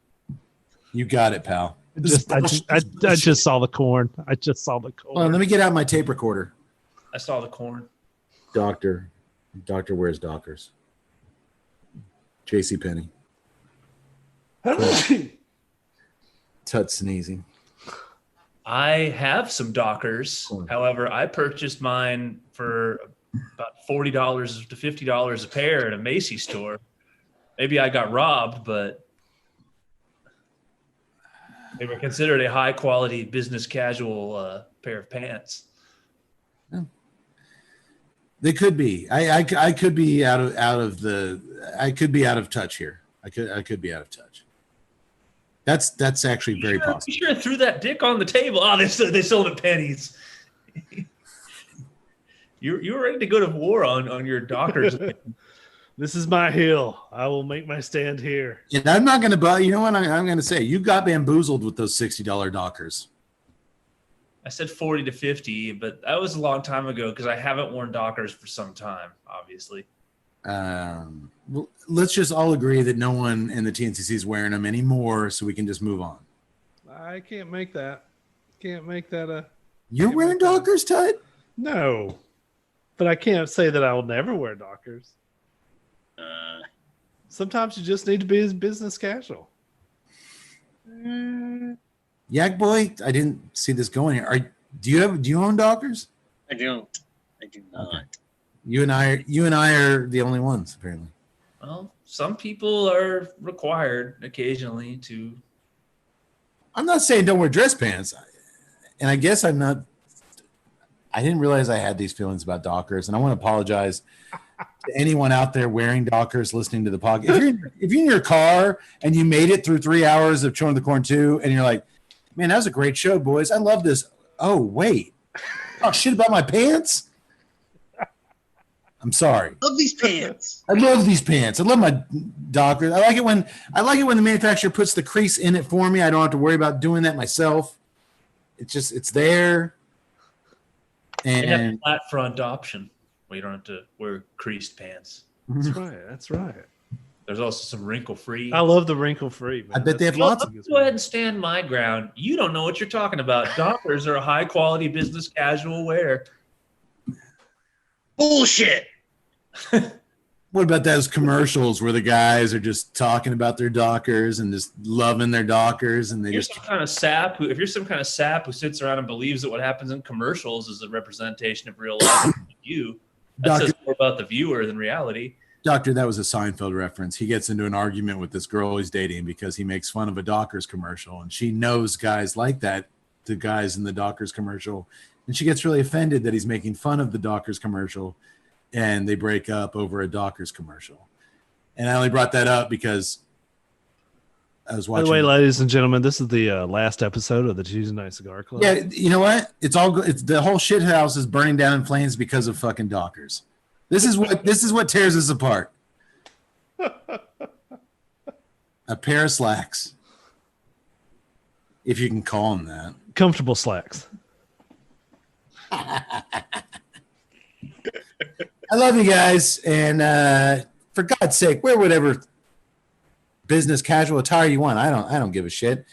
You got it, pal. I just saw the corn. I just saw the corn. Hold on, let me get out my tape recorder. I saw the corn. Doctor wears Dockers. JCPenney. Tut sneezing. I have some Dockers. However, I purchased mine for about $40 to $50 a pair at a Macy's store. Maybe I got robbed, but they were considered a high quality business casual pair of pants. They could be. I could be out of touch here. I could be out of touch. That's actually very possible. You sure threw that dick on the table. Oh, they sold at pennies. You were ready to go to war on your Dockers. This is my hill. I will make my stand here. And I'm not going to buy. You know what I'm going to say? You got bamboozled with those $60 Dockers. I said 40 to 50, but that was a long time ago because I haven't worn Dockers for some time, obviously. Well, let's just all agree that no one in the TNCC is wearing them anymore, so we can just move on. I can't make that. Can't make that a. You're wearing Dockers, Tut? No, but I can't say that I will never wear Dockers. Sometimes you just need to be business casual. Yak boy, I didn't see this going here. Do you own Dockers? I do not. Okay. You and I are the only ones, apparently. Well, some people are required occasionally to. I'm not saying don't wear dress pants, and I guess I'm not. I didn't realize I had these feelings about Dockers, and I want to apologize to anyone out there wearing Dockers listening to the podcast. If you're in your car and you made it through 3 hours of Chewing the Corn 2, and you're like, man, that was a great show, boys. I love this. Oh, wait. Talk shit about my pants? I'm sorry. Love these pants. I love these pants. I love my Dockers. I like it when the manufacturer puts the crease in it for me. I don't have to worry about doing that myself. It's there. They have a And flat front option where you don't have to wear creased pants. That's right. That's right. There's also some wrinkle-free. I love the wrinkle-free. I bet they have lots of. Go ahead and stand my ground. You don't know what you're talking about. Dockers are a high-quality business casual wear. Bullshit. What about those commercials where the guys are just talking about their Dockers and just loving their Dockers, and they If you're just some kind of sap who sits around and believes that what happens in commercials is a representation of real life, that says more about the viewer than reality. Doctor, that was a Seinfeld reference. He gets into an argument with this girl he's dating because he makes fun of a Dockers commercial, and she knows guys like that, the guys in the Dockers commercial, and she gets really offended that he's making fun of the Dockers commercial, and they break up over a Dockers commercial. And I only brought that up because I was watching. By the way, ladies and gentlemen, this is the last episode of the Tuesday Night Cigar Club. Yeah, you know what? It's the whole shit house is burning down in flames because of fucking Dockers. This is what tears us apart. A pair of slacks, if you can call them that. Comfortable slacks. I love you guys, and for God's sake, wear whatever business casual attire you want. I don't give a shit.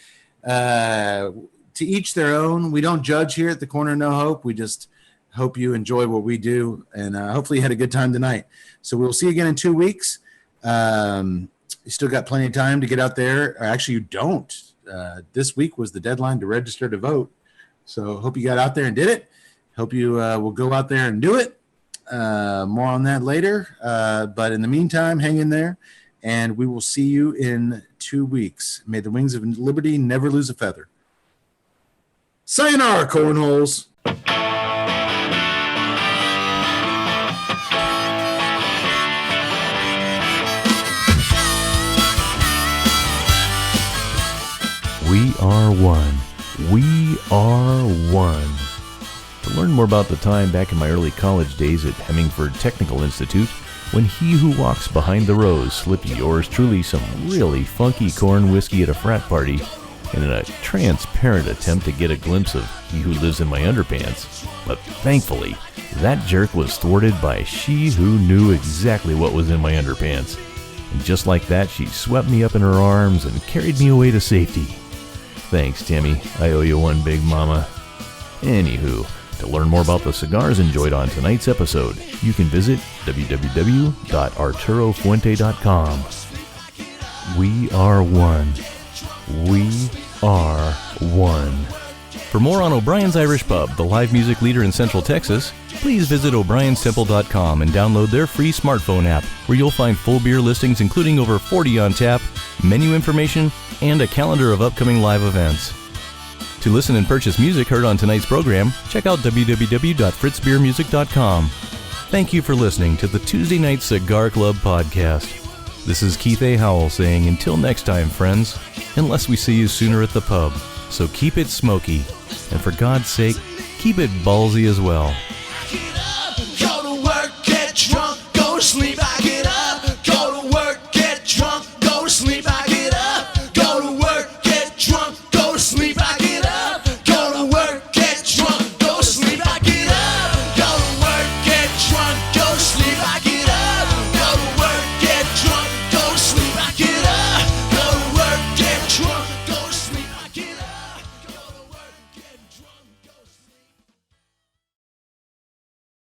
To each their own. We don't judge here at the Corner of No Hope. We just hope you enjoy what we do, and hopefully you had a good time tonight. So we'll see you again in 2 weeks. You still got plenty of time to get out there. Or actually, you don't. This week was the deadline to register to vote. So hope you got out there and did it. Hope you will go out there and do it. More on that later. But in the meantime, hang in there, and we will see you in 2 weeks. May the wings of liberty never lose a feather. Sayonara, cornholes. We are one. We are one. To learn more about the time back in my early college days at Hemingford Technical Institute, when he who walks behind the rose slipped yours truly some really funky corn whiskey at a frat party, and in a transparent attempt to get a glimpse of he who lives in my underpants. But thankfully, that jerk was thwarted by she who knew exactly what was in my underpants. And just like that, she swept me up in her arms and carried me away to safety. Thanks, Tammy. I owe you one, big mama. Anywho, to learn more about the cigars enjoyed on tonight's episode, you can visit www.arturofuente.com. We are one. We are one. For more on O'Brien's Irish Pub, the live music leader in Central Texas, please visit o'brienstemple.com and download their free smartphone app, where you'll find full beer listings including over 40 on tap, menu information, and a calendar of upcoming live events. To listen and purchase music heard on tonight's program, check out www.fritzbeermusic.com. Thank you for listening to the Tuesday Night Cigar Club podcast. This is Keith A. Howell saying until next time, friends, unless we see you sooner at the pub. So keep it smoky, and for God's sake, keep it ballsy as well. Get up, go to work, get drunk, go to sleep.